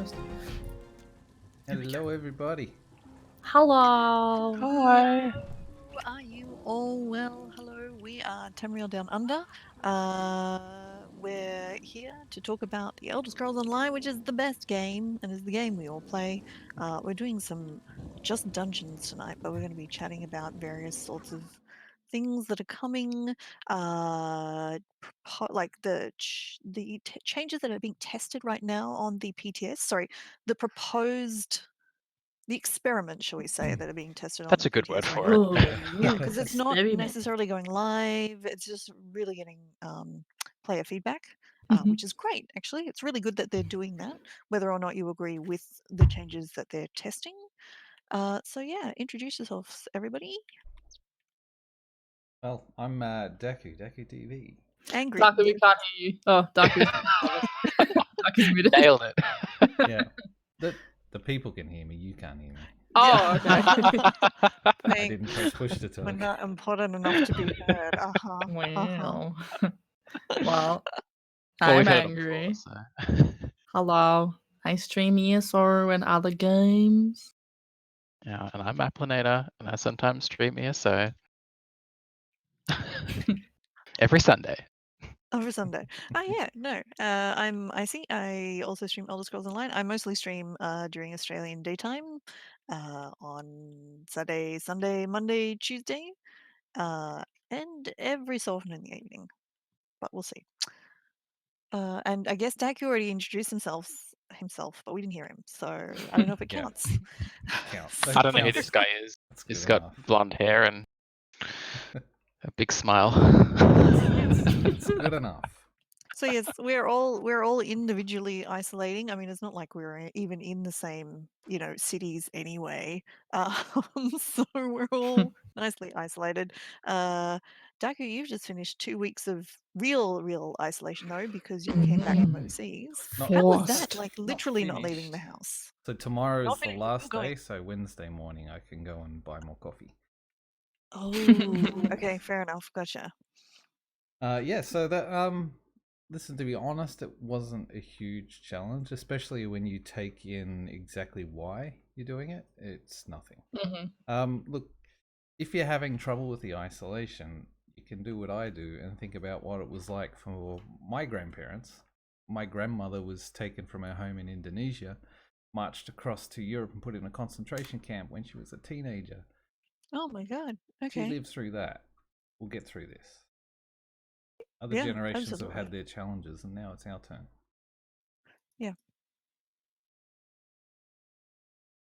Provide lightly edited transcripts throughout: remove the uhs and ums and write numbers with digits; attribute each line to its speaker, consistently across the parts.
Speaker 1: first.
Speaker 2: Hello, everybody.
Speaker 1: Hello.
Speaker 3: Hi.
Speaker 4: Are you all well? Hello, we are Tamriel Downunder. We're here to talk about The Elder Scrolls Online, which is the best game and is the game we all play. We're doing some just dungeons tonight, but we're going to be chatting about various sorts of things that are coming, like the changes that are being tested right now on the PTS. Sorry, the proposed. The experiments, shall we say, that are being tested on
Speaker 3: That's
Speaker 4: the
Speaker 3: a good
Speaker 4: PTS
Speaker 3: word
Speaker 4: right
Speaker 3: for
Speaker 4: now.
Speaker 3: it.
Speaker 4: Yeah, because it's not
Speaker 1: Experiment.
Speaker 4: necessarily going live. It's just really getting player feedback,
Speaker 1: Mhm.
Speaker 4: which is great, actually. It's really good that they're doing that, whether or not you agree with the changes that they're testing. So yeah, introduce yourselves, everybody.
Speaker 2: Well, I'm DacuTV.
Speaker 4: Angry.
Speaker 1: Daku, we can't hear you. Oh, Daku's Daku's muted.
Speaker 3: Nailed it.
Speaker 2: Yeah, the people can hear me. You can't hear me.
Speaker 1: Oh, okay.
Speaker 2: I didn't press push to
Speaker 4: We're
Speaker 2: talk.
Speaker 4: not important enough to be heard.
Speaker 1: Wow. Well,
Speaker 3: Well,
Speaker 1: I'm
Speaker 3: we've heard 'em
Speaker 1: angry.
Speaker 3: before, so.
Speaker 1: Hello. I stream ESO and other games.
Speaker 3: Yeah, and I'm mAplinator, and I sometimes stream ESO. Every Sunday.
Speaker 4: Over Sunday. Oh yeah, no. I'm Icy. I also stream Elder Scrolls Online. I mostly stream during Australian daytime, on Saturday, Sunday, Monday, Tuesday, and every so often in the evening. But we'll see. And I guess Daku already introduced himself, but we didn't hear him, so I don't know if it
Speaker 2: Yeah.
Speaker 4: counts.
Speaker 2: Counts.
Speaker 3: I don't know who
Speaker 2: Counts.
Speaker 3: this guy is.
Speaker 2: That's
Speaker 3: He's
Speaker 2: good
Speaker 3: got
Speaker 2: enough.
Speaker 3: blonde hair and a big smile.
Speaker 2: It's good enough.
Speaker 4: So yes, we're all individually isolating. I mean, it's not like we're even in the same, cities anyway. So we're all nicely isolated. Daku, you've just finished 2 weeks of real isolation though, because you came back from overseas.
Speaker 2: Not
Speaker 4: How was that?
Speaker 1: Forced.
Speaker 4: Like
Speaker 2: Not
Speaker 4: literally not leaving the
Speaker 2: finished.
Speaker 4: house.
Speaker 2: So tomorrow
Speaker 4: Not
Speaker 2: is the
Speaker 4: finished,
Speaker 2: last
Speaker 4: going.
Speaker 2: day. So Wednesday morning, I can go and buy more coffee.
Speaker 4: Oh, okay, fair enough. Gotcha.
Speaker 2: Yeah. So that listen, to be honest, it wasn't a huge challenge, especially when you take in exactly why you're doing it. It's nothing. Look, if you're having trouble with the isolation, you can do what I do and think about what it was like for my grandparents. My grandmother was taken from her home in Indonesia, marched across to Europe and put in a concentration camp when she was a teenager.
Speaker 4: Oh my God.
Speaker 2: She
Speaker 4: Okay.
Speaker 2: lived through that. We'll get through this. Other
Speaker 4: Yeah,
Speaker 2: generations have
Speaker 4: absolutely.
Speaker 2: had their challenges, and now it's our turn.
Speaker 4: Yeah.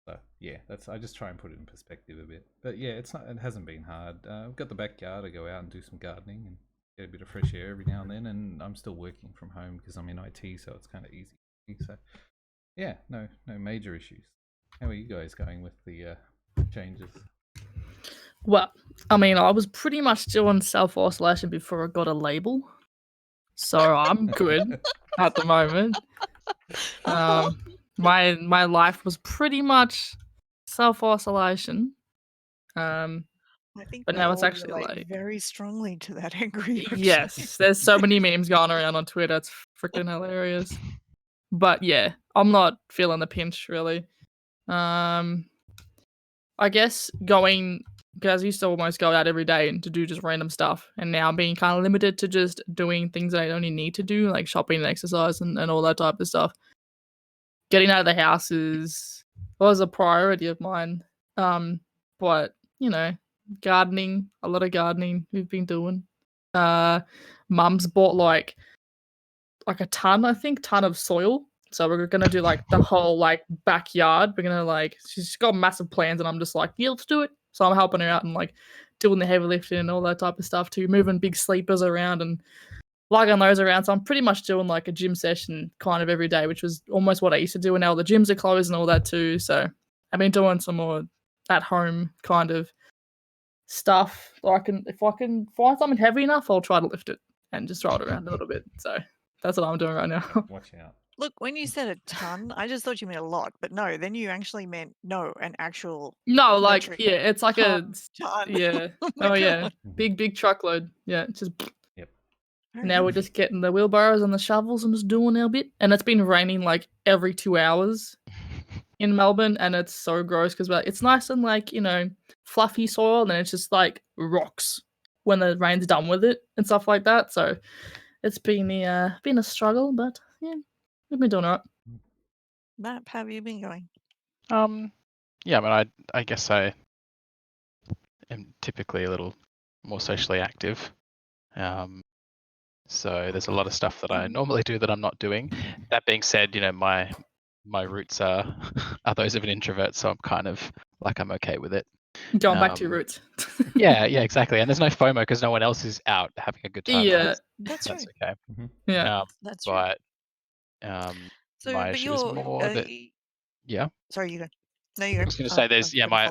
Speaker 2: So yeah, I just try and put it in perspective a bit. But yeah, it hasn't been hard. I've got the backyard. I go out and do some gardening and get a bit of fresh air every now and then. And I'm still working from home because I'm in IT, so it's kind of easy. So yeah, no major issues. How are you guys going with the changes?
Speaker 1: Well, I mean, I was pretty much doing self-isolation before I got a label. So I'm good at the moment. My life was pretty much self-isolation.
Speaker 4: I think
Speaker 1: But
Speaker 4: we
Speaker 1: now it's
Speaker 4: all
Speaker 1: actually
Speaker 4: relate
Speaker 1: like
Speaker 4: very strongly to that, angry. Actually.
Speaker 1: yes, there's so many memes going around on Twitter. It's freaking hilarious. But yeah, I'm not feeling the pinch really. I guess because I used to almost go out every day and to do just random stuff, and now I'm being kind of limited to just doing things that I only need to do, like shopping and exercise and all that type of stuff. Getting out of the house was a priority of mine. But gardening, a lot of gardening we've been doing. Mum's bought like a ton of soil. So we're gonna do like the whole like backyard. We're gonna she's got massive plans, and I'm just like, yeah, let's do it. So I'm helping her out and like doing the heavy lifting and all that type of stuff too, moving big sleepers around and lugging those around. So I'm pretty much doing like a gym session kind of every day, which was almost what I used to do. And now the gyms are closed and all that too. So I've been doing some more at home kind of stuff. If I can find something heavy enough, I'll try to lift it and just throw it around a little bit. So that's what I'm doing right now.
Speaker 2: Watch out.
Speaker 4: Look, when you said a ton, I just thought you meant a lot, but no, then you actually meant an actual.
Speaker 1: No, like
Speaker 4: metric.
Speaker 1: yeah, it's like
Speaker 4: ton.
Speaker 1: yeah.
Speaker 4: Oh my
Speaker 1: Yeah,
Speaker 4: God.
Speaker 1: big truckload. Yeah, just
Speaker 2: Yep.
Speaker 4: Very
Speaker 1: Now we're
Speaker 4: good.
Speaker 1: just getting the wheelbarrows and the shovels and just doing our bit. And it's been raining like every 2 hours in Melbourne, and it's so gross because it's nice and like, fluffy soil, and then it's just like rocks when the rain's done with it and stuff like that. So it's been a struggle, but yeah, we've been doing alright.
Speaker 4: Matt, how have you been going?
Speaker 3: Yeah, but I guess I am typically a little more socially active. So there's a lot of stuff that I normally do that I'm not doing. That being said, my roots are those of an introvert, so I'm kind of like I'm okay with it.
Speaker 1: Going back to your roots.
Speaker 3: Yeah, exactly. And there's no FOMO because no one else is out having a good time.
Speaker 1: Yeah,
Speaker 4: That's true.
Speaker 3: That's okay.
Speaker 1: yeah.
Speaker 4: That's true.
Speaker 3: But
Speaker 4: So,
Speaker 3: my
Speaker 4: but
Speaker 3: issue is
Speaker 4: you're,
Speaker 3: more that
Speaker 4: yeah. Sorry, you go. No, you go.
Speaker 3: I was going to say there's I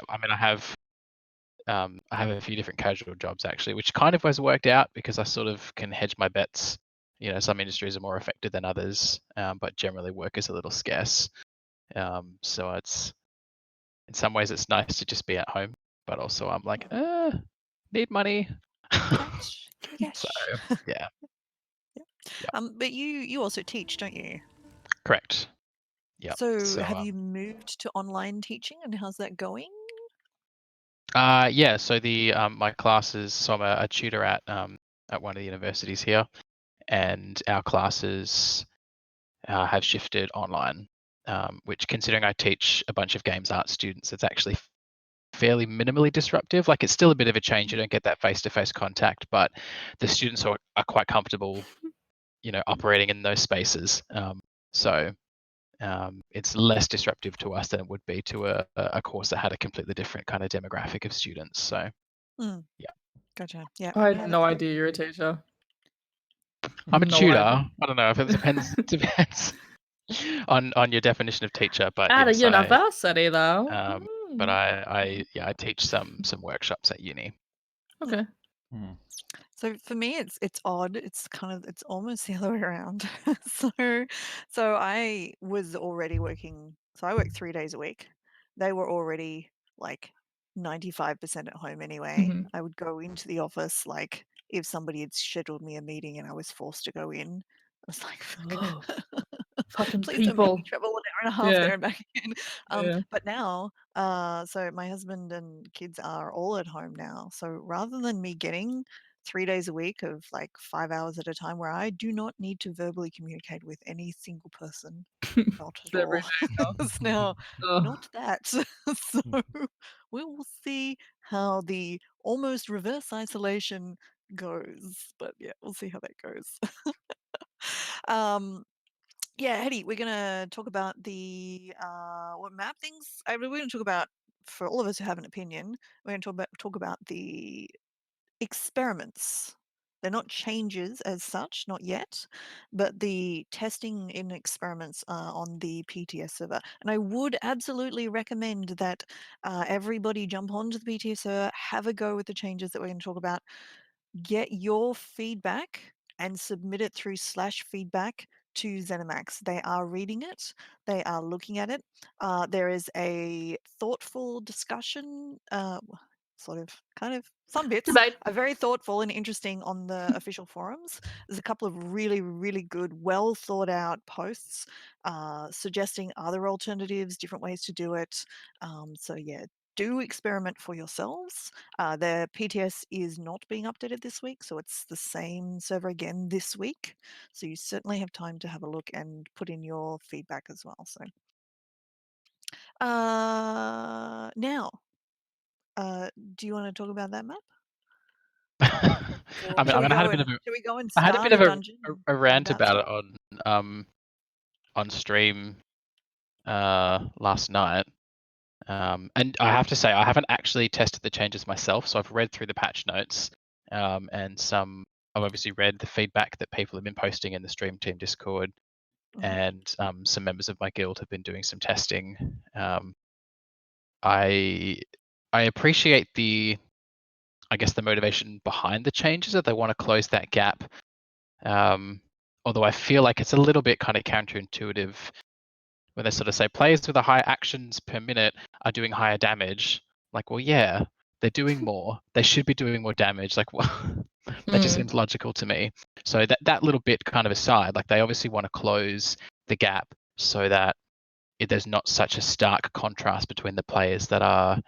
Speaker 3: have a few different casual jobs actually, which kind of has worked out because I sort of can hedge my bets. Some industries are more affected than others, but generally work is a little scarce. So it's in some ways it's nice to just be at home, but also I'm like, need money.
Speaker 4: Cash.
Speaker 3: So yeah.
Speaker 4: But you also teach, don't you?
Speaker 3: Correct. Yeah.
Speaker 4: So have you moved to online teaching, and how's that going?
Speaker 3: Yeah. So the my classes. So I'm a tutor at one of the universities here, and our classes have shifted online. Which, considering I teach a bunch of games art students, it's actually fairly minimally disruptive. Like, it's still a bit of a change. You don't get that face-to-face contact, but the students are quite comfortable, operating in those spaces. So it's less disruptive to us than it would be to a course that had a completely different kind of demographic of students. So yeah.
Speaker 4: Gotcha. Yeah.
Speaker 1: I had no idea you're a teacher.
Speaker 3: I'm a
Speaker 1: No
Speaker 3: tutor.
Speaker 1: idea.
Speaker 3: I don't know if it depends on your definition of teacher, but
Speaker 1: At
Speaker 3: yes,
Speaker 1: a university though.
Speaker 3: but I teach some workshops at uni.
Speaker 1: Okay.
Speaker 4: So for me, it's odd. It's almost the other way around. So I was already working. So I work 3 days a week. They were already like 95% at home anyway.
Speaker 1: Mhm.
Speaker 4: I would go into the office like if somebody had scheduled me a meeting and I was forced to go in. I was like,
Speaker 1: Oh, fucking
Speaker 4: please don't make me
Speaker 1: people.
Speaker 4: travel an hour and a half
Speaker 1: Yeah.
Speaker 4: there and back again.
Speaker 1: Yeah.
Speaker 4: But now, so my husband and kids are all at home now. So rather than me getting 3 days a week of like 5 hours at a time where I do not need to verbally communicate with any single person, not at
Speaker 1: Every
Speaker 4: all.
Speaker 1: day now.
Speaker 4: It's now
Speaker 1: Oh.
Speaker 4: not that. So we will see how the almost reverse isolation goes. But yeah, we'll see how that goes. Yeah, Hetty, we're gonna talk about the what map things. We're gonna talk about, for all of us who have an opinion, we're gonna talk about the experiments. They're not changes as such, not yet, but the testing in experiments on the PTS server. And I would absolutely recommend that everybody jump onto the PTS server, have a go with the changes that we're going to talk about, get your feedback and submit it through /feedback to ZeniMax. They are reading it. They are looking at it. There is a thoughtful discussion, some bits
Speaker 1: Debate.
Speaker 4: are very thoughtful and interesting on the official forums. There's a couple of really, really good, well thought out posts suggesting other alternatives, different ways to do it. So yeah, do experiment for yourselves. The PTS is not being updated this week, so it's the same server again this week. So you certainly have time to have a look and put in your feedback as well. So now, do you want to talk about that map? Or
Speaker 3: I mean, I
Speaker 4: shall we go and
Speaker 3: had a
Speaker 4: start
Speaker 3: bit of
Speaker 4: a dungeon?
Speaker 3: a rant about
Speaker 4: stuff?
Speaker 3: it on stream last night. And I have to say, I haven't actually tested the changes myself, so I've read through the patch notes, and I've obviously read the feedback that people have been posting in the Stream Team Discord, and some members of my guild have been doing some testing. I appreciate the motivation behind the changes, that they want to close that gap. Although I feel like it's a little bit kind of counterintuitive when they sort of say players with a higher actions per minute are doing higher damage. Like, well, yeah, they're doing more. They should be doing more damage. Like, what? That just seems logical to me. So that little bit kind of aside, like they obviously want to close the gap so that there's not such a stark contrast between the players that are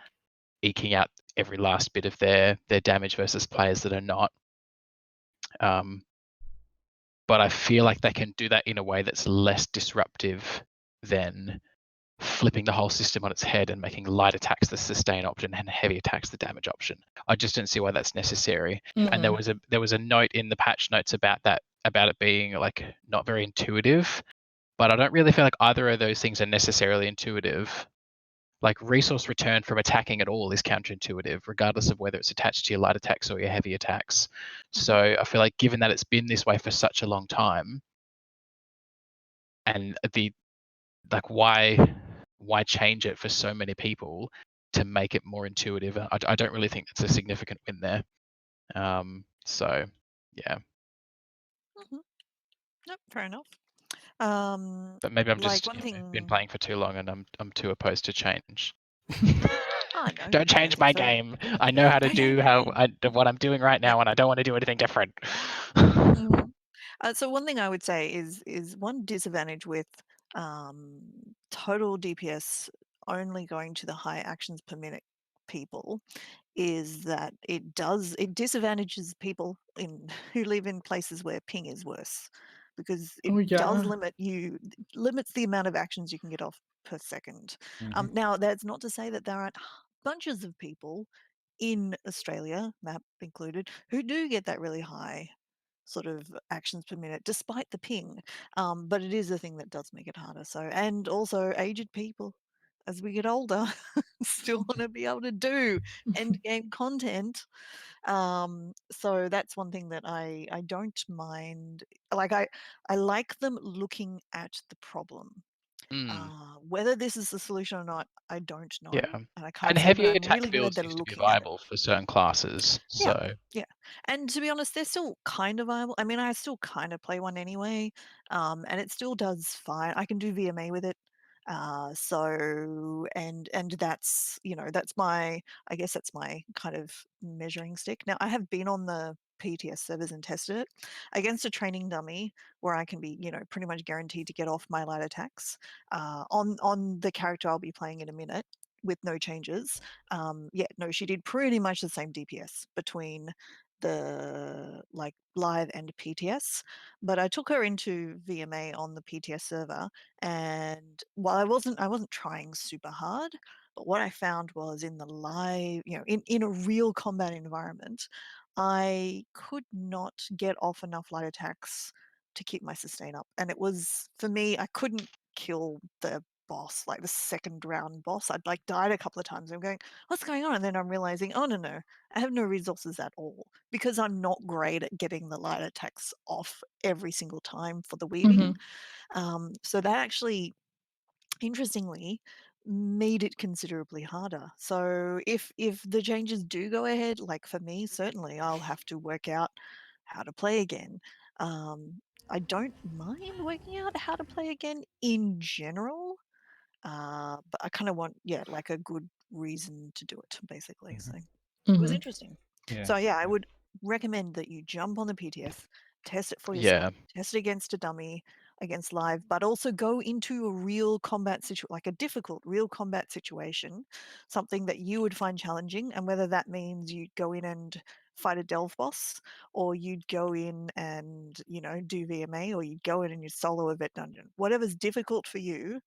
Speaker 3: eking out every last bit of their damage versus players that are not. But I feel like they can do that in a way that's less disruptive than flipping the whole system on its head and making light attacks the sustain option and heavy attacks the damage option. I just don't see why that's necessary. And there was a note in the patch notes about it being like not very intuitive, but I don't really feel like either of those things are necessarily intuitive. Like resource return from attacking at all is counterintuitive, regardless of whether it's attached to your light attacks or your heavy attacks. So I feel like given that it's been this way for such a long time, and why change it for so many people to make it more intuitive? I don't really think it's a significant win there. So yeah.
Speaker 4: Nope, fair enough.
Speaker 3: But maybe I'm just
Speaker 4: one thing
Speaker 3: been playing for too long and I'm too opposed to change.
Speaker 4: Oh, no,
Speaker 3: Don't change my game. I know how to do what I'm doing right now, and I don't want to do anything different.
Speaker 4: So one thing I would say is one disadvantage with total DPS only going to the high actions per minute people is that it disadvantages people who live in places where ping is worse, because it does limits the amount of actions you can get off per second. Now that's not to say that there aren't bunches of people in Australia, map included, who do get that really high sort of actions per minute despite the ping, but it is a thing that does make it harder. So, and also aged people, as we get older, still want to be able to do end game content. So that's one thing that I don't mind. Like I like them looking at the problem. Whether this is the solution or not, I don't know.
Speaker 3: Yeah.
Speaker 4: And I can't
Speaker 3: And
Speaker 4: say,
Speaker 3: heavy
Speaker 4: but I'm
Speaker 3: attack
Speaker 4: really glad
Speaker 3: builds
Speaker 4: they're
Speaker 3: used to be
Speaker 4: looking at it.
Speaker 3: viable for certain classes. So
Speaker 4: Yeah. And to be honest, they're still kind of viable. I mean, I still kind of play one anyway, and it still does fine. I can do VMA with it. So and that's that's my, I guess that's my kind of measuring stick. Now I have been on the PTS servers and tested it against a training dummy where I can be pretty much guaranteed to get off my light attacks on the character I'll be playing in a minute with no changes. Yeah, no, she did pretty much the same DPS between the live and PTS, but I took her into VMA on the PTS server, and while I wasn't trying super hard, but what I found was in the live, in a real combat environment, I could not get off enough light attacks to keep my sustain up, and it was, for me, I couldn't kill the boss, like the second round boss. I'd died a couple of times. I'm going, what's going on? And then I'm realizing, oh no, I have no resources at all because I'm not great at getting the light attacks off every single time for the weaving. So that actually, interestingly, made it considerably harder. So if the changes do go ahead, like for me, certainly I'll have to work out how to play again. I don't mind working out how to play again in general, but I kind of want, like a good reason to do it, basically. So it was interesting. So I would recommend that you jump on the PTS, test it for yourself, test it against a dummy, against live, but also go into a real combat situation, like a difficult real combat situation, something that you would find challenging, and whether that means you go in and fight a delve boss, or you'd go in and do VMA, or you'd go in and you solo a vet dungeon. Whatever's difficult for you,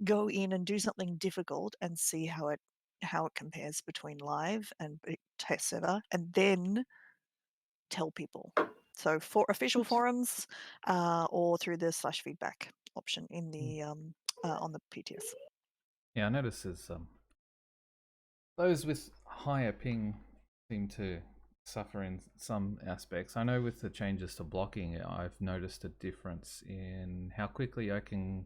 Speaker 4: go in and do something difficult and see how it compares between live and test server, and then tell people. So for official forums, or through the /feedback option in the on the PTS.
Speaker 2: Yeah, I noticed there's those with higher ping seem to suffer in some aspects. I know with the changes to blocking, I've noticed a difference in how quickly I can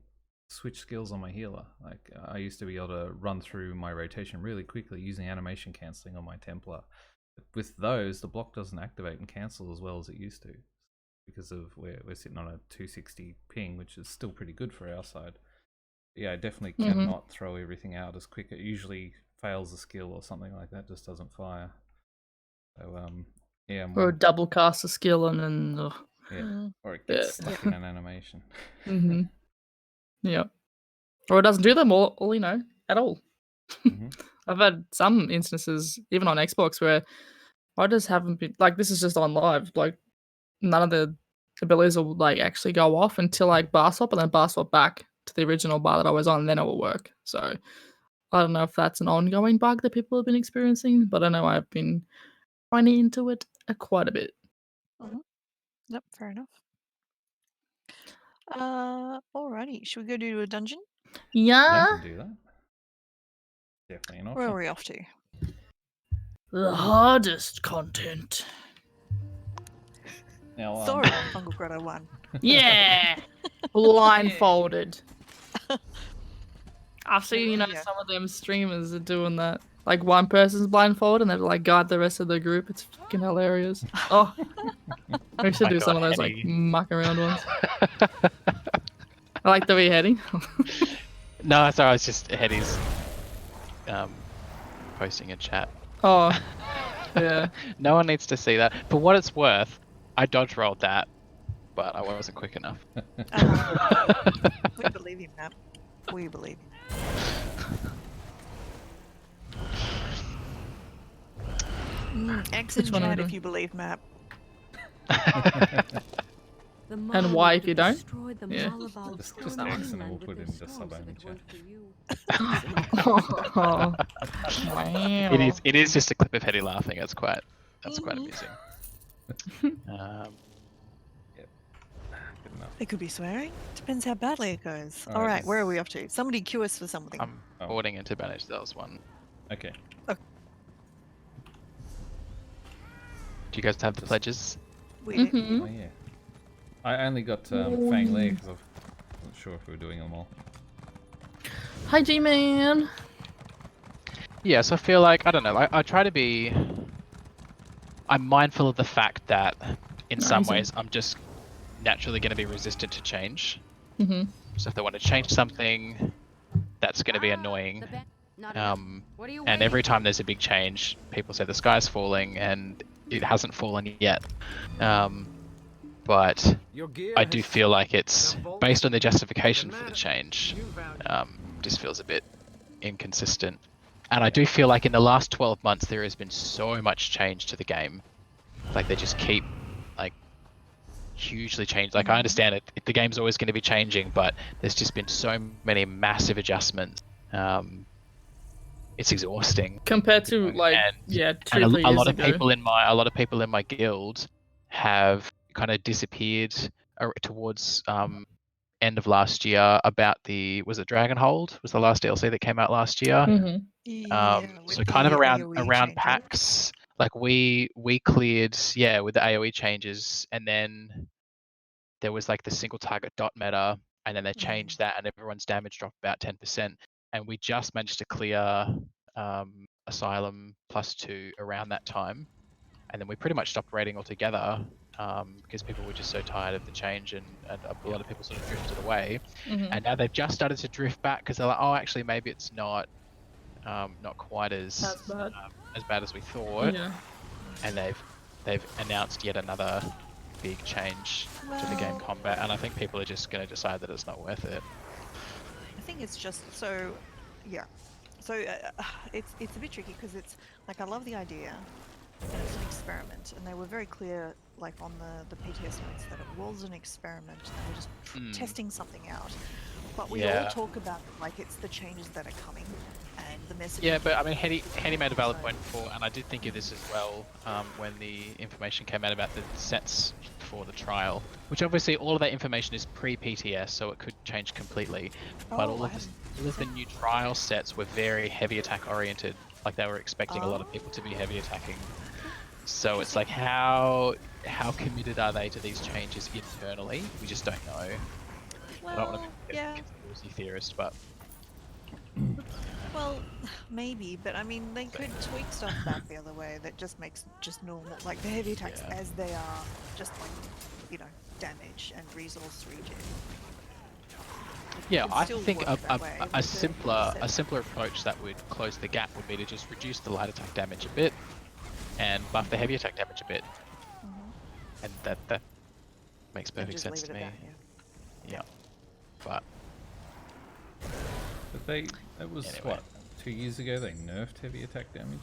Speaker 2: switch skills on my healer. Like I used to be able to run through my rotation really quickly using animation cancelling on my Templar. But with those, the block doesn't activate and cancel as well as it used to, because of we're sitting on a 260 ping, which is still pretty good for our side. Yeah, I definitely cannot throw everything out as quick. It usually fails a skill or something like that, just doesn't fire. So Yeah,
Speaker 1: Or
Speaker 2: more.
Speaker 1: double cast a skill and then. Ugh.
Speaker 2: Yeah, or it
Speaker 1: Yeah.
Speaker 2: gets stuck in an animation.
Speaker 1: Yeah. Or it doesn't do them all at all.
Speaker 2: Mhm.
Speaker 1: I've had some instances, even on Xbox, where I just haven't been like, this is just on live. Like, none of the abilities will like actually go off until like bar swap, and then bar swap back to the original bar that I was on, and then it will work. So I don't know if that's an ongoing bug that people have been experiencing, but I know I've been running into it quite a bit.
Speaker 4: Yep, fair enough. Alrighty, should we go to a dungeon?
Speaker 2: Yeah, I
Speaker 1: Yeah.
Speaker 2: can do that. Definitely an
Speaker 4: Where are
Speaker 2: option.
Speaker 4: we off to?
Speaker 1: The hardest content.
Speaker 2: Now,
Speaker 4: Sorry, Fungal Grotto 1.
Speaker 1: Yeah. Blindfolded. I've seen,
Speaker 4: Yeah.
Speaker 1: some of them streamers are doing that. Like one person's blindfolded and they like guide the rest of the group. It's fucking hilarious. Oh, we should
Speaker 3: my
Speaker 1: do some
Speaker 3: God,
Speaker 1: of those like
Speaker 3: Henny.
Speaker 1: muck around ones. I like the beheading.
Speaker 3: No, sorry, I was just Hetty's posting a chat.
Speaker 1: Oh, yeah.
Speaker 3: No one needs to see that. For what it's worth, I dodge rolled that, but I wasn't quick enough.
Speaker 4: We believe you, Matt. We believe you. X in
Speaker 1: Which one are we
Speaker 4: chat if
Speaker 1: doing?
Speaker 4: you believe Matt.
Speaker 1: And why if you don't? Yeah.
Speaker 2: just X and we'll put it in the sub-only chat.
Speaker 1: Oh, wow.
Speaker 3: It is just a clip of Hetty laughing. That's quite amusing.
Speaker 2: Yep. Good enough.
Speaker 4: It could be swearing. Depends how badly it goes.
Speaker 2: All
Speaker 4: All
Speaker 2: right,
Speaker 4: right, where are we off to? Somebody cue us for something.
Speaker 3: I'm boarding into manage those one.
Speaker 2: Okay.
Speaker 3: Do you guys have the pledges?
Speaker 4: We do.
Speaker 1: Mhm.
Speaker 2: Oh yeah. I only got Fang Lair because I wasn't sure if we were doing them all.
Speaker 1: Hi, G-Man.
Speaker 3: Yeah, so I feel like, I don't know, I try to be... I'm mindful of the fact that in some
Speaker 1: Amazing.
Speaker 3: ways I'm just naturally going to be resistant to change.
Speaker 1: Mhm.
Speaker 3: So if they want to change something, that's going to be annoying. And every time there's a big change, people say the sky's falling, and it hasn't fallen yet. But I do feel like it's based on the justification for the change. Just feels a bit inconsistent. And I do feel like in the last 12 months there has been so much change to the game. Like they just keep like hugely changed. Like I understand it, the game's always going to be changing, but there's just been so many massive adjustments. It's exhausting.
Speaker 1: Compared to like,
Speaker 3: And
Speaker 1: 2-3
Speaker 3: a
Speaker 1: years
Speaker 3: lot of
Speaker 1: ago.
Speaker 3: people in my guild have kind of disappeared towards end of last year. About was it Dragonhold was the last DLC that came out last year.
Speaker 1: Mhm.
Speaker 3: So kind of around
Speaker 4: changes.
Speaker 3: PAX, like we cleared with the AoE changes, and then there was like the single target dot meta, and then they changed that, and everyone's damage dropped about 10%, and we just managed to clear Asylum +2 around that time, and then we pretty much stopped raiding altogether because people were just so tired of the change, and a lot of people sort of drifted away. And now they've just started to drift back because they're like, oh, actually maybe it's not quite as bad as we thought.
Speaker 1: Yeah.
Speaker 3: And they've announced yet another big change to the game combat, and I think people are just going to decide that it's not worth it.
Speaker 4: I think it's just so, So it's a bit tricky because it's like I love the idea, and it's an experiment, and they were very clear, like on the PTS notes, that it was an experiment. They were just testing something out. But we all talk about like it's the changes that are coming, and the message.
Speaker 3: Yeah, but I mean, Henny made a valid point before, and I did think of this as well when the information came out about the sets for the trial, which obviously all of that information is pre-PTS, so it could change completely. But all of the new trial sets were very heavy attack oriented, like they were expecting a lot of people to be heavy attacking. So it's like, how committed are they to these changes internally? We just don't know.
Speaker 4: Well,
Speaker 3: I don't want to be a conspiracy theorist, but...
Speaker 4: Well, maybe, but I mean, they could tweak stuff back the other way that just makes just normal, like the heavy attacks as they are, just like, damage and resource regen.
Speaker 3: Yeah, I think a simpler approach that would close the gap would be to just reduce the light attack damage a bit, and buff the heavy attack damage a bit, and that makes
Speaker 4: And
Speaker 3: perfect
Speaker 4: just
Speaker 3: sense
Speaker 4: leave
Speaker 3: to
Speaker 4: it
Speaker 3: me.
Speaker 4: at that,
Speaker 3: Yeah, but
Speaker 2: That was
Speaker 3: Anyway.
Speaker 2: what, 2 years ago they nerfed heavy attack damage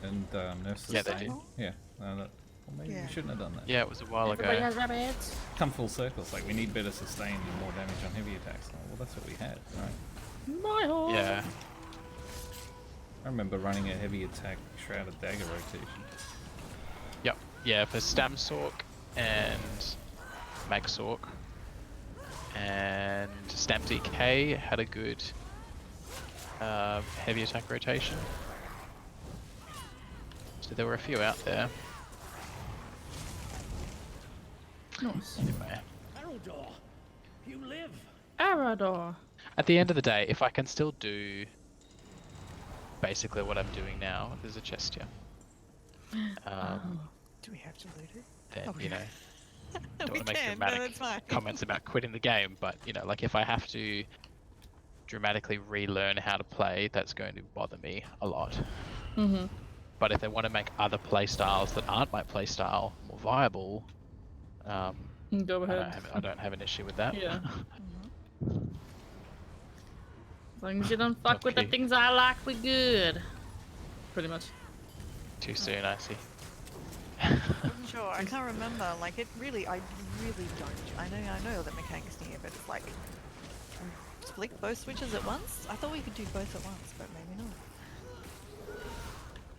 Speaker 2: and nerfed
Speaker 3: Yeah, they
Speaker 2: sustain.
Speaker 3: did.
Speaker 2: Yeah, well, maybe
Speaker 4: Yeah.
Speaker 2: we shouldn't have done that.
Speaker 3: yeah, it was a while
Speaker 1: Everybody
Speaker 3: ago.
Speaker 1: has rabbits.
Speaker 2: Come full circle. It's like we need better sustain and more damage on heavy attacks. Oh, well, that's what we had, right?
Speaker 1: My horse.
Speaker 3: Yeah,
Speaker 2: I remember running a heavy attack shrouded dagger rotation.
Speaker 3: yep, yeah, for Stam Sork and Mag Sork and Stam DK had a good heavy attack rotation. So there were a few out there.
Speaker 1: Nice.
Speaker 3: Anyway,
Speaker 5: Arador, you live.
Speaker 1: Arador.
Speaker 3: at the end of the day, if I can still do basically what I'm doing now, there's a chest here.
Speaker 4: Do we have to loot it?
Speaker 3: Then
Speaker 4: Oh,
Speaker 3: you know, don't
Speaker 4: we
Speaker 3: want to make
Speaker 4: can, no,
Speaker 3: dramatic
Speaker 4: that's fine.
Speaker 3: comments about quitting the game, but you know, like if I have to dramatically relearn how to play, that's going to bother me a lot. But if they want to make other play styles that aren't my play style more viable,
Speaker 1: Go ahead.
Speaker 3: I don't have an issue with that.
Speaker 1: Yeah. As long as you don't fuck with the
Speaker 3: Okay.
Speaker 1: things I like, we good. Pretty much.
Speaker 3: Too soon, I see.
Speaker 4: Sure, I can't remember. Like I really don't. I know the mechanics here, but it's like flick both switches at once. I thought we could do both at once, but maybe not.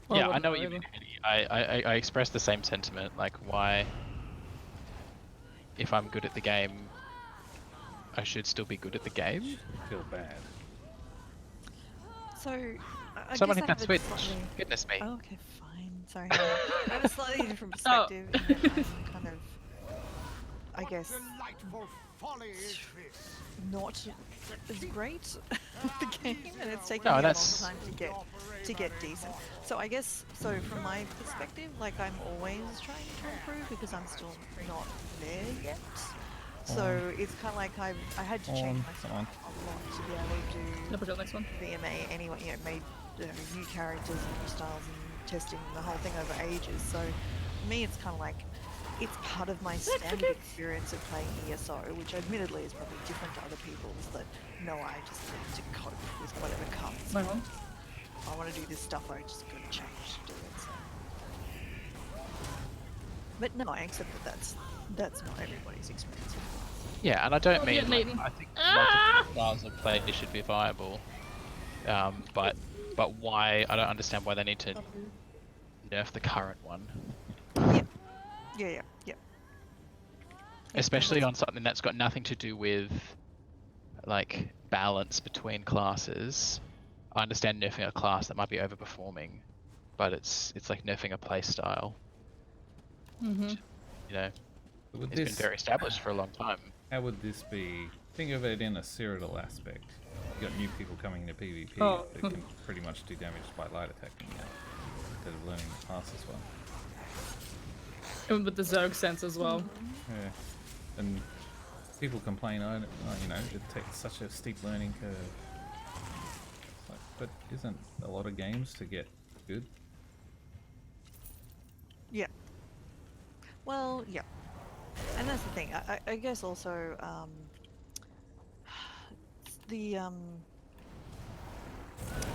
Speaker 1: Well,
Speaker 3: Yeah, I
Speaker 1: wouldn't
Speaker 3: know what you
Speaker 1: either.
Speaker 3: mean, Eddie. I express the same sentiment. Like, why, if I'm good at the game, I should still be good at the game?
Speaker 2: Feel bad.
Speaker 4: So, I
Speaker 3: Someone
Speaker 4: guess
Speaker 3: hit
Speaker 4: I
Speaker 3: that
Speaker 4: have a
Speaker 3: switch.
Speaker 4: slightly-
Speaker 3: Goodness me.
Speaker 4: Oh, okay, fine. Sorry. I have a slightly different
Speaker 1: Oh.
Speaker 4: perspective. In that I'm kind of, I guess,
Speaker 5: Delightful folly is this?
Speaker 4: not as great at the game, and it's taking
Speaker 3: No,
Speaker 4: me a long
Speaker 3: that's-
Speaker 4: time to get decent. So I guess, so from my perspective, like I'm always trying to improve because I'm still not there yet. So it's kind of like I had to change myself a lot to be able to do
Speaker 1: Never got next one.
Speaker 4: VMA anyway, you know, made new characters and new styles and testing the whole thing over ages. So for me, it's kind of like it's part of my standard experience of playing ESO, which admittedly is probably different to other people's. That no, I just need to cope with whatever comes.
Speaker 1: My home.
Speaker 4: I want to do this stuff, I just gotta change to do it. So. But no, I accept that that's not everybody's experience.
Speaker 3: Yeah, and I don't
Speaker 1: Oh,
Speaker 3: mean,
Speaker 1: yeah,
Speaker 3: like,
Speaker 1: Nathan.
Speaker 3: I think
Speaker 1: Ah!
Speaker 3: multiple styles of play should be viable. But why, I don't understand why they need to nerf the current one.
Speaker 4: Yeah.
Speaker 3: Especially on something that's got nothing to do with, like, balance between classes. I understand nerfing a class that might be overperforming, but it's like nerfing a play style. You know,
Speaker 2: Would
Speaker 3: it's been very established for a long time.
Speaker 2: How would this be? Think of it in a Cyrodiil aspect. You got new people coming into PvP
Speaker 1: Oh.
Speaker 2: that can pretty much do damage by light attacking instead of learning the class as well.
Speaker 1: And with the Zerg sense as well.
Speaker 2: Yeah. And people complain, you know, it takes such a steep learning curve. It's like, but isn't a lot of games to get good?
Speaker 4: Yeah. Well, yeah. And that's the thing. I guess also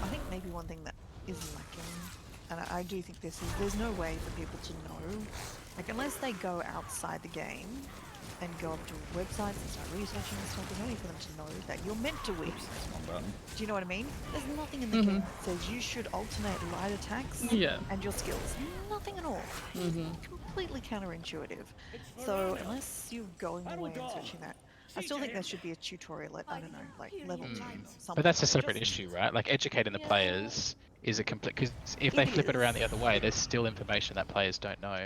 Speaker 4: I think maybe one thing that is lacking, and I do think this is, there's no way for people to know, like unless they go outside the game and go up to websites and start researching and stuff, there's no way for them to know that you're meant to win.
Speaker 2: One button.
Speaker 4: Do you know what I mean? There's nothing in the game that says you should alternate light attacks
Speaker 1: Yeah.
Speaker 4: and your skills. Nothing at all. Completely counterintuitive. So unless you're going away and searching that, I still think there should be a tutorial at, I don't know, like level 2 or something.
Speaker 3: But that's a separate
Speaker 4: Just-
Speaker 3: issue, right? Like, educating the players is a complete... Because if they
Speaker 4: It
Speaker 3: flip it around
Speaker 4: is.
Speaker 3: the other way, there's still information that players don't know.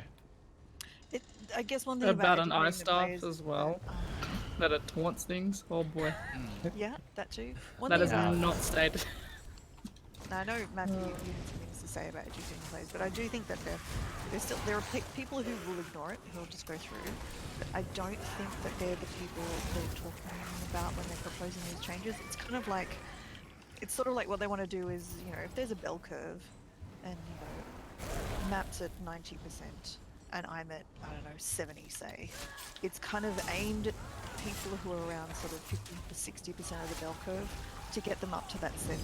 Speaker 4: I guess one thing
Speaker 1: About
Speaker 4: about
Speaker 1: an eye
Speaker 4: educating the
Speaker 1: staff
Speaker 4: players
Speaker 1: as well.
Speaker 4: is
Speaker 1: That it taunts things. Oh boy.
Speaker 4: yeah, that too. One
Speaker 1: That
Speaker 4: thing
Speaker 1: is
Speaker 4: about,
Speaker 1: not stated.
Speaker 4: I know, Matthew, you had some things to say about educating the players, but I do think that there are people who will ignore it, who will just go through. But I don't think that they're the people they're talking about when they're proposing these changes. It's kind of like, it's sort of like what they want to do is, you know, if there's a bell curve, and you know, map's at 90% and I'm at, I don't know, 70, say, it's kind of aimed at people who are around sort of 50 to 60% of the bell curve to get them up to that 70%.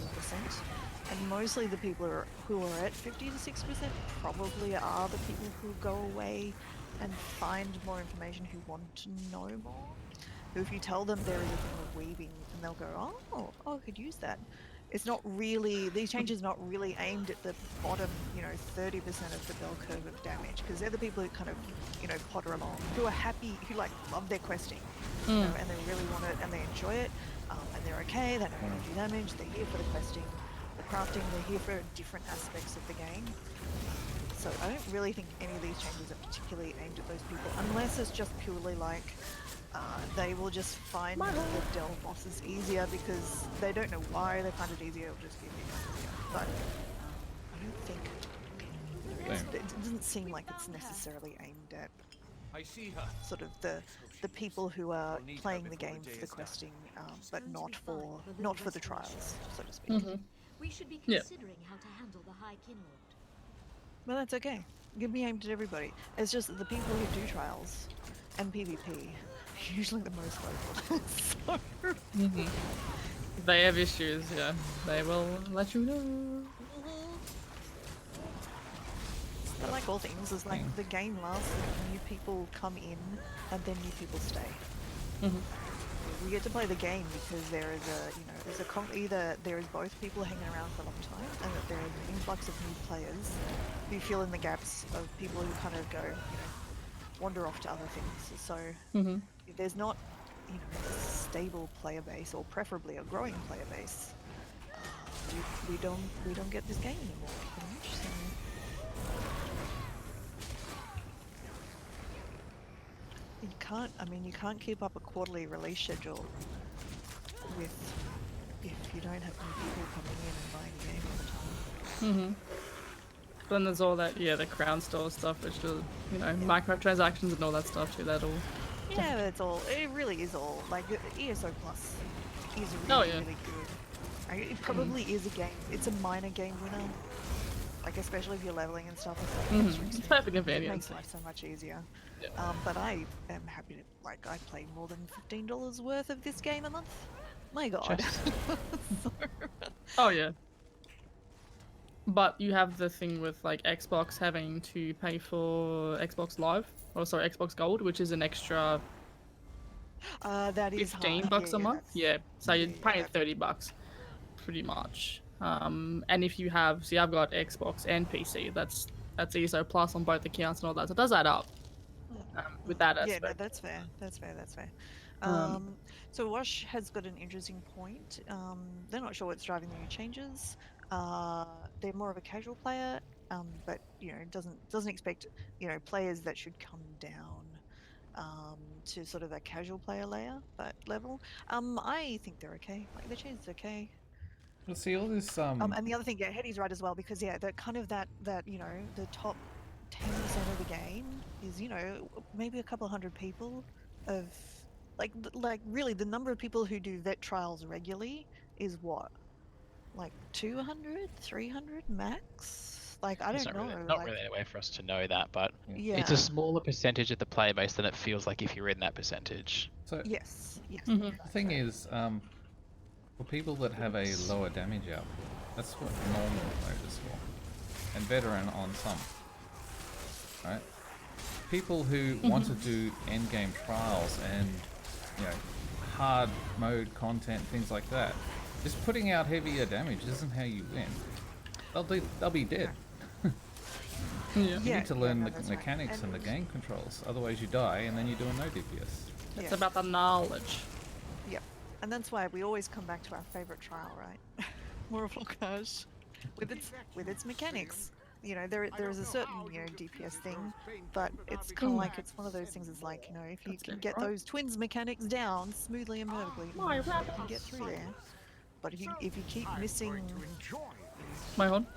Speaker 4: And mostly the people who are at 50 to 60% probably are the people who go away and find more information, who want to know more. Who, if you tell them there is a thing of weaving, and they'll go, oh, I could use that. It's not really, these changes are not really aimed at the bottom, 30% of the bell curve of damage, because they're the people who kind of, potter along, who are happy, who like love their questing, and they really want it, and they enjoy it, and they're okay, they don't want to do damage, they're here for the questing, the crafting, they're here for different aspects of the game. So I don't really think any of these changes are particularly aimed at those people, unless it's just purely like, they will just find the Dell bosses easier because they don't know why they find it easier, it'll just keep it easier. But I don't think, it doesn't seem like it's necessarily aimed at sort of the people who are playing the game for the questing, but not for the trials, so to speak.
Speaker 6: We should be considering how to handle the High Kinlord.
Speaker 4: Well, that's okay. It can be aimed at everybody. It's just that the people who do trials and PvP usually the most vocal. So...
Speaker 1: They have issues, yeah. They will let you know.
Speaker 4: But like all things, it's like the game lasts and new people come in and then new people stay. We get to play the game because there is either there is both people hanging around for a long time and that there is an influx of new players who fill in the gaps of people who kind of go, wander off to other things. So if there's not, a stable player base, or preferably a growing player base, we don't get this game anymore, pretty much. So. You can't keep up a quarterly release schedule if you don't have new people coming in and buying the game all the time.
Speaker 1: Then there's all that, the crown store stuff, which is, microtransactions and all that stuff too. That all.
Speaker 4: Yeah, it really is all like ESO Plus is really good. It probably is a game. It's a minor game winner. Like especially if you're leveling and stuff.
Speaker 1: It's perfect convenience.
Speaker 4: It makes life so much easier. But I am happy to I play more than $15 worth of this game a month. My God.
Speaker 1: Oh yeah. But you have the thing with like Xbox having to pay for Xbox Live, or sorry, Xbox Gold, which is an extra
Speaker 4: that is
Speaker 1: $15 a month. Yeah, so you're paying $30 pretty much. And if you have, I've got Xbox and PC. That's ESO Plus on both accounts and all that. So it does add up. With that aspect.
Speaker 4: Yeah, no, that's fair. That's fair. So Wash has got an interesting point. They're not sure what's driving the new changes. They're more of a casual player, but doesn't expect players that should come down to sort of a casual player level. I think they're okay. Like the change is okay.
Speaker 2: Well, see all this.
Speaker 4: And the other thing, Hetty's right as well, because the kind of that the top 10% of the game is maybe a couple hundred people of like really the number of people who do vet trials regularly is what, like 200 300 max. Like I don't know.
Speaker 3: Not really a way for us to know that, but it's a smaller percentage of the player base than it feels like if you're in that percentage.
Speaker 2: So
Speaker 4: yes.
Speaker 2: The thing is, for people that have a lower damage output, that's what normal mode is for, and veteran on some. Right? People who want to do endgame trials and hard mode content, things like that, just putting out heavier damage isn't how you win. They'll be dead. You need to learn the mechanics and the game controls, otherwise you die and then you're doing no DPS.
Speaker 1: It's about the knowledge.
Speaker 4: Yep, and that's why we always come back to our favorite trial, right? More of Volkage, with its mechanics. There is a certain DPS thing, but it's kind of like it's one of those things. It's like if you can get those twins mechanics down smoothly and perfectly, you can get through there. But if you keep missing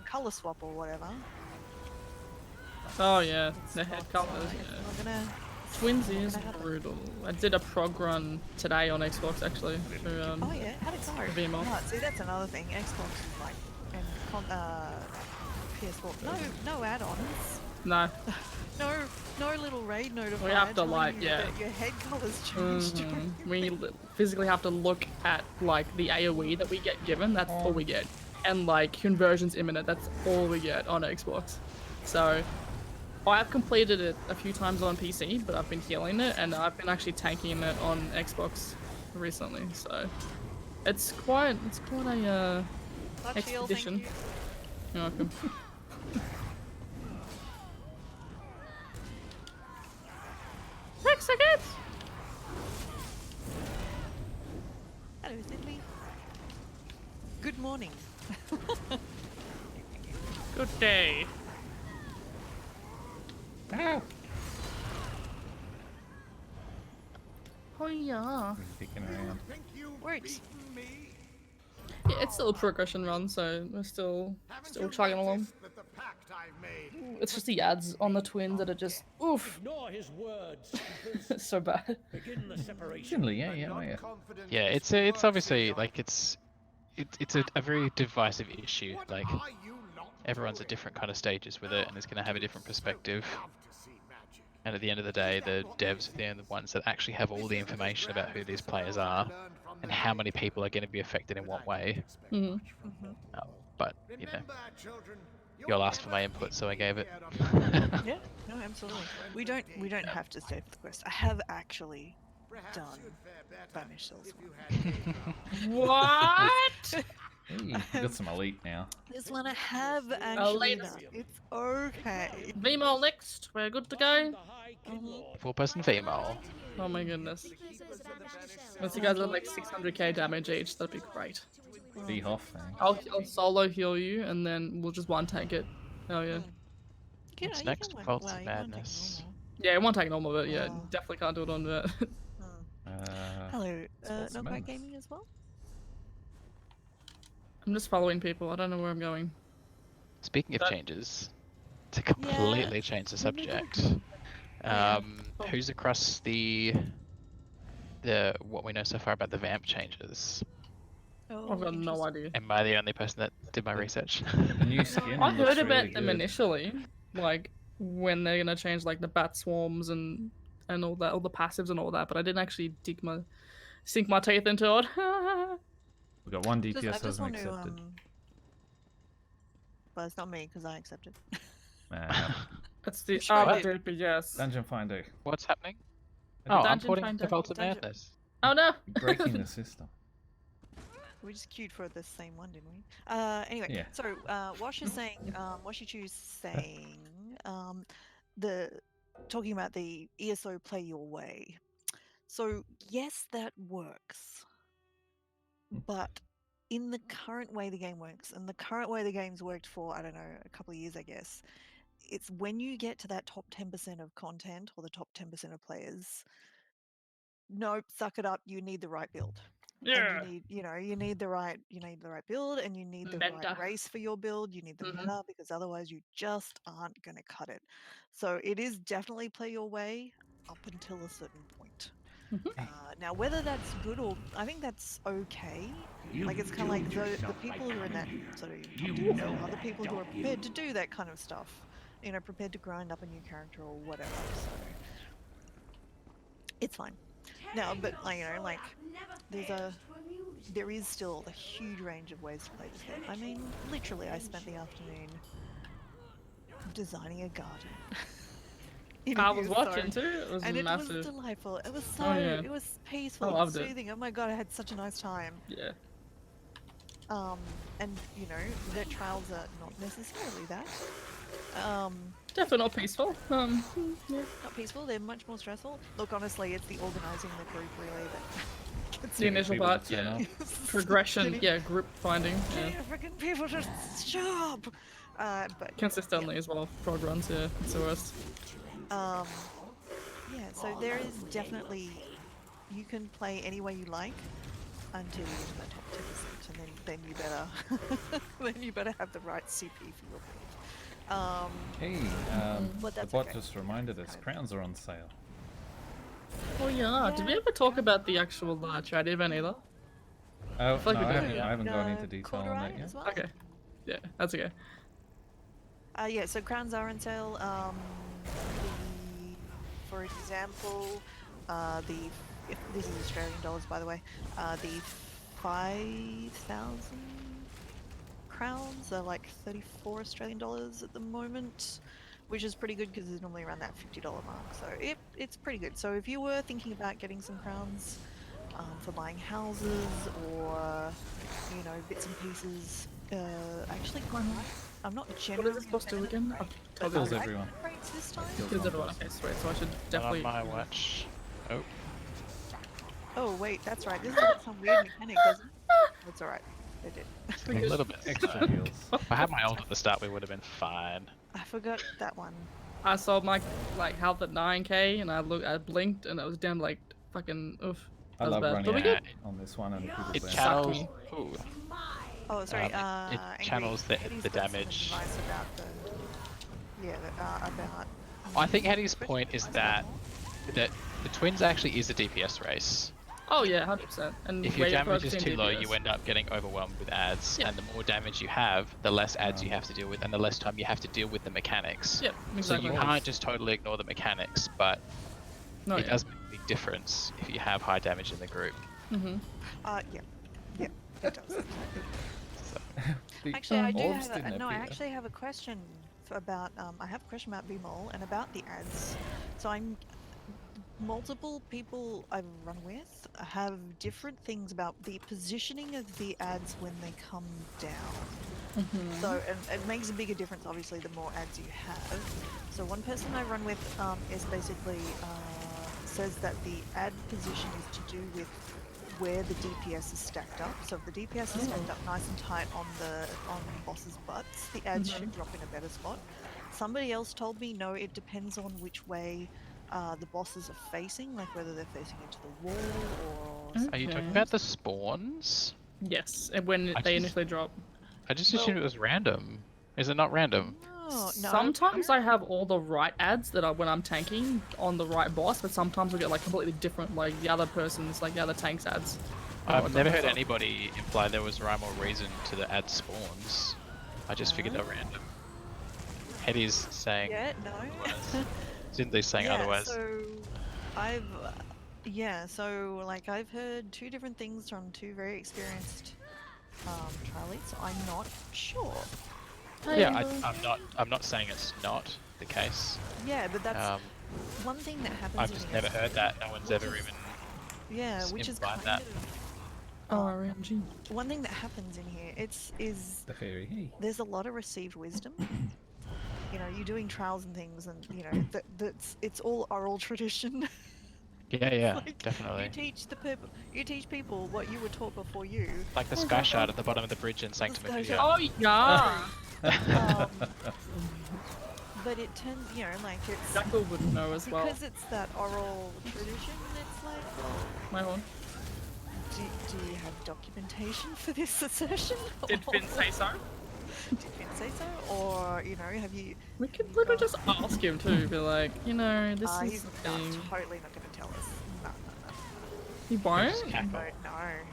Speaker 4: color swap or whatever.
Speaker 1: Oh yeah, the head colors. Twins is brutal. I did a prog run today on Xbox actually. For,
Speaker 4: oh yeah, how'd it go?
Speaker 1: VMO.
Speaker 4: Oh, see, that's another thing. Xbox is like, and PS4. No add-ons.
Speaker 1: No.
Speaker 4: No little raid notifier.
Speaker 1: We have to
Speaker 4: telling
Speaker 1: like,
Speaker 4: you
Speaker 1: yeah.
Speaker 4: that your head color's changed.
Speaker 1: We physically have to look at like the AoE that we get given. That's all we get, and like conversions imminent. That's all we get on Xbox. So I've completed it a few times on PC, but I've been healing it, and I've been actually tanking it on Xbox recently. So it's quite a
Speaker 4: Touch heal, thank
Speaker 1: expedition.
Speaker 4: you.
Speaker 1: You're welcome. Seconds.
Speaker 4: Hello, Sidley. Good morning.
Speaker 1: Good day.
Speaker 2: Ow!
Speaker 1: Oh yeah.
Speaker 2: Kicking around.
Speaker 5: Think you've
Speaker 4: Works.
Speaker 5: beaten me?
Speaker 1: Yeah, it's still a progression run, so we're still
Speaker 5: Haven't you
Speaker 1: chugging along.
Speaker 5: noticed that the pact I've made?
Speaker 1: It's just the ads on the twins that are just oof.
Speaker 7: Ignore his words.
Speaker 1: It's so bad.
Speaker 7: Begin the separation.
Speaker 2: Generally, yeah,
Speaker 5: I'm
Speaker 2: yeah,
Speaker 5: not
Speaker 2: oh, yeah.
Speaker 5: confident
Speaker 3: Yeah,
Speaker 5: this
Speaker 3: it's
Speaker 5: works,
Speaker 3: obviously
Speaker 5: Leon.
Speaker 3: like it's a very divisive issue.
Speaker 5: What
Speaker 3: Like
Speaker 5: are you not
Speaker 3: everyone's at
Speaker 5: doing?
Speaker 3: different kind of stages with it, and is going to have a different perspective.
Speaker 5: Love to see magic.
Speaker 3: And at the end of the day, the devs are the ones that actually have all the information about who these players are and how many people are going to be affected in what way.
Speaker 1: Mhm.
Speaker 3: But you know,
Speaker 5: Remember, children,
Speaker 3: you all asked for my input, so I gave it.
Speaker 4: Yeah, no, absolutely. We don't have to stay for the quest. I have actually done Banish Souls.
Speaker 1: What?
Speaker 2: Hey, you got some elite now.
Speaker 4: This one I have actually
Speaker 1: later.
Speaker 4: done. It's okay.
Speaker 1: Vmol next. We're good to go.
Speaker 7: The High King Lord.
Speaker 3: 4-person female.
Speaker 1: Oh my goodness. Once you guys are like 600k damage each, that'd be great.
Speaker 2: D Hoff thing.
Speaker 1: I'll solo heal you, and then we'll just one tank it. Oh yeah.
Speaker 4: You
Speaker 3: What's
Speaker 4: you
Speaker 3: next?
Speaker 4: can
Speaker 3: Faults
Speaker 4: well,
Speaker 3: of
Speaker 4: you can't take
Speaker 3: Madness.
Speaker 4: normal.
Speaker 1: Yeah, one tank normal, but yeah,
Speaker 4: Oh.
Speaker 1: definitely can't do it on that.
Speaker 4: Hello,
Speaker 2: Faults of
Speaker 4: Not Quite
Speaker 2: Madness.
Speaker 4: Gaming as well?
Speaker 1: I'm just following people. I don't know where I'm going.
Speaker 3: Speaking of
Speaker 1: That-
Speaker 3: changes, to completely change the subject,
Speaker 4: yeah.
Speaker 3: who's across the what we know so far about the vamp changes?
Speaker 4: Oh,
Speaker 1: I've got no
Speaker 4: interesting.
Speaker 1: idea.
Speaker 3: Am I the only person that did my research?
Speaker 2: The new skin.
Speaker 1: I
Speaker 2: looks
Speaker 1: heard
Speaker 2: really
Speaker 1: about them
Speaker 2: good.
Speaker 1: initially, like when they're gonna change like the bat swarms and all that, all the passives and all that, but I didn't actually sink my teeth into it.
Speaker 2: We got one
Speaker 4: I
Speaker 2: DPS
Speaker 4: just
Speaker 2: hasn't
Speaker 4: want to,
Speaker 2: accepted.
Speaker 4: but it's not me because I accepted.
Speaker 1: That's the
Speaker 4: Sure
Speaker 1: oh,
Speaker 4: did.
Speaker 1: DPS.
Speaker 2: Dungeon Finder.
Speaker 3: What's happening?
Speaker 2: I
Speaker 3: Oh, I'm
Speaker 1: Dungeon
Speaker 3: porting
Speaker 1: Finder.
Speaker 3: the Faults of
Speaker 4: Dungeon-
Speaker 3: Madness.
Speaker 1: Oh no!
Speaker 2: Breaking the system.
Speaker 4: We just queued for the same one, didn't we? Anyway,
Speaker 2: Yeah.
Speaker 4: so Wash is saying, Wash you choose saying, talking about the ESO play your way. So yes, that works, but in the current way the game works, and the current way the game's worked for, I don't know, a couple of years, I guess, it's when you get to that top 10% of content or the top 10% of players, nope, suck it up, you need the right build.
Speaker 1: Yeah.
Speaker 4: And you need the right build, and you need the
Speaker 1: Meta.
Speaker 4: right race for your build. You need the
Speaker 1: Mhm.
Speaker 4: meta, because otherwise you just aren't going to cut it. So it is definitely play your way up until a certain point.
Speaker 1: Mhm.
Speaker 4: Now, whether that's good or I think that's okay. Like it's kind of like the people who are in that sort of top 10%, other people who are prepared to do that kind of stuff. Prepared to grind up a new character or whatever. So it's fine. Now, but like there is still a huge range of ways to play this game. I mean, literally, I spent the afternoon designing a garden.
Speaker 1: I was watching too. It was
Speaker 4: And it was
Speaker 1: massive.
Speaker 4: delightful. It was so,
Speaker 1: yeah.
Speaker 4: it was peaceful,
Speaker 1: I
Speaker 4: and
Speaker 1: loved it.
Speaker 4: soothing. Oh my god, I had such a nice time.
Speaker 1: Yeah.
Speaker 4: And the trials are not necessarily that.
Speaker 1: Definitely not peaceful. Yeah.
Speaker 4: Not peaceful. They're much more stressful. Look, honestly, it's the organising the group really that gets
Speaker 1: The
Speaker 4: me.
Speaker 1: initial
Speaker 2: people
Speaker 1: part,
Speaker 2: to turn
Speaker 1: yeah.
Speaker 2: up.
Speaker 1: Progression,
Speaker 4: Getting-
Speaker 1: yeah. Group finding, yeah.
Speaker 4: Getting the freaking people to stop. But
Speaker 1: Consistently as well. Prog runs, yeah. It's the worst.
Speaker 4: yeah, so there is definitely, you can play any way you like until you get to that top 10%, and then you better then you better have the right CP for your build.
Speaker 2: Hey,
Speaker 4: But
Speaker 2: the
Speaker 4: that's
Speaker 2: bot
Speaker 4: okay.
Speaker 2: just reminded us
Speaker 4: Kind of-
Speaker 2: crowns are on sale.
Speaker 1: Oh yeah. Did we ever talk about the actual charity event either?
Speaker 2: Oh,
Speaker 1: feel like
Speaker 2: no,
Speaker 1: we
Speaker 2: I
Speaker 1: did.
Speaker 2: haven't gone into detail on that
Speaker 4: Corduroy
Speaker 2: yet.
Speaker 4: as well?
Speaker 1: Okay. Yeah, that's okay.
Speaker 4: Yeah, so crowns are on sale. For example, if this is Australian dollars, by the way, the 5,000 crowns are like 34 Australian dollars at the moment, which is pretty good because it's normally around that $50 mark. So it's pretty good. So if you were thinking about getting some crowns for buying houses or bits and pieces, actually, I'm not
Speaker 1: What
Speaker 4: generally.
Speaker 1: is this supposed to do again?
Speaker 4: But
Speaker 2: Kills
Speaker 4: I like
Speaker 2: everyone.
Speaker 4: rates this time.
Speaker 1: Kills everyone. Okay, sweet. So I should definitely.
Speaker 3: Not on my watch. Oh,
Speaker 4: Oh wait, that's right. This is some weird mechanic, doesn't it? That's all right. It did.
Speaker 3: a little bit.
Speaker 2: Extra heals.
Speaker 3: If I had my ult at the start, we would have been fine.
Speaker 4: I forgot that one.
Speaker 1: I saw my health at 9k and I blinked and it was down to like fucking oof.
Speaker 2: I
Speaker 1: That was
Speaker 2: love
Speaker 1: bad.
Speaker 2: running
Speaker 1: But we
Speaker 2: out
Speaker 1: good.
Speaker 2: on this one and
Speaker 3: It
Speaker 2: people's land.
Speaker 3: channels.
Speaker 1: me.
Speaker 3: Ooh,
Speaker 4: Oh, sorry.
Speaker 3: it
Speaker 4: Angry
Speaker 3: channels the
Speaker 4: Eddie's got some
Speaker 3: damage.
Speaker 4: advice about about.
Speaker 3: I think Hetty's point is that the twins actually is a DPS race.
Speaker 1: Oh yeah, 100%. And
Speaker 3: If your
Speaker 1: way
Speaker 3: damage is
Speaker 1: focusing
Speaker 3: too low,
Speaker 1: DPS.
Speaker 3: you end up getting overwhelmed with ads,
Speaker 1: Yeah.
Speaker 3: and the more damage you have, the less ads you have to deal with, and the less time you have to deal with the mechanics.
Speaker 1: Yep,
Speaker 3: So
Speaker 1: exactly.
Speaker 3: you can't just totally ignore the mechanics, but
Speaker 1: No,
Speaker 3: it does make a big difference if you have high damage in the group.
Speaker 4: Yeah, it does.
Speaker 3: So,
Speaker 2: The
Speaker 4: Actually, I do
Speaker 2: orbs
Speaker 4: have
Speaker 2: didn't
Speaker 4: I
Speaker 2: appear.
Speaker 4: actually have a question about. I have a question about BMOL and about the ads. So multiple people I've run with have different things about the positioning of the ads when they come down. So it makes a bigger difference, obviously, the more ads you have. So one person I run with is basically says that the ad position is to do with where the DPS is stacked up. So if the DPS is stacked up nice and tight on bosses' butts, the ads should drop in a better spot. Somebody else told me no, it depends on which way the bosses are facing, like whether they're facing into the wall or.
Speaker 3: are you talking
Speaker 1: Okay.
Speaker 3: about the spawns?
Speaker 1: Yes, and when
Speaker 3: I
Speaker 1: they
Speaker 3: just-
Speaker 1: initially drop.
Speaker 3: I just assumed it was random. Is it not random?
Speaker 4: No,
Speaker 1: Sometimes I have all the right ads that are when I'm tanking on the right boss, but sometimes I get like completely different, like the other person's, like the other tank's ads.
Speaker 3: I've never heard anybody imply there was rhyme or reason to the ad spawns. I just figured they were random. Hetty's saying
Speaker 4: Yeah, no.
Speaker 3: otherwise. Zindi's saying
Speaker 4: Yeah,
Speaker 3: otherwise.
Speaker 4: so so like I've heard two different things from two very experienced trial leads, so I'm not sure.
Speaker 3: Yeah, I'm not saying it's not the case.
Speaker 4: Yeah, but that's one thing that happens.
Speaker 3: I've just never heard that. No one's ever even.
Speaker 4: Which is
Speaker 3: implied
Speaker 4: kind
Speaker 3: that.
Speaker 4: of
Speaker 1: RNG.
Speaker 4: one thing that happens in here. Is
Speaker 2: The fairy. Hey.
Speaker 4: there's a lot of received wisdom. You're doing trials and things, and it's all oral tradition.
Speaker 3: Yeah,
Speaker 4: Like,
Speaker 3: definitely.
Speaker 4: You teach people what you were taught before you.
Speaker 3: Like the sky shard at the bottom of the bridge in Sanctum
Speaker 4: Sky
Speaker 3: Ecclesia.
Speaker 1: Oh yeah.
Speaker 4: But it turns, like it's
Speaker 1: Jackal would know as well.
Speaker 4: because it's that oral tradition. It's like, well,
Speaker 1: My horn.
Speaker 4: do you have documentation for this assertion?
Speaker 1: Did Finn say so?
Speaker 4: Did Finn say so, or have you?
Speaker 1: We could literally just ask him too, be like, this is
Speaker 4: He's
Speaker 1: the
Speaker 4: not,
Speaker 1: thing.
Speaker 4: totally not going to tell us. No.
Speaker 1: He won't?
Speaker 3: Just cackle.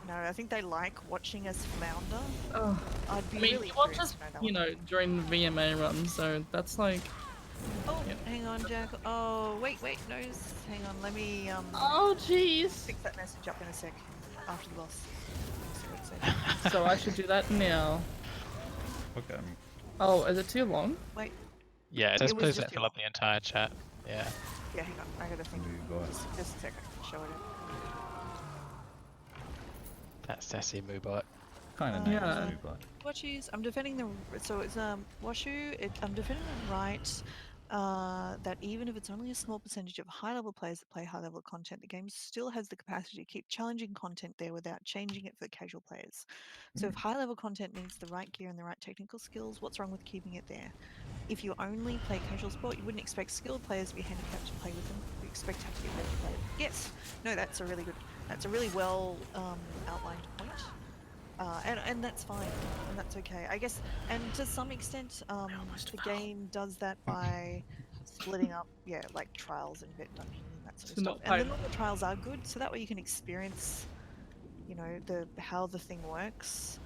Speaker 4: No. I think they like watching us flounder.
Speaker 1: Oh.
Speaker 4: I'd be
Speaker 1: I mean,
Speaker 4: really
Speaker 1: he watches,
Speaker 4: curious to know that one.
Speaker 1: during the VMA run, so that's like.
Speaker 4: Oh,
Speaker 1: Yeah.
Speaker 4: hang on, Jack. Oh, wait, no. Hang on, let me
Speaker 1: Oh, jeez.
Speaker 4: fix that message up in a sec after the boss. See what it says.
Speaker 1: So I should do that now.
Speaker 2: Okay.
Speaker 1: Oh, is it too long?
Speaker 4: Wait,
Speaker 3: Yeah, it says
Speaker 4: It was
Speaker 3: please
Speaker 4: just
Speaker 3: don't fill up the entire chat. Yeah.
Speaker 4: yeah, hang on. I gotta think.
Speaker 2: Move on.
Speaker 4: Just a second. Show it.
Speaker 3: That sassy moobot.
Speaker 2: Kind of
Speaker 1: Yeah.
Speaker 2: names but
Speaker 4: Washues. I'm defending the. So it's Washu. I'm defending the right. That even if it's only a small percentage of high-level players that play high-level content, the game still has the capacity to keep challenging content there without changing it for casual players. So if high-level content needs the right gear and the right technical skills, what's wrong with keeping it there? If you only play casual sport, you wouldn't expect skilled players to be handicapped to play with them. You expect to have to be ready to play. Yes, no, that's a really well outlined point. And that's fine, and that's okay. I guess, and to some extent, the game does that by splitting up, like trials and vet dungeons and that sort of
Speaker 1: So
Speaker 4: stuff.
Speaker 1: not
Speaker 4: And the
Speaker 1: paid.
Speaker 4: normal trials are good, so that way you can experience, how the thing works.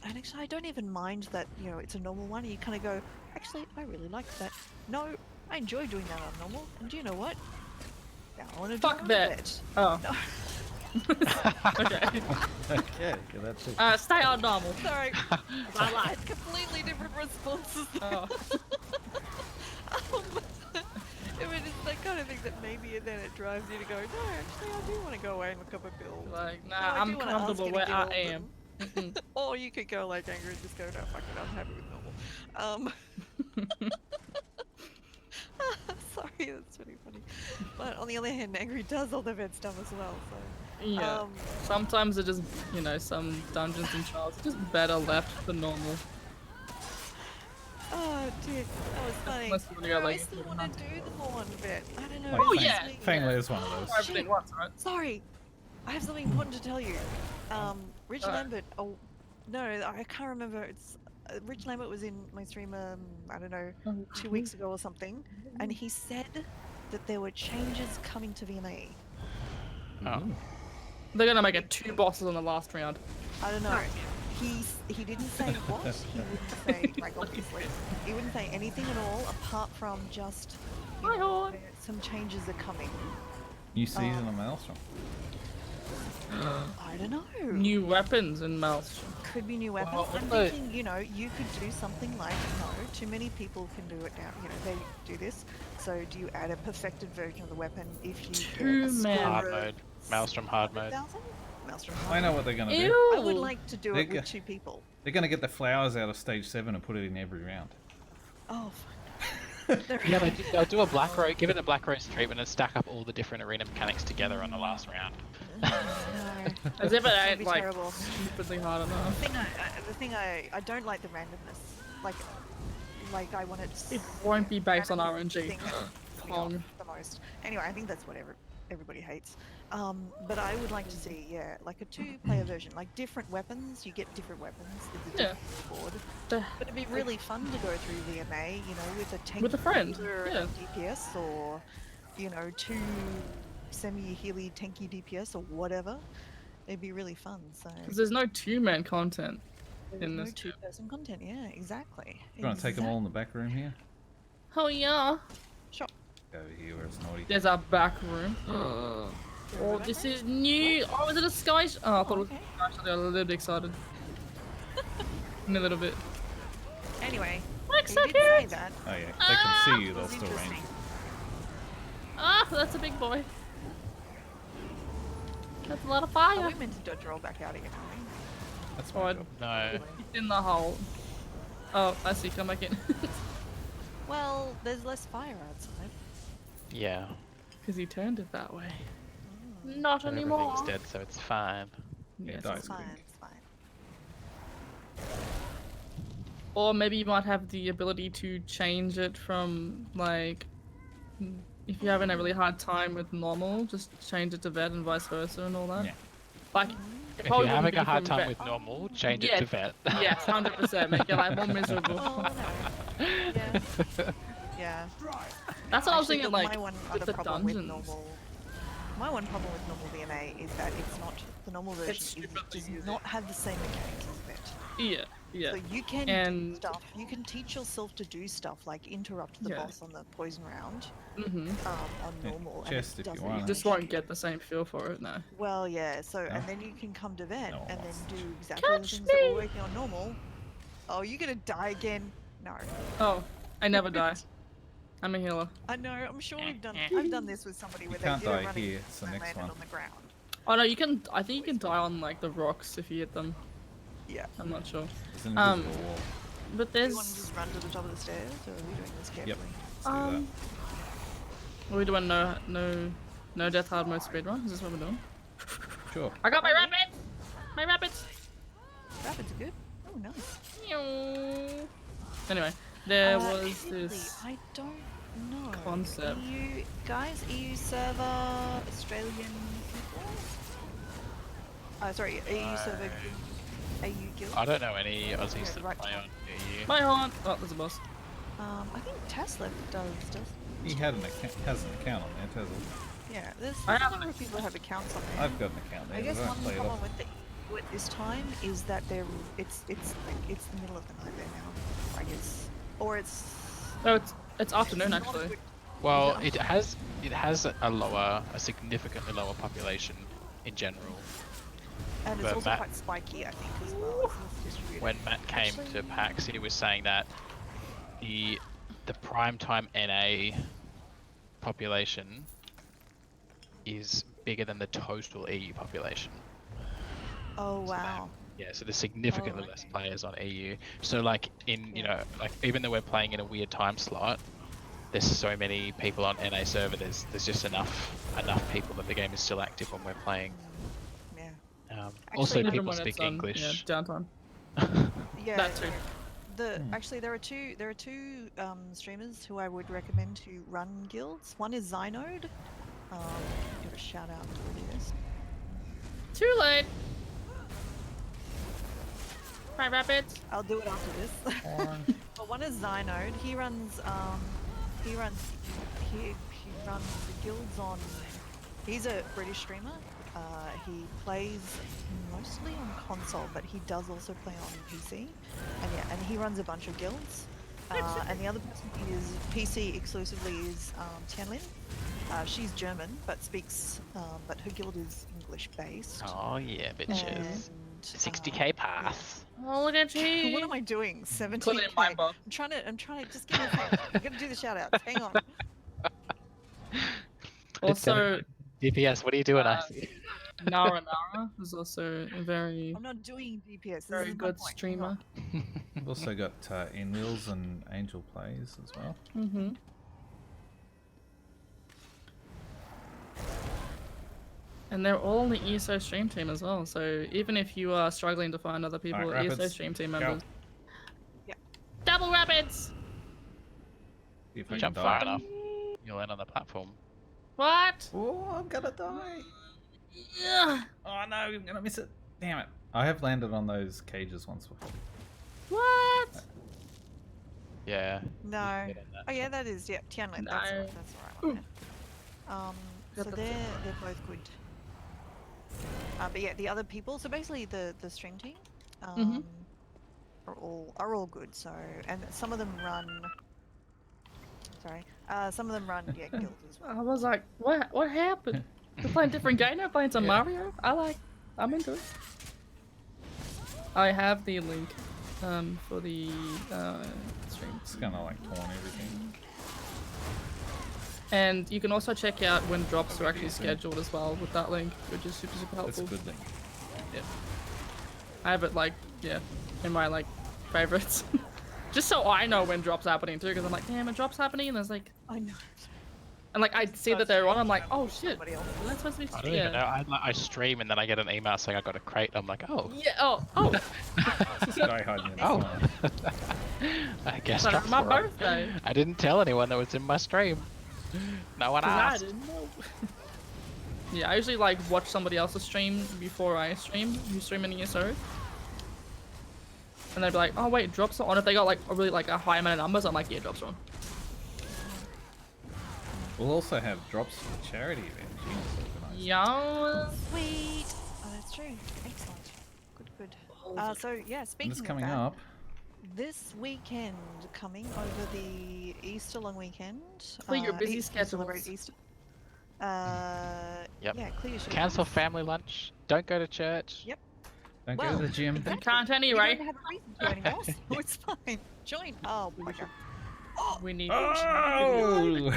Speaker 4: and actually, I don't even mind that, you know, it's a normal one. And you kind of go, actually, I really like that. No, I enjoy doing that on normal. And do you know what? Now I want to do it
Speaker 1: Fuck
Speaker 4: on
Speaker 1: that.
Speaker 4: vet.
Speaker 1: Oh.
Speaker 4: No,
Speaker 1: Okay.
Speaker 2: Okay, yeah, that's it.
Speaker 1: Stay on normal.
Speaker 4: sorry.
Speaker 1: Bye bye.
Speaker 4: It's completely different responses.
Speaker 1: Oh.
Speaker 4: I mean, it's that kind of thing that maybe then it drives you to go, no, actually, I do want to go away and look up a bill.
Speaker 1: Like,
Speaker 4: No,
Speaker 1: nah,
Speaker 4: I
Speaker 1: I'm
Speaker 4: do wanna ask
Speaker 1: comfortable
Speaker 4: any
Speaker 1: where I
Speaker 4: guild
Speaker 1: am.
Speaker 4: and-
Speaker 1: Mm-mm.
Speaker 4: Or you could go like angry and just go, no, fuck it, I'm happy with normal. Sorry, that's really funny. But on the other hand, angry does all the vet stuff as well, so.
Speaker 1: Yeah. Sometimes it just, you know, some dungeons and trials are just better left than normal.
Speaker 4: Oh dear, that was funny.
Speaker 1: Unless you
Speaker 4: No,
Speaker 1: got,
Speaker 4: I
Speaker 1: like,
Speaker 4: still want to do the more one vet. I don't know.
Speaker 2: Like,
Speaker 1: Oh,
Speaker 4: it's
Speaker 1: yeah.
Speaker 4: just me.
Speaker 2: Fangler is one of those.
Speaker 1: For everything once, right?
Speaker 4: Sorry, I have something important to tell you. Rich
Speaker 1: Alright.
Speaker 4: Lambert. Oh, no, I can't remember. It's Rich Lambert was in my stream. I don't know, 2 weeks ago or something, and he said that there were changes coming to VMA.
Speaker 3: Oh.
Speaker 1: They're gonna make it 2 bosses on the last round.
Speaker 4: I don't know. He didn't say what. He wouldn't say, like, obviously, he wouldn't say anything at all apart from just you
Speaker 1: Hi,
Speaker 4: know,
Speaker 1: Horn.
Speaker 4: some changes are coming.
Speaker 2: New season of Maelstrom.
Speaker 4: I don't know.
Speaker 1: New weapons in Maelstrom.
Speaker 4: Could be new weapons.
Speaker 3: Well,
Speaker 4: I'm
Speaker 3: but-
Speaker 4: thinking, you know, you could do something like, no, too many people can do it now. You know, they do this. So do you add a perfected version of the weapon if you
Speaker 1: Two
Speaker 4: get a
Speaker 1: men.
Speaker 4: score
Speaker 3: Hard
Speaker 4: of
Speaker 3: mode. Maelstrom hard mode.
Speaker 4: 100,000? Maelstrom
Speaker 2: I
Speaker 4: hard
Speaker 2: know
Speaker 4: mode.
Speaker 2: what they're gonna do.
Speaker 1: Ew!
Speaker 4: I would like to do
Speaker 2: They
Speaker 4: it
Speaker 2: go-
Speaker 4: with 2 people.
Speaker 2: They're gonna get the flowers out of stage 7 and put it in every round.
Speaker 4: Oh, fuck. They're-
Speaker 3: Yeah, they'll do a black rose, give it a black rose treatment and stack up all the different arena mechanics together on the last round.
Speaker 4: No.
Speaker 1: As if it
Speaker 4: That'd
Speaker 1: ain't
Speaker 4: be
Speaker 1: like
Speaker 4: terrible.
Speaker 1: stupidly hard enough.
Speaker 4: The thing I don't like the randomness. Like I want it.
Speaker 1: It won't be based on
Speaker 4: random
Speaker 1: RNG.
Speaker 4: things piss me off
Speaker 1: Pong.
Speaker 4: the most. Anyway, I think that's what everybody hates. But I would like to see, yeah, like a 2-player version, like different weapons. You get different weapons. It's a
Speaker 1: Yeah.
Speaker 4: different board.
Speaker 1: The-
Speaker 4: But it'd be really fun to go through VMA, you know, with a tank
Speaker 1: With a friend,
Speaker 4: or
Speaker 1: yeah.
Speaker 4: a DPS, or you know, 2 semi-healy tanky DPS or whatever. It'd be really fun. So.
Speaker 1: Because there's no 2-man content
Speaker 4: There's
Speaker 1: in
Speaker 4: no
Speaker 1: this.
Speaker 4: 2-person content, yeah, exactly.
Speaker 2: You wanna take them all in the back room here?
Speaker 1: Oh yeah.
Speaker 4: Sure.
Speaker 2: Over here where it's naughty.
Speaker 1: There's our back room. Oh, this is new. Oh, is it a sky? Oh, I thought it was
Speaker 4: okay.
Speaker 1: a sky. I got a little bit excited. In a little bit.
Speaker 4: Anyway,
Speaker 1: Like
Speaker 4: he
Speaker 1: so
Speaker 4: did say
Speaker 1: cute.
Speaker 4: that.
Speaker 2: Oh yeah, they can see you,
Speaker 4: It
Speaker 2: they'll
Speaker 4: was
Speaker 2: still range.
Speaker 4: interesting.
Speaker 1: Ah, that's a big boy. That's a lot of
Speaker 4: Are
Speaker 1: fire.
Speaker 4: we meant to dodge roll back out again, are we?
Speaker 2: That's
Speaker 1: Oh,
Speaker 2: my
Speaker 1: I-
Speaker 2: job.
Speaker 3: No.
Speaker 1: It's in the hole. Oh, I see. Come back in.
Speaker 4: Well, there's less fire outside.
Speaker 3: Yeah.
Speaker 1: Because he turned it that way. Not
Speaker 3: But
Speaker 1: anymore.
Speaker 3: everything's dead, so it's fine.
Speaker 2: Yeah,
Speaker 1: Yes,
Speaker 2: dice
Speaker 4: It's fine,
Speaker 2: quick.
Speaker 4: it's fine.
Speaker 1: Or maybe you might have the ability to change it from, like, if you're having a really hard time with normal, just change it to vet and vice versa and all that.
Speaker 2: Yeah.
Speaker 1: Like,
Speaker 3: If
Speaker 1: probably
Speaker 3: you're having
Speaker 1: wouldn't
Speaker 3: a
Speaker 1: be
Speaker 3: hard
Speaker 1: from
Speaker 3: time
Speaker 1: vet.
Speaker 3: with normal, change
Speaker 1: Yeah.
Speaker 3: it to vet.
Speaker 1: Yes, 100%. Make your life more miserable.
Speaker 4: Oh, no. Yeah. Yeah.
Speaker 1: That's what I was
Speaker 4: Actually,
Speaker 1: thinking,
Speaker 4: my
Speaker 1: like,
Speaker 4: one
Speaker 1: with
Speaker 4: other
Speaker 1: the
Speaker 4: problem with
Speaker 1: dungeons.
Speaker 4: normal. My one problem with normal VMA is that it's not the normal version.
Speaker 1: It's stupid to
Speaker 4: does
Speaker 1: use
Speaker 4: not have the same mechanics as vet.
Speaker 1: Yeah, yeah.
Speaker 4: So you can
Speaker 1: And-
Speaker 4: do stuff. You can teach yourself to do stuff like interrupt the
Speaker 1: Yeah.
Speaker 4: boss on the poison round
Speaker 1: Mm-hmm.
Speaker 4: on
Speaker 2: Yeah,
Speaker 4: normal.
Speaker 2: chest
Speaker 4: and
Speaker 2: if
Speaker 4: it
Speaker 2: you
Speaker 4: doesn't
Speaker 2: want.
Speaker 1: You just won't get the same feel for it, no.
Speaker 4: Well, yeah. So
Speaker 2: No.
Speaker 4: and then you can come to vet
Speaker 2: No one
Speaker 4: and then
Speaker 2: wants
Speaker 4: do
Speaker 2: to.
Speaker 4: exactly the
Speaker 1: Catch
Speaker 4: things that
Speaker 1: me!
Speaker 4: were working on normal. Oh, you're gonna die again? No.
Speaker 1: Oh, I never die. I'm a healer.
Speaker 4: I know. I'm sure I've done this with somebody where
Speaker 2: You can't
Speaker 4: they did
Speaker 2: die
Speaker 4: a running
Speaker 2: here, it's the
Speaker 4: and
Speaker 2: next
Speaker 4: landed
Speaker 2: one.
Speaker 4: on the ground.
Speaker 1: Oh no, you can. I think you can die on like the rocks if you hit them.
Speaker 4: Yeah.
Speaker 1: I'm not sure.
Speaker 2: There's an
Speaker 1: Um,
Speaker 2: invisible wall.
Speaker 1: But
Speaker 4: Do
Speaker 1: there's.
Speaker 4: you want to just run to the top of the stairs, or are we doing this carefully?
Speaker 2: Let's do
Speaker 1: Are we doing no death hard mode speedrun? Is this what we're doing?
Speaker 2: that. Sure.
Speaker 1: I got my rabbits. My rabbits.
Speaker 4: Rapids are good. Oh, nice.
Speaker 1: Meow. Anyway, there was
Speaker 4: Italy,
Speaker 1: this.
Speaker 4: I don't know.
Speaker 1: concept.
Speaker 4: EU guys, EU server, Australian people. Sorry, EU server, AU guild.
Speaker 3: I don't know any Aussies that
Speaker 4: right.
Speaker 3: play on EU.
Speaker 1: My horn. Oh, there's a boss.
Speaker 4: I think Tesla does.
Speaker 2: He has an account on there, Tesla.
Speaker 4: Yeah, there's
Speaker 1: I
Speaker 4: a
Speaker 1: have
Speaker 4: number of people who have accounts on there.
Speaker 2: I've got an account there,
Speaker 4: I guess
Speaker 2: but I
Speaker 4: one
Speaker 2: don't play it
Speaker 4: problem
Speaker 2: often.
Speaker 4: with do it this time is that it's the middle of the night there now, I guess, or it's.
Speaker 1: No, it's afternoon
Speaker 4: not a
Speaker 1: actually.
Speaker 4: good-
Speaker 3: Well,
Speaker 4: Yeah.
Speaker 3: it has a significantly lower population in general.
Speaker 4: And it's
Speaker 3: But
Speaker 4: also
Speaker 3: Matt-
Speaker 4: quite spiky, I think, as well. It's less distributed.
Speaker 3: When Matt came to PAX, he was saying that the primetime NA population is bigger than the total EU population.
Speaker 4: Oh wow.
Speaker 3: Yeah, so there's significantly less
Speaker 4: okay.
Speaker 3: players on EU. So like in you
Speaker 4: Yeah.
Speaker 3: know, like even though we're playing in a weird time slot, there's so many people on NA server. There's just enough people that the game is still active when we're playing.
Speaker 4: Yeah.
Speaker 3: Also,
Speaker 4: Actually,
Speaker 3: people
Speaker 1: when
Speaker 3: speak
Speaker 1: it's on,
Speaker 3: English.
Speaker 1: Yeah, downtime.
Speaker 4: Yeah.
Speaker 1: That too.
Speaker 4: Actually there are two streamers who I would recommend to run guilds. One is Zynode. Give a shout out to this.
Speaker 1: Too late. Right, rabbits.
Speaker 4: I'll do it after this. But one is Zynode. He runs the guilds on. He's a British streamer. He plays mostly on console, but he does also play on PC. And he runs a bunch of guilds. And the other person is PC exclusively is Tianlin. She's German, but speaks, but her guild is English based.
Speaker 3: Oh yeah, bitches.
Speaker 4: And,
Speaker 3: 60k pass.
Speaker 1: Oh, look at you.
Speaker 4: What am I doing?
Speaker 1: Put
Speaker 4: 17k.
Speaker 1: it in my book.
Speaker 4: I'm trying to just give me a second. I'm gonna do the shout outs. Hang on.
Speaker 1: Also,
Speaker 3: DPS, what are you doing?
Speaker 1: Nara is also a very,
Speaker 4: I'm not doing DPS. This
Speaker 1: very
Speaker 4: is my
Speaker 1: good
Speaker 4: point. Hang
Speaker 1: streamer.
Speaker 4: on.
Speaker 2: We've also got In-Wheels and Angel Plays as well.
Speaker 1: Mm-hmm. And they're all on the ESO Stream Team as well, so even if you are struggling to find other people,
Speaker 2: Alright,
Speaker 1: ESO
Speaker 2: Rapids,
Speaker 1: Stream Team
Speaker 2: go.
Speaker 1: members.
Speaker 4: Yeah.
Speaker 1: Double rapids!
Speaker 2: See if
Speaker 3: You
Speaker 2: I
Speaker 3: jump
Speaker 2: can
Speaker 3: far
Speaker 2: die.
Speaker 3: enough, you'll land on the platform.
Speaker 1: What?
Speaker 2: Oh, I'm gonna die.
Speaker 1: Yeah.
Speaker 2: Oh no, I'm gonna miss it. Damn it. I have landed on those cages once before.
Speaker 1: What?
Speaker 3: Yeah.
Speaker 4: No.
Speaker 3: Get on that.
Speaker 4: Oh yeah, that is Tianlin.
Speaker 1: No.
Speaker 4: That's the right one. Yeah. So
Speaker 1: Got the
Speaker 4: they're both good. But yeah, the other people. So basically, the stream team are all good. So and some of them run. Sorry. Some of them run guilds as well.
Speaker 1: I was like, what happened? We're playing different game now, playing some Mario? I'm into it. I have the link for the stream.
Speaker 2: It's gonna like torn everything.
Speaker 1: And you can also check out when drops are actually scheduled as well with that link, which is super
Speaker 2: That's a
Speaker 1: helpful.
Speaker 2: good link.
Speaker 1: Yeah. I have it like, in my like favorites. Just so I know when drops happening too, because I'm like, damn, a drop's happening, and there's like,
Speaker 4: I know.
Speaker 1: and like I see that they're on, I'm like, oh shit,
Speaker 4: Somebody else.
Speaker 1: that's supposed to be.
Speaker 3: I don't even know. I stream and then I get an email saying I got a crate. I'm like, oh.
Speaker 1: Yeah. Oh.
Speaker 2: Die hiding in the
Speaker 3: Oh.
Speaker 2: corner.
Speaker 3: I guess
Speaker 1: It's
Speaker 3: drops
Speaker 1: my
Speaker 3: were on.
Speaker 1: birthday.
Speaker 3: I didn't tell anyone that was in my stream. No one
Speaker 1: 'Cause I
Speaker 3: asked.
Speaker 1: didn't know. Yeah, I usually like watch somebody else's stream before I stream. You stream in ESO. And they'd be like, oh wait, drops are on. If they got like a really like a high amount of numbers, I'm like, yeah, drops are on.
Speaker 2: We'll also have drops for charity events. Organised.
Speaker 1: Yeah.
Speaker 4: Sweet. Oh, that's true. Excellent. Good. So yeah,
Speaker 2: And
Speaker 4: speaking
Speaker 2: it's
Speaker 4: of
Speaker 2: coming
Speaker 4: that,
Speaker 2: up.
Speaker 4: this weekend, coming over the Easter long weekend.
Speaker 1: Clear your busy
Speaker 4: to
Speaker 1: schedules.
Speaker 4: celebrate Easter.
Speaker 3: Yep.
Speaker 4: Yeah, clear your
Speaker 3: Cancel
Speaker 4: schedules.
Speaker 3: family lunch. Don't go to church.
Speaker 4: Yep.
Speaker 2: Don't go
Speaker 4: Well,
Speaker 2: to the gym.
Speaker 1: You can't
Speaker 4: You
Speaker 1: anyway.
Speaker 4: don't have a reason to anymore, so it's fine. Join. Oh my god.
Speaker 1: We need.
Speaker 2: Oh!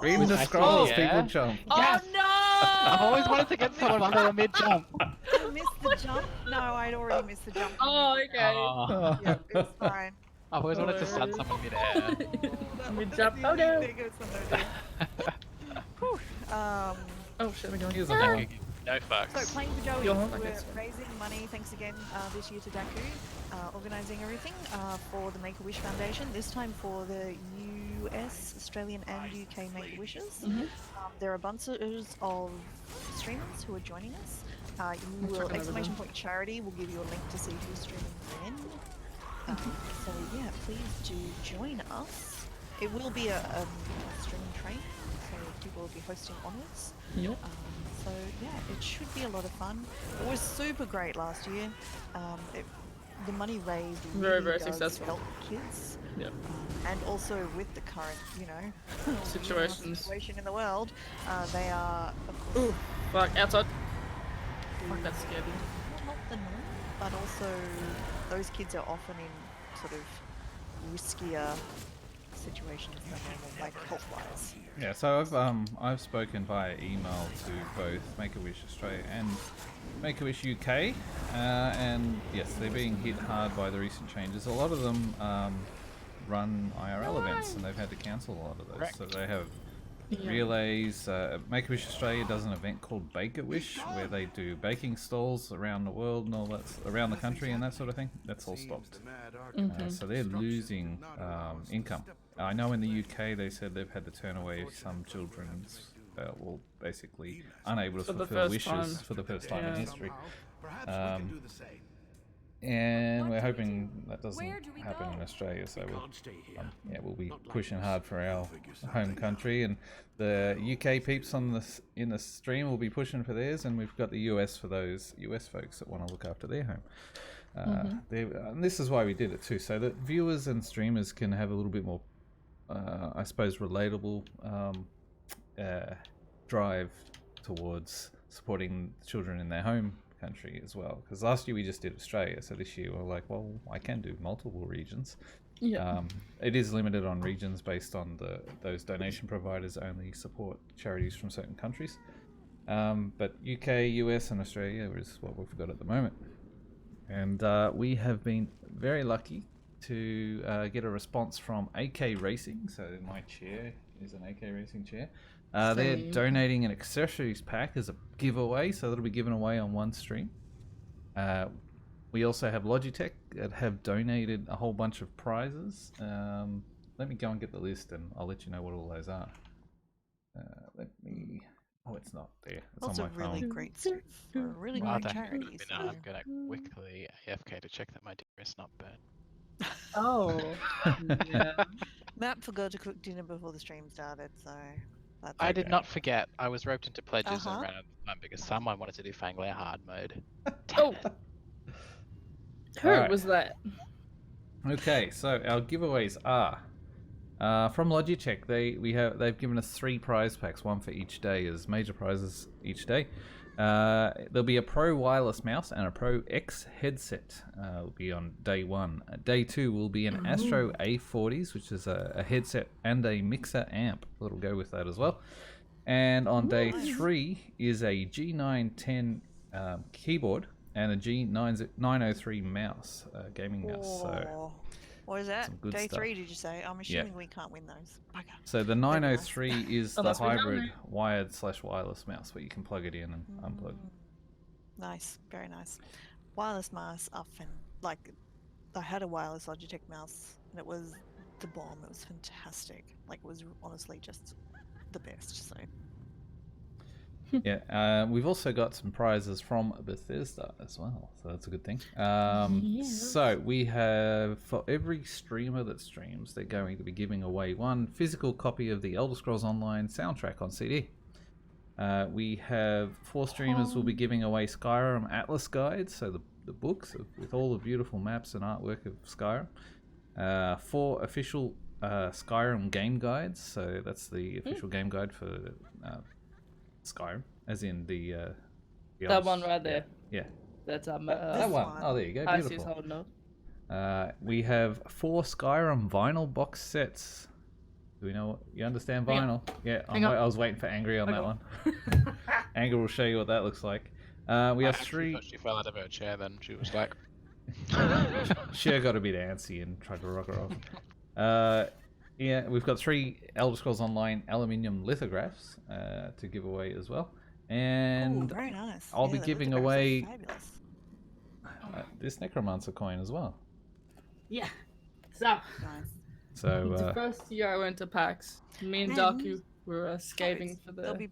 Speaker 2: Read
Speaker 3: Oh,
Speaker 2: the
Speaker 3: I see,
Speaker 2: scrolls,
Speaker 3: yeah.
Speaker 2: people jump.
Speaker 1: Oh
Speaker 3: Yes!
Speaker 1: no!
Speaker 3: I've always wanted to get someone under a mid jump.
Speaker 4: I missed the jump. No, I'd already missed the jump.
Speaker 1: Oh, okay.
Speaker 3: Oh,
Speaker 4: Yeah, it's fine.
Speaker 3: I've always wanted to stun someone mid-air.
Speaker 1: Mid jump. Oh no!
Speaker 4: There goes some no. Whew.
Speaker 1: Oh shit, we're going.
Speaker 2: Here's a
Speaker 3: No
Speaker 2: horn.
Speaker 4: So
Speaker 3: fucks.
Speaker 4: playing for Joey,
Speaker 1: You're
Speaker 4: we're
Speaker 1: home, I guess.
Speaker 4: raising money. Thanks again this year to Dacu, organising everything for the Make-A-Wish Foundation. This time for the US, Australian, and UK Make-A-Wishes. There are bunches of streamers who are joining us. You will exclamation point charity will give you a link to see who's streaming when. So yeah, please do join us. It will be a stream train. So University will be hosting honours.
Speaker 1: Yep.
Speaker 4: So yeah, it should be a lot of fun. It was super great last year. The money raised
Speaker 1: Very,
Speaker 4: really
Speaker 1: very
Speaker 4: does
Speaker 1: successful.
Speaker 4: help kids.
Speaker 1: Yep.
Speaker 4: And also with the current,
Speaker 1: Situations.
Speaker 4: situation in the world, they are of course
Speaker 1: Ooh, fuck, outside. Fuck, that scared me.
Speaker 4: not the norm, but also those kids are often in sort of riskier situations than normal, like health-wise.
Speaker 2: Yeah, so I've spoken via email to both Make-A-Wish Australia and Make-A-Wish UK, and yes, they're being hit hard by the recent changes. A lot of them run IRL events, and they've had to cancel a lot of those.
Speaker 3: Correct.
Speaker 2: So they have relays. Make-A-Wish Australia does an event called Bake-A-Wish, where they do baking stalls around the world and all that, around the country and that sort of thing. That's all stopped. So they're losing income. I know in the UK they said they've had to turn away some children's, well, basically unable to fulfill wishes for the first time in history. And we're hoping that doesn't happen in Australia, so we'll be pushing hard for our home country, and the UK peeps in the stream will be pushing for theirs, and we've got the US for those US folks that want to look after their home. And this is why we did it too, so that viewers and streamers can have a little bit more, I suppose, relatable drive towards supporting children in their home country as well. Because last year we just did Australia, so this year we're like, well, I can do multiple regions.
Speaker 1: Yeah.
Speaker 2: It is limited on regions based on those donation providers only support charities from certain countries. But UK, US, and Australia is what we've got at the moment. And we have been very lucky to get a response from AK Racing. So my chair is an AK Racing chair. They're donating an accessories pack as a giveaway, so that'll be given away on one stream. We also have Logitech that have donated a whole bunch of prizes. Let me go and get the list, and I'll let you know what all those are. Oh, it's not there. It's
Speaker 4: Also
Speaker 2: on my
Speaker 4: really
Speaker 2: phone.
Speaker 4: great stuff for a really great charity. So.
Speaker 3: I'm gonna quickly AFK to check that my dinner is not burnt.
Speaker 1: Oh. Yeah.
Speaker 4: Matt forgot to cook dinner before the stream started, so that's
Speaker 3: I did
Speaker 2: Okay.
Speaker 3: not forget. I was roped into pledges and ran out of time because someone wanted to do Fanglair hard mode.
Speaker 1: Oh. Who
Speaker 2: Alright.
Speaker 1: was that?
Speaker 2: Okay, so our giveaways are from Logitech. They've given us 3 prize packs, one for each day as major prizes each day. There'll be a Pro wireless mouse and a Pro X headset. Will be on day 1. Day 2 will be an Astro A40s, which is a headset and a mixer amp. That'll go with that as well. And on day 3 is a G910 keyboard and a G903 mouse, gaming mouse. So
Speaker 4: what is that?
Speaker 2: some good
Speaker 4: Day
Speaker 2: stuff.
Speaker 4: 3, did you say? I'm assuming we can't win those. Bugger.
Speaker 2: So the 903 is the
Speaker 1: Unless we don't
Speaker 2: hybrid
Speaker 1: know.
Speaker 2: wired/wireless mouse where you can plug it in and unplug.
Speaker 4: Nice, very nice. Wireless mouse are like, I had a wireless Logitech mouse and it was the bomb. It was fantastic. Like, it was honestly just the best. So
Speaker 2: Yeah, we've also got some prizes from Bethesda as well, so that's a good thing. So we have, for every streamer that streams, they're going to be giving away one physical copy of the Elder Scrolls Online soundtrack on CD. We have 4 streamers will be giving away Skyrim Atlas guides, so the books with all the beautiful maps and artwork of Skyrim. 4 official Skyrim game guides, so that's the official game guide for Skyrim, as in the
Speaker 1: That one right there.
Speaker 2: Yeah.
Speaker 1: That's
Speaker 2: That one. Oh, there you go.
Speaker 1: I see
Speaker 2: Beautiful.
Speaker 1: holding up.
Speaker 2: We have 4 Skyrim vinyl box sets. Do we know what you understand
Speaker 1: Hang
Speaker 2: vinyl? Yeah,
Speaker 1: Hang on.
Speaker 2: I was waiting for Angry on
Speaker 1: Hang
Speaker 2: that
Speaker 1: on.
Speaker 2: one. Angry will show you what that looks like. We
Speaker 3: I
Speaker 2: have
Speaker 3: actually
Speaker 2: 3.
Speaker 3: thought she fell out of her chair then. She was like,
Speaker 2: She got a bit antsy and tried to rock her off. Yeah, we've got 3 Elder Scrolls Online aluminium lithographs to give away as well. And
Speaker 4: very nice.
Speaker 2: I'll be
Speaker 4: the
Speaker 2: giving
Speaker 4: lithographs are
Speaker 2: away
Speaker 4: fabulous.
Speaker 2: this Necromancer coin as well.
Speaker 1: Yeah. So,
Speaker 4: Nice.
Speaker 2: So
Speaker 1: the first year I went to PAX, me and
Speaker 4: And
Speaker 1: Daku were scaving for
Speaker 4: There'll
Speaker 1: the.
Speaker 4: be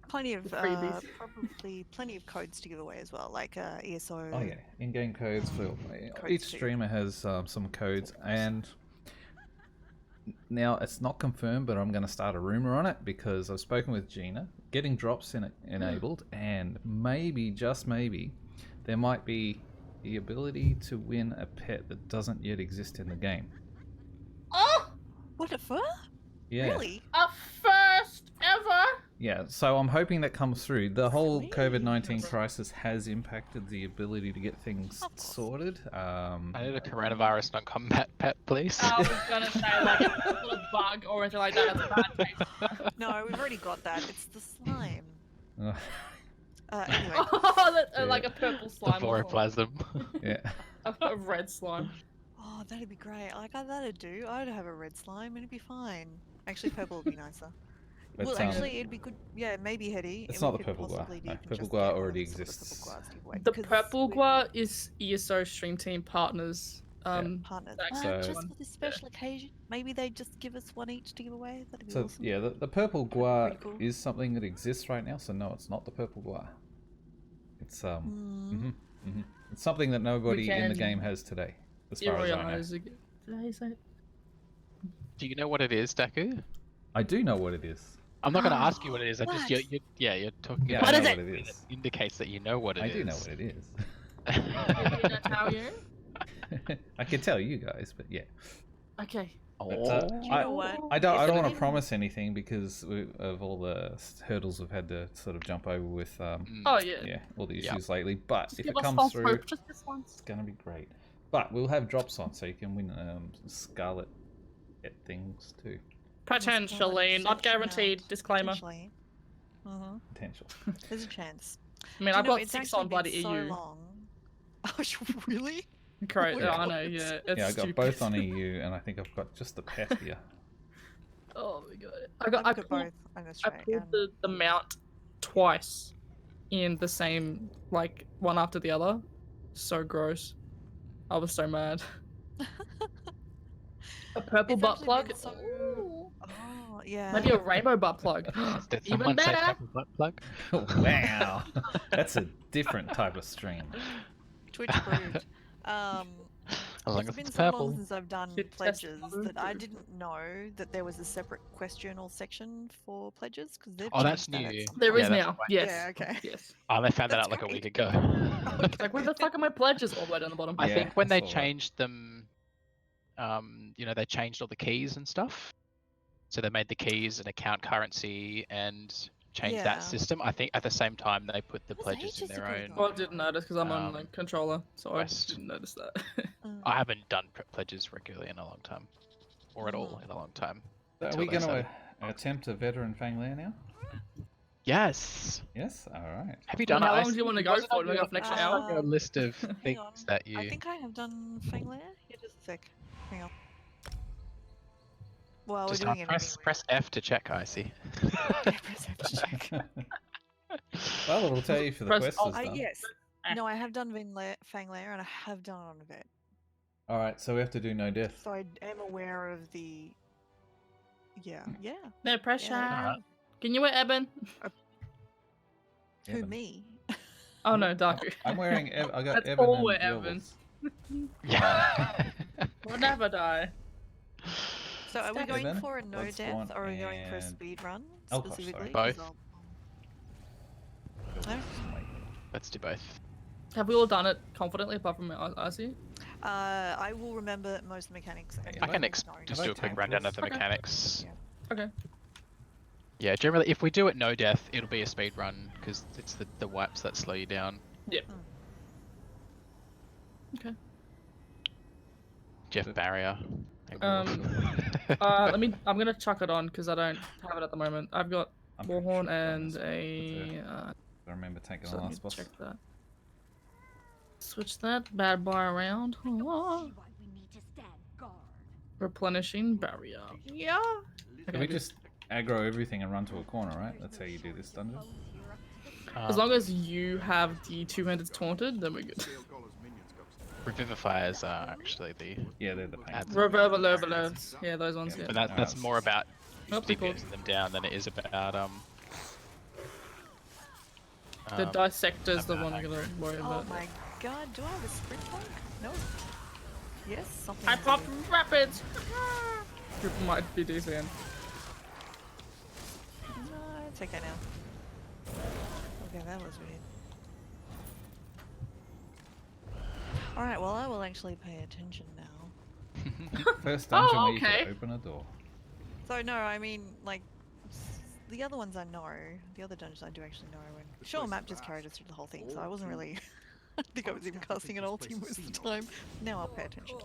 Speaker 4: plenty of
Speaker 1: freebies.
Speaker 4: probably plenty of codes to give away as well, like ESO.
Speaker 2: Oh yeah, in-game codes for
Speaker 4: Codes
Speaker 2: each
Speaker 4: too.
Speaker 2: streamer has some codes, and Now, it's not confirmed, but I'm going to start a rumor on it because I've spoken with Gina. Getting drops in it enabled, and maybe, just maybe, there might be the ability to win a pet that doesn't yet exist in the game.
Speaker 1: Oh,
Speaker 4: What a fur?
Speaker 2: Yeah.
Speaker 4: Really?
Speaker 1: a first ever.
Speaker 2: Yeah, so I'm hoping that comes through. The whole
Speaker 4: Sweet.
Speaker 2: COVID-19 crisis has impacted the ability to get things
Speaker 4: Of course.
Speaker 2: sorted.
Speaker 3: I need a coronavirus non-combat pet, please.
Speaker 1: I was gonna say like a little bug or anything like that. That's a bad case.
Speaker 4: No, we've already got that. It's the slime.
Speaker 2: Uh,
Speaker 4: Anyway.
Speaker 1: Oh, that,
Speaker 2: Yeah.
Speaker 1: like a purple
Speaker 3: The
Speaker 1: slime. or
Speaker 3: voroplasm.
Speaker 2: yeah.
Speaker 1: a red slime.
Speaker 4: Oh, that'd be great. Like, that'd do. I'd have a red slime and it'd be fine. Actually, purple would be nicer.
Speaker 2: But,
Speaker 4: Well, actually, it'd be good. Yeah, maybe heady.
Speaker 2: it's
Speaker 4: We
Speaker 2: not the
Speaker 4: could
Speaker 2: purple gua.
Speaker 4: possibly
Speaker 2: No,
Speaker 4: even
Speaker 2: purple
Speaker 4: just
Speaker 2: gua
Speaker 4: get one
Speaker 2: already
Speaker 4: of the sort of
Speaker 2: exists.
Speaker 4: purple guas giveaway,
Speaker 1: The
Speaker 4: 'cause
Speaker 1: purple
Speaker 4: we-
Speaker 1: gua is ESO Stream Team partners.
Speaker 4: partners.
Speaker 1: That's
Speaker 2: So-
Speaker 4: Just for this special occasion, maybe they just give us one each to give away. That'd be
Speaker 2: So,
Speaker 4: awesome.
Speaker 2: yeah, the purple gua
Speaker 4: pretty cool.
Speaker 2: is something that exists right now, so no, it's not the purple gua. It's, It's something that nobody in the
Speaker 1: can
Speaker 2: game has today, as far as I know.
Speaker 1: Did I say it?
Speaker 3: Do you know what it is, Daku?
Speaker 2: I do know what it is.
Speaker 3: I'm not going to ask you what it is. I just
Speaker 4: What?
Speaker 3: you're talking
Speaker 2: Yeah,
Speaker 3: about
Speaker 2: I
Speaker 1: What
Speaker 2: know
Speaker 1: is
Speaker 2: what
Speaker 1: it?
Speaker 2: it is.
Speaker 3: It indicates that you know what it
Speaker 2: I
Speaker 3: is.
Speaker 2: do know what it is.
Speaker 1: Did I tell you?
Speaker 2: I could tell you guys, but yeah.
Speaker 1: Okay.
Speaker 2: But,
Speaker 4: Do you know what?
Speaker 2: I don't
Speaker 4: If
Speaker 2: want to
Speaker 4: it-
Speaker 2: promise anything because of all the hurdles we've had to sort of jump over with
Speaker 1: Oh yeah.
Speaker 2: yeah, all the
Speaker 3: Yeah.
Speaker 2: issues lately. But
Speaker 1: Just
Speaker 2: if
Speaker 1: give
Speaker 2: it
Speaker 1: us
Speaker 2: comes
Speaker 1: false
Speaker 2: through,
Speaker 1: hope, just this once.
Speaker 2: it's gonna be great. But we'll have drops on, so you can win Scarlet at things too.
Speaker 1: Potentially, not guaranteed. Disclaimer.
Speaker 4: Potentially.
Speaker 2: Potential.
Speaker 4: There's a chance.
Speaker 1: I mean,
Speaker 4: Do
Speaker 1: I've
Speaker 4: you know,
Speaker 1: got
Speaker 4: it's
Speaker 1: 6
Speaker 4: actually
Speaker 1: on bloody
Speaker 4: been so
Speaker 1: EU.
Speaker 4: long. Oh, really?
Speaker 1: Correct.
Speaker 4: Oh
Speaker 1: Yeah,
Speaker 4: my
Speaker 1: I know.
Speaker 4: God.
Speaker 1: Yeah, it's
Speaker 2: Yeah, I got
Speaker 1: stupid.
Speaker 2: both on EU, and I think I've got just the pet here.
Speaker 1: Oh my god.
Speaker 4: I've
Speaker 1: I
Speaker 4: got
Speaker 1: pulled,
Speaker 4: both. I'm
Speaker 1: I
Speaker 4: Australian.
Speaker 1: pulled the mount twice in the same, like, one after the other. So gross. I was so mad. A purple
Speaker 4: It's
Speaker 1: butt
Speaker 4: actually
Speaker 1: plug.
Speaker 4: been so-
Speaker 1: Ooh.
Speaker 4: Oh, yeah.
Speaker 1: Maybe a rainbow butt plug.
Speaker 3: Did
Speaker 1: Even
Speaker 3: someone say
Speaker 1: better.
Speaker 3: purple butt plug?
Speaker 2: Wow, that's a different type of stream.
Speaker 4: Twitch approved.
Speaker 3: As long
Speaker 4: It's
Speaker 3: as
Speaker 4: been
Speaker 3: it's
Speaker 4: so long
Speaker 3: purple.
Speaker 4: since I've done
Speaker 1: It
Speaker 4: pledges
Speaker 1: tested
Speaker 4: that I
Speaker 1: approved.
Speaker 4: didn't know that there was a separate question or section for pledges because they've
Speaker 3: Oh, that's
Speaker 4: changed that at
Speaker 3: new.
Speaker 4: some
Speaker 1: There
Speaker 4: point.
Speaker 1: is
Speaker 3: that's
Speaker 1: now.
Speaker 3: right.
Speaker 1: Yes.
Speaker 4: Yeah, okay.
Speaker 1: Yes.
Speaker 3: Oh, they found that
Speaker 4: That's
Speaker 3: out like a
Speaker 4: great.
Speaker 3: week ago.
Speaker 1: It's like, where the fuck are my pledges all the way down the bottom?
Speaker 3: I
Speaker 2: Yeah,
Speaker 3: think when
Speaker 2: I
Speaker 3: they
Speaker 2: saw that.
Speaker 3: changed them, they changed all the keys and stuff. So they made the keys an account currency and changed
Speaker 4: Yeah.
Speaker 3: that system. I think at the same time they put the
Speaker 4: That was
Speaker 3: pledges in
Speaker 4: ages
Speaker 3: their
Speaker 4: ago,
Speaker 3: own.
Speaker 1: Well, I didn't notice because I'm on
Speaker 3: Um,
Speaker 1: like controller, so I
Speaker 3: West.
Speaker 1: didn't notice that.
Speaker 3: I haven't done pledges regularly in a long time, or at all
Speaker 4: Mhm.
Speaker 3: in a long time.
Speaker 2: So are
Speaker 3: Until
Speaker 2: we
Speaker 3: they
Speaker 2: going to
Speaker 3: started.
Speaker 2: attempt a veteran Fanglair now?
Speaker 3: Yes.
Speaker 2: Yes. All right.
Speaker 3: Have you
Speaker 1: I mean,
Speaker 3: done it?
Speaker 1: how
Speaker 3: I
Speaker 1: long do you
Speaker 3: see-
Speaker 1: want to
Speaker 3: it
Speaker 1: go
Speaker 3: wasn't
Speaker 1: for?
Speaker 3: on
Speaker 1: Do we
Speaker 3: your-
Speaker 1: go for an extra
Speaker 3: it
Speaker 1: hour?
Speaker 3: wasn't on your list of
Speaker 4: Hang
Speaker 3: things
Speaker 4: on.
Speaker 3: that you.
Speaker 4: I think I have done Fanglair. Here, just a sec. Hang on. Well,
Speaker 3: Just
Speaker 4: we're doing it
Speaker 3: press
Speaker 4: anyway.
Speaker 3: press F to check. I see.
Speaker 4: Yeah, press F to check.
Speaker 2: Well, it'll tell you for the
Speaker 1: Press
Speaker 2: quest
Speaker 1: Alt.
Speaker 2: is done.
Speaker 4: Yes. No, I have done Fanglair and I have done it on a vet.
Speaker 2: All right, so we have to do no death.
Speaker 4: So I am aware of the. Yeah. Yeah.
Speaker 1: No pressure.
Speaker 4: Yeah.
Speaker 1: Can you wear Eben?
Speaker 4: Who,
Speaker 2: Evan.
Speaker 4: me?
Speaker 1: Oh no, Darku.
Speaker 2: I'm wearing. I got
Speaker 1: That's
Speaker 2: Evan
Speaker 1: all
Speaker 2: and
Speaker 1: we're
Speaker 2: Yelvis.
Speaker 1: Evans.
Speaker 3: Yeah.
Speaker 1: We'll never die.
Speaker 4: So are we going
Speaker 2: Evan,
Speaker 4: for a no
Speaker 2: Bloodsport,
Speaker 4: death or are we going for a
Speaker 2: and-
Speaker 4: speed run
Speaker 2: Oh, gosh,
Speaker 4: specifically?
Speaker 3: sorry.
Speaker 4: 'Cause
Speaker 3: Both.
Speaker 4: No?
Speaker 3: Let's do both.
Speaker 1: Have we all done it confidently apart from Icy?
Speaker 4: I will remember most of the mechanics. and
Speaker 2: Have
Speaker 3: I can
Speaker 2: I-
Speaker 3: just
Speaker 2: Have
Speaker 3: do
Speaker 2: I
Speaker 3: a quick
Speaker 2: tanked
Speaker 3: rundown
Speaker 2: this?
Speaker 3: of the
Speaker 1: Okay.
Speaker 3: mechanics.
Speaker 1: Okay.
Speaker 3: Yeah, generally, if we do it no death, it'll be a speed run because it's the wipes that slow you down.
Speaker 1: Yep.
Speaker 3: Do you have a barrier?
Speaker 1: I'm gonna chuck it on because I don't have it at the moment. I've got
Speaker 2: I'm pretty
Speaker 1: Warhorn
Speaker 2: sure I've done
Speaker 1: and
Speaker 2: this
Speaker 1: a.
Speaker 2: I remember taking
Speaker 1: So
Speaker 2: the
Speaker 1: let me
Speaker 2: last boss.
Speaker 1: check that. Switch that bad boy around.
Speaker 6: See why we need to stand guard.
Speaker 1: Replenishing barrier. Yeah.
Speaker 2: Can we just aggro everything and run to a corner, right? That's how you do this dungeon.
Speaker 1: As long as you have the two-handed taunted, then we're good.
Speaker 3: Revivifiers are actually the.
Speaker 2: Yeah, they're the pain.
Speaker 3: Ads.
Speaker 1: Reverberlers. Yeah, those ones.
Speaker 2: Yeah.
Speaker 1: Yeah.
Speaker 3: But that's
Speaker 2: Alright.
Speaker 3: more about
Speaker 1: Nope, they're called.
Speaker 3: sticking them down than it is about
Speaker 1: The dissector's the
Speaker 3: about
Speaker 1: one we're gonna worry
Speaker 4: Oh
Speaker 1: about.
Speaker 4: my god, do I have a sprint bike? No. Yes, something.
Speaker 1: I
Speaker 4: to
Speaker 1: popped
Speaker 4: do.
Speaker 1: rapids. Group might be decent.
Speaker 4: No, it's okay now. Okay, that was weird. Alright, well I will actually pay attention now.
Speaker 2: First dungeon
Speaker 1: Oh,
Speaker 2: where you
Speaker 1: okay.
Speaker 2: can open a door.
Speaker 4: So no, I mean like the other ones I know. The other dungeons I do actually know. And sure, map just carried us through the whole thing, so I wasn't really. I think I was even casting an ulti most of the time. Now I'll pay attention.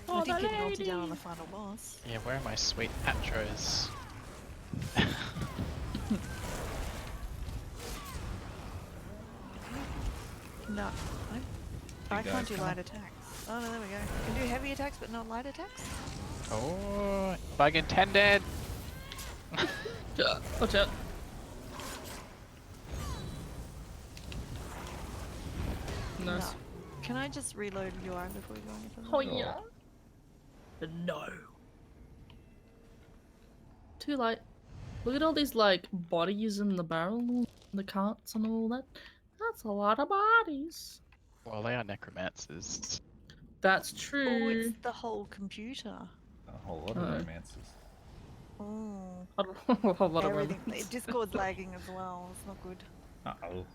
Speaker 1: Oh,
Speaker 4: I did
Speaker 1: the
Speaker 4: get an ulti
Speaker 1: lady.
Speaker 4: down on the final boss.
Speaker 3: Yeah, where are my sweet atros?
Speaker 4: No, I
Speaker 2: You
Speaker 4: can't
Speaker 2: guys
Speaker 4: do
Speaker 2: come
Speaker 4: light
Speaker 2: on.
Speaker 4: attacks. Oh no, there we go. I can do heavy attacks, but not light attacks.
Speaker 3: Oh, bug intended.
Speaker 1: Yeah, watch out. Nice.
Speaker 4: No. Can I just reload UI before we go any further?
Speaker 1: Oh yeah. No. Too late. Look at all these like bodies in the barrel, the carts and all that. That's a lot of bodies.
Speaker 3: Well, they are necromancers.
Speaker 1: That's
Speaker 4: Oh,
Speaker 1: true.
Speaker 4: it's the whole computer.
Speaker 2: A whole lot of romances.
Speaker 4: Oh,
Speaker 1: A whole lot of
Speaker 4: everything.
Speaker 1: romance.
Speaker 4: Discord's lagging as well. It's not good.
Speaker 2: Uh-oh.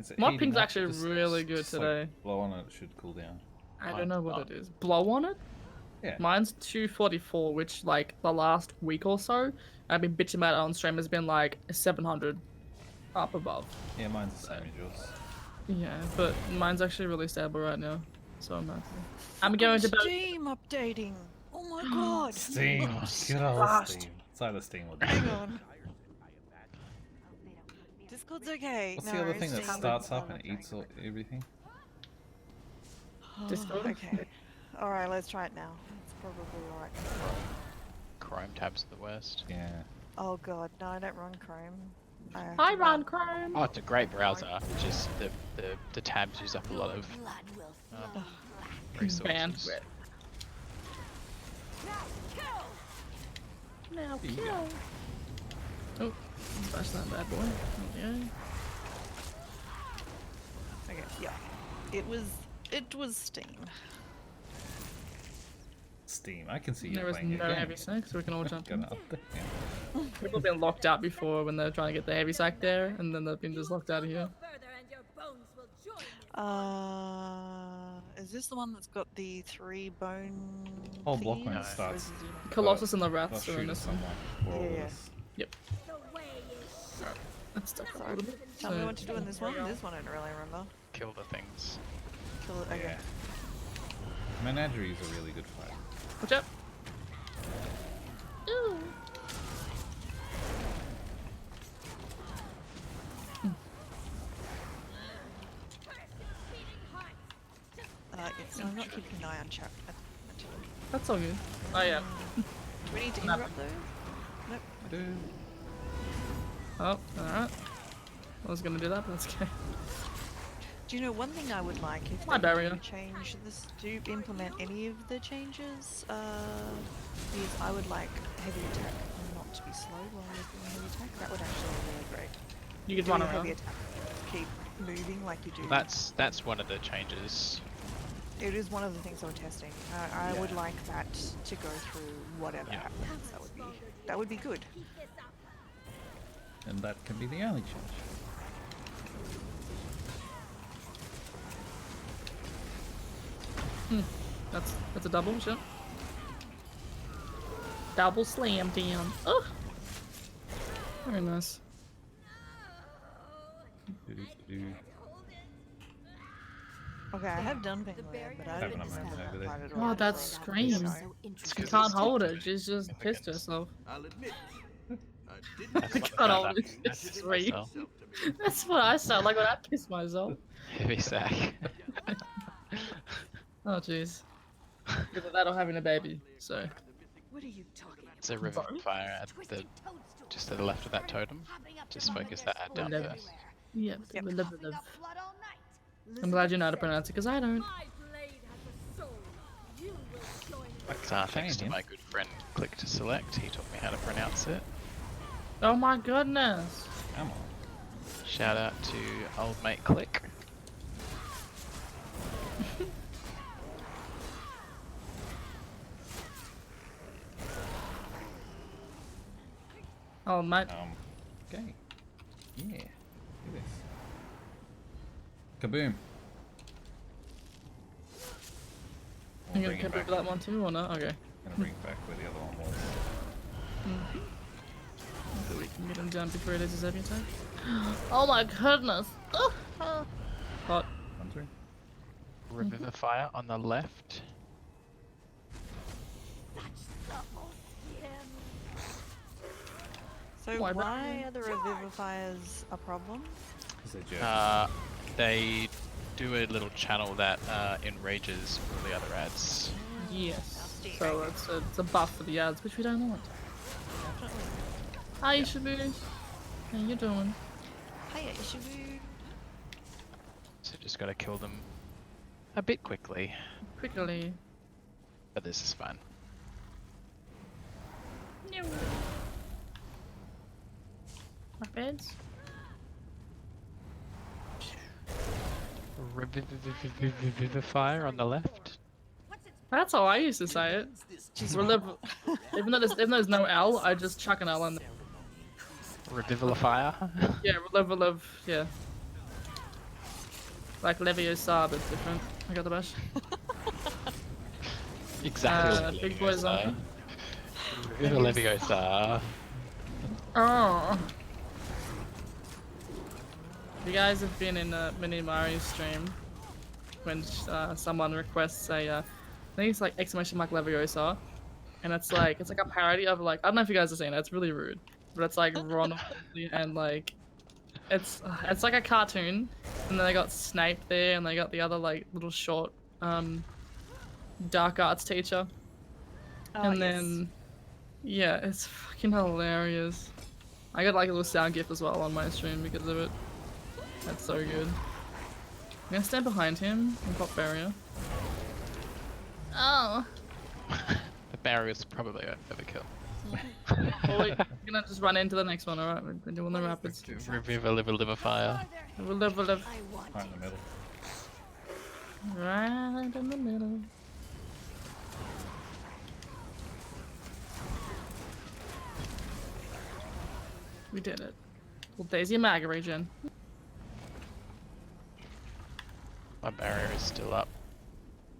Speaker 2: Is it
Speaker 1: My
Speaker 2: heating
Speaker 1: ping's
Speaker 2: up?
Speaker 1: actually
Speaker 2: Just-
Speaker 1: really good
Speaker 2: just, like,
Speaker 1: today.
Speaker 2: blow on it, it should cool down.
Speaker 1: I don't know what
Speaker 2: Mine's
Speaker 1: it is. Blow on it?
Speaker 2: Yeah.
Speaker 1: Mine's 244, which like the last week or so, I've been bitching about it on stream, has been like 700 up above.
Speaker 2: Yeah, mine's the same as yours.
Speaker 1: Yeah, but mine's actually really stable right now. So I'm happy. I'm going to bed.
Speaker 4: Steam updating. Oh my god.
Speaker 2: Steam! Good old
Speaker 1: Blast.
Speaker 2: Steam. It's either Steam or
Speaker 4: Hang
Speaker 2: Discord.
Speaker 4: on. Discord's okay.
Speaker 2: What's
Speaker 4: no,
Speaker 2: the other thing that
Speaker 4: Steam-
Speaker 2: starts up and eats everything?
Speaker 1: Discord?
Speaker 4: Okay. Alright, let's try it now. It's probably alright.
Speaker 3: Chrome tabs are the worst.
Speaker 2: Yeah.
Speaker 4: Oh god, no, I don't run Chrome. I have
Speaker 1: Hi,
Speaker 4: to
Speaker 1: Ron Chrome.
Speaker 3: Oh, it's a great browser. Just the tabs use up a lot of resources.
Speaker 1: Bandwidth. Now
Speaker 2: There you
Speaker 1: kill.
Speaker 2: go.
Speaker 1: Oh, smash that bad boy. Okay.
Speaker 4: Okay, yeah. It was Steam.
Speaker 2: Steam. I can see you
Speaker 1: There was
Speaker 2: playing
Speaker 1: no
Speaker 2: a game.
Speaker 1: heavy sack, so we can all jump in.
Speaker 2: Gonna update. Yeah.
Speaker 1: People have been locked out before when they're trying to get the heavy sack there, and then they've been just locked out of here.
Speaker 4: Is this the one that's got the 3 bone?
Speaker 2: Whole block
Speaker 4: thingies?
Speaker 2: when
Speaker 4: Or
Speaker 2: it starts.
Speaker 4: is this one?
Speaker 1: Colossus and the
Speaker 2: I'll
Speaker 1: Wraths are
Speaker 2: shoot
Speaker 1: in
Speaker 2: at
Speaker 1: this one.
Speaker 2: someone. Or all of
Speaker 4: Yeah.
Speaker 2: us.
Speaker 1: Yep. Let's stuff a
Speaker 4: Sorry.
Speaker 1: little bit.
Speaker 4: Tell me
Speaker 1: So-
Speaker 4: what to do in this one. This one I don't really remember.
Speaker 3: Kill the things.
Speaker 4: Kill it. Okay.
Speaker 2: Yeah. Menagerie is a really good fight.
Speaker 1: Watch out. Ooh.
Speaker 4: Yes, I'm not keeping an eye on chat.
Speaker 1: That's all good. Oh yeah.
Speaker 4: Do we need to interrupt those? Nope.
Speaker 2: Dude.
Speaker 1: Oh, alright. I was gonna do that, but that's okay.
Speaker 4: Do you know one thing I would like if
Speaker 1: My
Speaker 4: they
Speaker 1: barrier.
Speaker 4: do change this, do implement any of the changes? Is I would like heavy attack not to be slow while you're doing heavy attack. That would actually be really great.
Speaker 1: You could
Speaker 4: Do
Speaker 1: run
Speaker 4: your heavy
Speaker 1: around.
Speaker 4: attack, keep moving like you do.
Speaker 3: That's one of the changes.
Speaker 4: It is one of the things I'm testing. I would like that to go through whatever
Speaker 3: Yeah.
Speaker 4: happens. That would be good.
Speaker 2: And that can be the only change.
Speaker 1: That's a double shot. Double slam down. Oh, very nice.
Speaker 2: Do-do-do-do.
Speaker 4: Okay, I have done Bangalore, but I
Speaker 2: Having
Speaker 4: didn't
Speaker 2: a moment
Speaker 4: understand
Speaker 2: over
Speaker 4: that
Speaker 2: there.
Speaker 4: part at
Speaker 1: Oh,
Speaker 4: all.
Speaker 1: that
Speaker 4: so-
Speaker 1: scream.
Speaker 4: Sorry.
Speaker 1: You
Speaker 3: 'cause
Speaker 1: can't
Speaker 3: it's
Speaker 1: hold it.
Speaker 3: different
Speaker 1: She's just pissed
Speaker 3: significance.
Speaker 1: herself.
Speaker 5: I'll admit, I didn't
Speaker 3: That's
Speaker 1: I
Speaker 3: what
Speaker 1: can't hold
Speaker 3: that
Speaker 1: it.
Speaker 3: message
Speaker 1: It's sweet.
Speaker 3: myself.
Speaker 1: That's what I sound like when I piss myself.
Speaker 3: Heavy sack.
Speaker 1: Oh jeez. Either that or having a baby. So
Speaker 6: What are you talking about?
Speaker 3: It's a river of fire at the just to the left of that totem. Just focus that ad down
Speaker 1: Whatever.
Speaker 3: first.
Speaker 1: yeah,
Speaker 4: Yep.
Speaker 1: we live. I'm glad you know how to pronounce it because I don't.
Speaker 3: Thanks to my good friend Click to Select, he taught me how to pronounce it.
Speaker 1: Oh my goodness.
Speaker 2: Come on.
Speaker 3: Shout out to old mate Click.
Speaker 1: Oh, mate.
Speaker 2: Okay. Yeah. Do this. Kaboom.
Speaker 1: You gonna keep that one too or not? Okay.
Speaker 2: Gonna bring it back where the other one was.
Speaker 1: So we can get him down before he does his heavy attack. Oh my goodness! Oh, hot.
Speaker 2: One through.
Speaker 3: Revivifier on the left.
Speaker 4: So
Speaker 1: Why
Speaker 4: why are the revivifiers a problem?
Speaker 2: Because they're jerks.
Speaker 3: They do a little channel that enrages all the other ads.
Speaker 1: Yes. So it's a buff for the ads, which we don't want. Hi, Shabu. How you doing?
Speaker 4: Hiya, Ishibu.
Speaker 3: So just gotta kill them a bit quickly.
Speaker 1: Quickly.
Speaker 3: But this is fine.
Speaker 1: My beds.
Speaker 3: Revivifier on the left.
Speaker 1: That's how I used to say it. Even though there's no L, I just chuck an L in there.
Speaker 3: Revivifier.
Speaker 1: Yeah, relive, yeah. Like Leviosa, but different. I got the best.
Speaker 3: Exactly.
Speaker 1: Big boy zombie.
Speaker 3: Leviosa.
Speaker 1: Oh. You guys have been in a mini Mario stream when someone requests a, I think it's like exclamation mark Leviosa, and it's like a parody of like, I don't know if you guys have seen it. It's really rude, but it's like Ronald and like it's like a cartoon, and then they got Snape there, and they got the other like little short dark arts teacher, and then yeah, it's fucking hilarious. I got like a little sound gif as well on my stream because of it. That's so good. I'm gonna stand behind him and pop barrier. Oh.
Speaker 3: The barrier's probably overkill.
Speaker 1: Well, we're gonna just run into the next one, alright? We're doing the rapids.
Speaker 3: Revivifier.
Speaker 1: We'll live.
Speaker 2: Right in the middle.
Speaker 1: Right in the middle. We did it. Well, there's your Maga regen.
Speaker 3: My barrier is still up.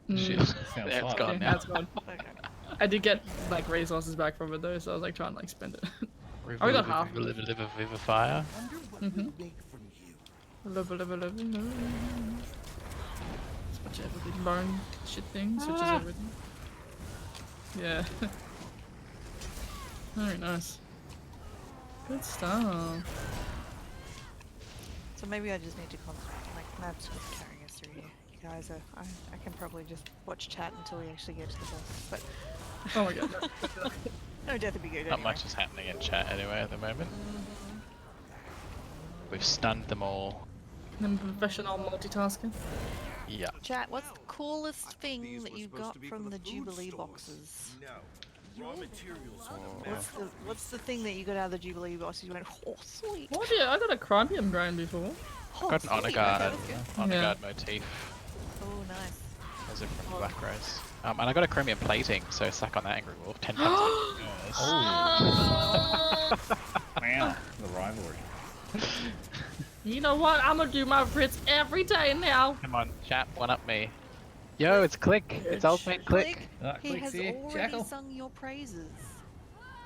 Speaker 1: Mm.
Speaker 3: Shit.
Speaker 2: Sounds
Speaker 3: It's
Speaker 2: fun.
Speaker 3: gone
Speaker 1: Yeah,
Speaker 3: now.
Speaker 1: that's gone. I did get like resources back from it though, so I was like trying to like spend it. I got half.
Speaker 3: Revivifier.
Speaker 1: Live. Switch everything. Burn shit thing. Switches everything. Yeah. Very nice. Good stuff.
Speaker 4: So maybe I just need to concentrate. Like, Matt's just carrying us through here. You guys are. I can probably just watch chat until we actually get to the boss. But
Speaker 1: Oh my god.
Speaker 4: no death would be good.
Speaker 3: Not
Speaker 4: Anyway.
Speaker 3: much is happening in chat anyway at the moment. We've stunned them all.
Speaker 1: I'm a professional multitasker.
Speaker 3: Yeah.
Speaker 4: Chat, what's the coolest thing that you got from the Jubilee boxes?
Speaker 5: Raw materials on the
Speaker 4: What's the thing that you got out of the Jubilee boxes? You went, oh sweet.
Speaker 1: Oh yeah, I got a chromium grain before.
Speaker 4: Oh,
Speaker 3: Got an honor
Speaker 4: sweet,
Speaker 3: guard.
Speaker 4: okay, that's good.
Speaker 3: Honor
Speaker 1: Yeah.
Speaker 3: guard motif.
Speaker 4: Oh nice.
Speaker 3: As if from Black Rose. And I got a chromium plating, so suck on that Angry Wolf. 10 times.
Speaker 2: Wow. The rivalry.
Speaker 1: You know what? I'm gonna do my Brits every day now.
Speaker 3: Come on, chat, one up me. Yo, it's Click. It's ultimate Click.
Speaker 4: He
Speaker 2: Click's
Speaker 4: has
Speaker 2: here.
Speaker 4: already
Speaker 2: Jackal.
Speaker 4: sung your praises.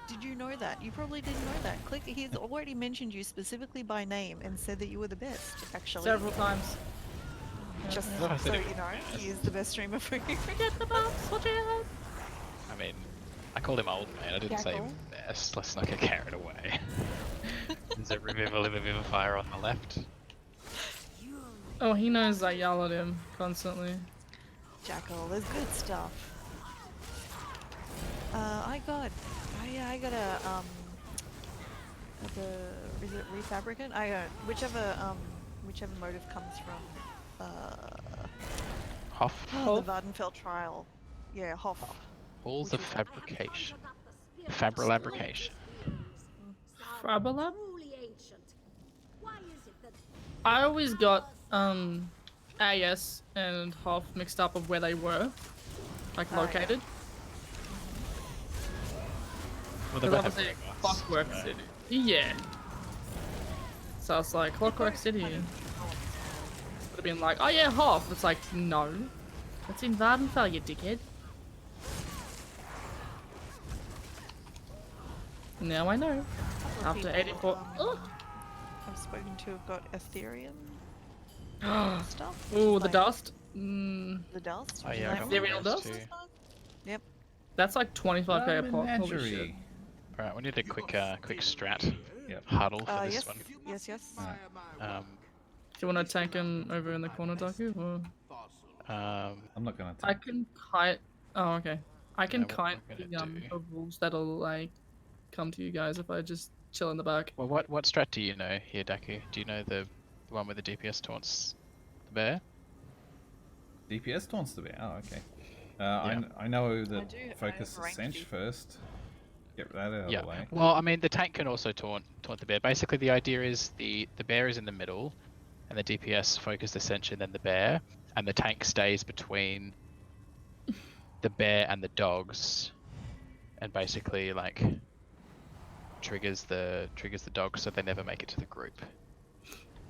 Speaker 4: Did you know that? You probably didn't know that. Click, he's already mentioned you specifically by name and said that you were the best, actually.
Speaker 1: Several times.
Speaker 4: Just
Speaker 3: Well, I said
Speaker 4: so
Speaker 3: it-
Speaker 4: you know, he is the best streamer for you.
Speaker 1: Forget the box, watch out.
Speaker 3: I mean, I called him old man. I didn't say
Speaker 4: Jackal.
Speaker 3: best. Let's not get carried away. There's a Revivifier on the left.
Speaker 1: Oh, he knows I yell at him constantly.
Speaker 4: Jackal, there's good stuff. I got a is it refabricant? I got whichever motive comes from
Speaker 3: Hoff.
Speaker 4: the Vardenfeld trial. Yeah, Hoff.
Speaker 3: Halls of Fabrication. Fabrication.
Speaker 1: Frabalab?
Speaker 6: Truly ancient. Why is it that
Speaker 1: I always got AS and Hoff mixed up of where they were, like
Speaker 4: Oh, yeah.
Speaker 1: located.
Speaker 3: Well, they're
Speaker 1: Because
Speaker 3: both
Speaker 1: obviously
Speaker 3: robots,
Speaker 1: Clockwork
Speaker 3: so-
Speaker 1: City. Yeah. So it's like Clockwork City. Would have been like, oh yeah, Hoff. It's like, no. That's in Vardenfell, you dickhead. Now I know. After 84.
Speaker 4: I've spoken to have got Ethereum stuff.
Speaker 1: Oh, the
Speaker 4: like
Speaker 1: dust.
Speaker 4: The dust.
Speaker 3: Oh
Speaker 4: would you
Speaker 3: yeah, I
Speaker 4: like
Speaker 3: got
Speaker 4: one?
Speaker 1: Ethereal
Speaker 3: one of those
Speaker 1: dust?
Speaker 3: too.
Speaker 4: Yep.
Speaker 1: That's like 25k a pop. Holy shit.
Speaker 2: Menagerie.
Speaker 3: Alright, we need a quick strat
Speaker 2: Yep.
Speaker 3: huddle for this
Speaker 4: Yes.
Speaker 3: one.
Speaker 4: Yes.
Speaker 3: Um,
Speaker 1: Do you want to tank him over in the corner, Daku? Or...
Speaker 2: I'm not gonna
Speaker 1: I
Speaker 2: tank.
Speaker 1: can kite. Oh, okay. I can
Speaker 3: what we're
Speaker 1: kite
Speaker 3: gonna do-
Speaker 1: the wolves that'll like come to you guys if I just chill in the back.
Speaker 3: well, what strat do you know here, Daku? Do you know the one with the DPS taunts the bear?
Speaker 2: DPS taunts the bear. Oh, okay. I know that focus the cinch first. Get that out of the way.
Speaker 3: Well, I mean, the tank can also taunt the bear. Basically, the idea is the bear is in the middle, and the DPS focus the cinch and then the bear, and the tank stays between the bear and the dogs, and basically like triggers the dogs so they never make it to the group.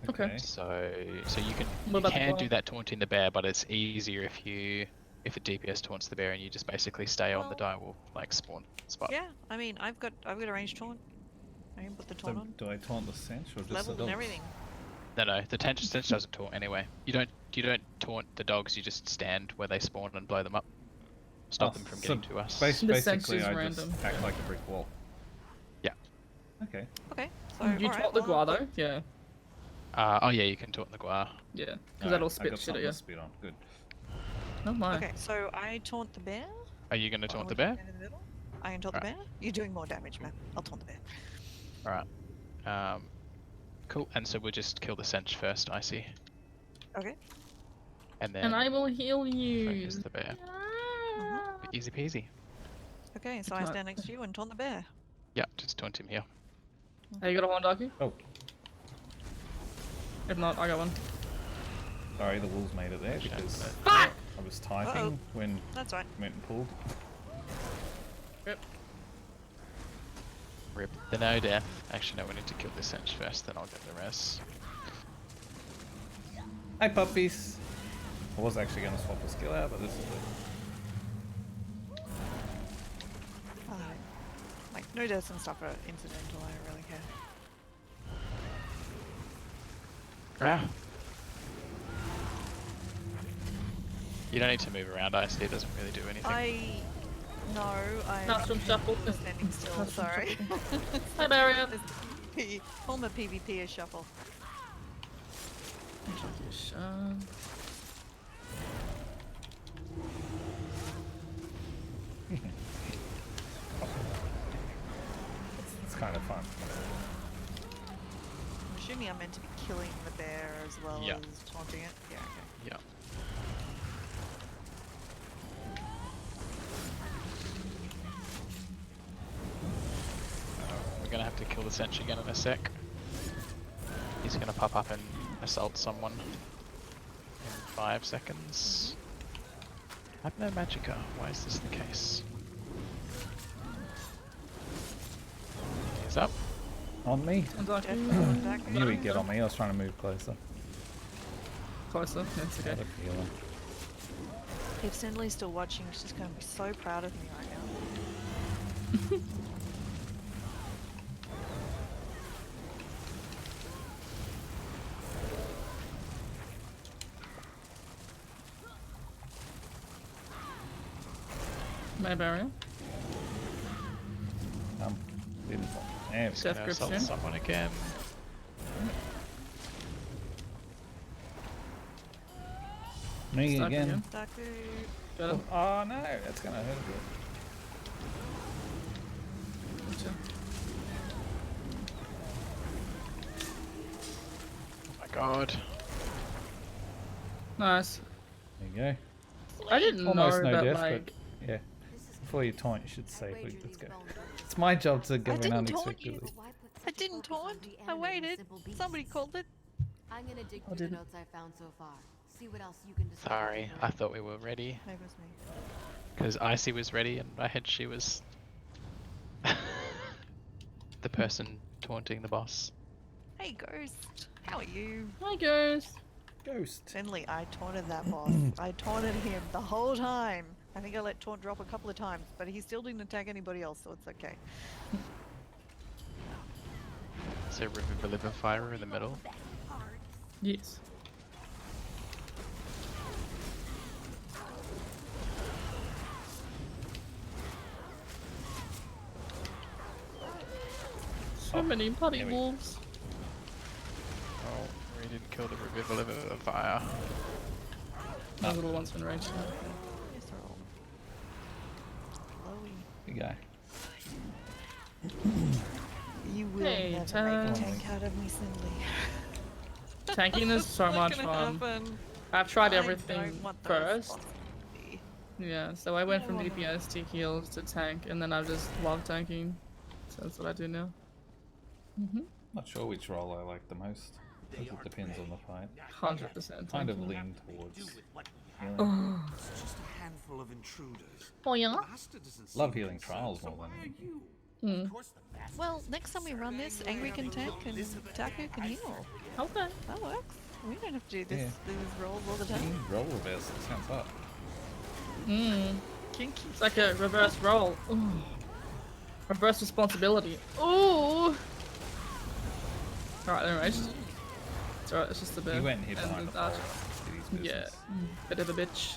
Speaker 1: Okay.
Speaker 3: So you
Speaker 1: What about the
Speaker 3: can
Speaker 1: guard?
Speaker 3: do that taunting the bear, but it's easier if a DPS taunts the bear and you just basically stay on the direwolf like spawn spot.
Speaker 4: Yeah. I mean, I've got a range taunt. I can put the taunt
Speaker 2: So
Speaker 4: on.
Speaker 2: do I taunt the cinch or just
Speaker 4: Leveled
Speaker 2: the
Speaker 4: and
Speaker 2: dogs?
Speaker 4: everything.
Speaker 3: No, the cinch doesn't taunt anyway. You don't taunt the dogs. You just stand where they spawn and blow them up. Stop them from getting to us.
Speaker 1: The cinch
Speaker 2: Basically,
Speaker 1: is
Speaker 2: I
Speaker 1: random,
Speaker 2: just act like a brick wall.
Speaker 3: Yeah.
Speaker 2: Okay.
Speaker 4: Okay. So
Speaker 1: You
Speaker 4: alright,
Speaker 1: taunt the
Speaker 4: well,
Speaker 1: guar though? Yeah.
Speaker 3: Oh yeah, you can taunt the guar.
Speaker 1: Yeah. Because
Speaker 2: Alright,
Speaker 1: that'll
Speaker 2: I
Speaker 1: spit
Speaker 2: got
Speaker 1: shit at
Speaker 2: something
Speaker 1: you.
Speaker 2: to spit on. Good.
Speaker 1: Oh my.
Speaker 4: Okay, so I taunt the bear.
Speaker 3: Are you gonna taunt the
Speaker 4: Which
Speaker 3: bear?
Speaker 4: one in the middle? I can taunt the bear. You're doing more damage, man. I'll taunt the bear.
Speaker 3: Alright. Cool. And so we'll just kill the cinch first, I see.
Speaker 4: Okay.
Speaker 3: And then
Speaker 1: And I will heal you.
Speaker 3: focus the bear.
Speaker 1: Ah.
Speaker 3: Easy peasy.
Speaker 4: Okay, so I stand next to you and taunt the bear.
Speaker 3: Yeah, just taunt him here.
Speaker 1: Hey, you got a horn, Daku?
Speaker 2: Oh,
Speaker 1: If not, I got one.
Speaker 2: sorry, the wolves made it there because
Speaker 1: Fuck!
Speaker 2: I was typing when
Speaker 4: That's right.
Speaker 2: went and pulled.
Speaker 1: Yep.
Speaker 3: Rip the no death. Actually, no, we need to kill the cinch first, then I'll get the rest.
Speaker 2: Hi, puppies. I was actually going to swap the skill out, but this is it.
Speaker 4: Like, no deaths and stuff are incidental, I don't really care.
Speaker 3: Ah. You don't need to move around, IC, it doesn't really do anything.
Speaker 4: I'm
Speaker 1: Custom shuffle.
Speaker 4: standing still,
Speaker 1: Custom
Speaker 4: sorry.
Speaker 1: Hi, Marion.
Speaker 4: Former PvP is shuffle.
Speaker 2: It's kind of fun.
Speaker 4: I'm assuming I'm meant to be killing the bear as well
Speaker 3: Yeah.
Speaker 4: as taunting it. Yeah, okay.
Speaker 3: Yeah. We're gonna have to kill the cinch again in a sec. He's gonna pop up and assault someone in 5 seconds. I have no magicka. Why is this the case? He's up.
Speaker 2: On me?
Speaker 1: Daku.
Speaker 2: I knew he'd get on me. I was trying to move closer.
Speaker 1: Closer. That's
Speaker 2: Had
Speaker 1: okay.
Speaker 2: a feeling.
Speaker 4: If Cinderly's still watching, she's going to be so proud of me right now.
Speaker 1: My barrier.
Speaker 2: Didn't. There we
Speaker 3: He's
Speaker 2: go.
Speaker 3: gonna
Speaker 1: Death grip
Speaker 3: assault
Speaker 1: soon.
Speaker 3: someone again.
Speaker 2: Me
Speaker 1: Stuck
Speaker 2: again.
Speaker 4: Daku.
Speaker 1: Got him.
Speaker 2: Oh no, that's gonna hurt a bit.
Speaker 1: Gotcha.
Speaker 3: Oh my god.
Speaker 1: Nice.
Speaker 2: There you go.
Speaker 1: I didn't
Speaker 2: Almost
Speaker 1: know
Speaker 2: no
Speaker 1: that,
Speaker 2: death,
Speaker 1: like...
Speaker 2: but yeah. Before you taunt, you should say, let's go. It's my job to go in
Speaker 4: didn't taunt you.
Speaker 2: unexpectedly.
Speaker 4: I didn't taunt. I waited. Somebody called it.
Speaker 6: I'm gonna dig
Speaker 1: I
Speaker 6: through the
Speaker 1: didn't.
Speaker 6: notes I found so far. See what else you can decide.
Speaker 3: Sorry, I thought we were ready.
Speaker 4: Maybe it was me.
Speaker 3: Because Icy was ready and I had she was the person taunting the boss.
Speaker 4: Hey, Ghost. How are you?
Speaker 1: Hi, Ghost.
Speaker 2: Ghost.
Speaker 4: Finley, I taunted that boss. I taunted him the whole time. I think I let taunt drop a couple of times, but he still didn't attack anybody else, so it's okay.
Speaker 3: Is there a river fire in the middle?
Speaker 1: Yes. So many bloody
Speaker 2: here we go.
Speaker 1: wolves.
Speaker 3: Oh, we didn't kill the river fire.
Speaker 1: Those little ones been raging.
Speaker 4: Yes, they're all glowy.
Speaker 2: Big guy.
Speaker 4: You will
Speaker 1: Hey,
Speaker 4: never
Speaker 1: Tam.
Speaker 4: make a tank out of me, Cindy.
Speaker 1: Tanking is so
Speaker 4: Not
Speaker 1: much
Speaker 4: gonna
Speaker 1: fun.
Speaker 4: happen.
Speaker 1: I've tried
Speaker 4: I
Speaker 1: everything
Speaker 4: don't want those
Speaker 1: first.
Speaker 4: bosses to be.
Speaker 1: Yeah, so I went from DPS to heals to tank, and then I just love tanking. So that's what I do now.
Speaker 2: Not sure which role I like the most. Because it depends on the fight.
Speaker 1: 100%.
Speaker 2: Kind of
Speaker 1: tanking.
Speaker 2: lean towards healing.
Speaker 5: It's just a handful of intruders.
Speaker 1: Oh yeah?
Speaker 5: Master doesn't seem
Speaker 2: Love healing
Speaker 5: concerned,
Speaker 2: trials
Speaker 5: so
Speaker 2: more
Speaker 5: why
Speaker 2: than
Speaker 5: are
Speaker 2: anything.
Speaker 5: you?
Speaker 1: Hmm.
Speaker 5: Of course the master.
Speaker 4: Well, next time we run this, Angry can tank and Dacu can heal.
Speaker 1: Okay.
Speaker 4: That works. We don't have to do
Speaker 2: Yeah.
Speaker 4: these rolls all the time.
Speaker 2: Team role reversal sounds hot.
Speaker 4: Kinky.
Speaker 1: It's like a reverse role. Ooh. Reverse responsibility. Ooh. Alright, anyways. It's alright, it's just a bit.
Speaker 2: He went and hid
Speaker 1: and
Speaker 2: behind the
Speaker 1: that.
Speaker 2: pole. Did his
Speaker 1: Yeah.
Speaker 2: business.
Speaker 1: Bit of a bitch.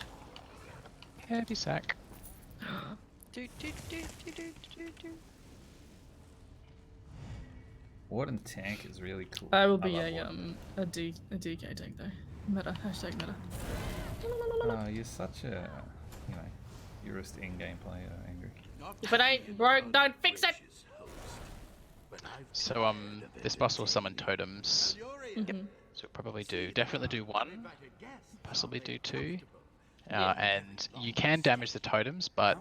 Speaker 3: Heavy sack.
Speaker 4: Do, do, do, do, do, do, do.
Speaker 2: Warden tank is really cool.
Speaker 1: I will be
Speaker 2: love
Speaker 1: a
Speaker 2: Warden.
Speaker 1: DK tank though. Meta. Hashtag meta.
Speaker 2: Oh, you're such a, you know, you're just in-game player, Angry.
Speaker 1: If it ain't broke, don't fix it!
Speaker 3: So this boss will summon totems.
Speaker 1: Mhm.
Speaker 3: So we'll probably definitely do one, possibly do two. And you can damage the totems, but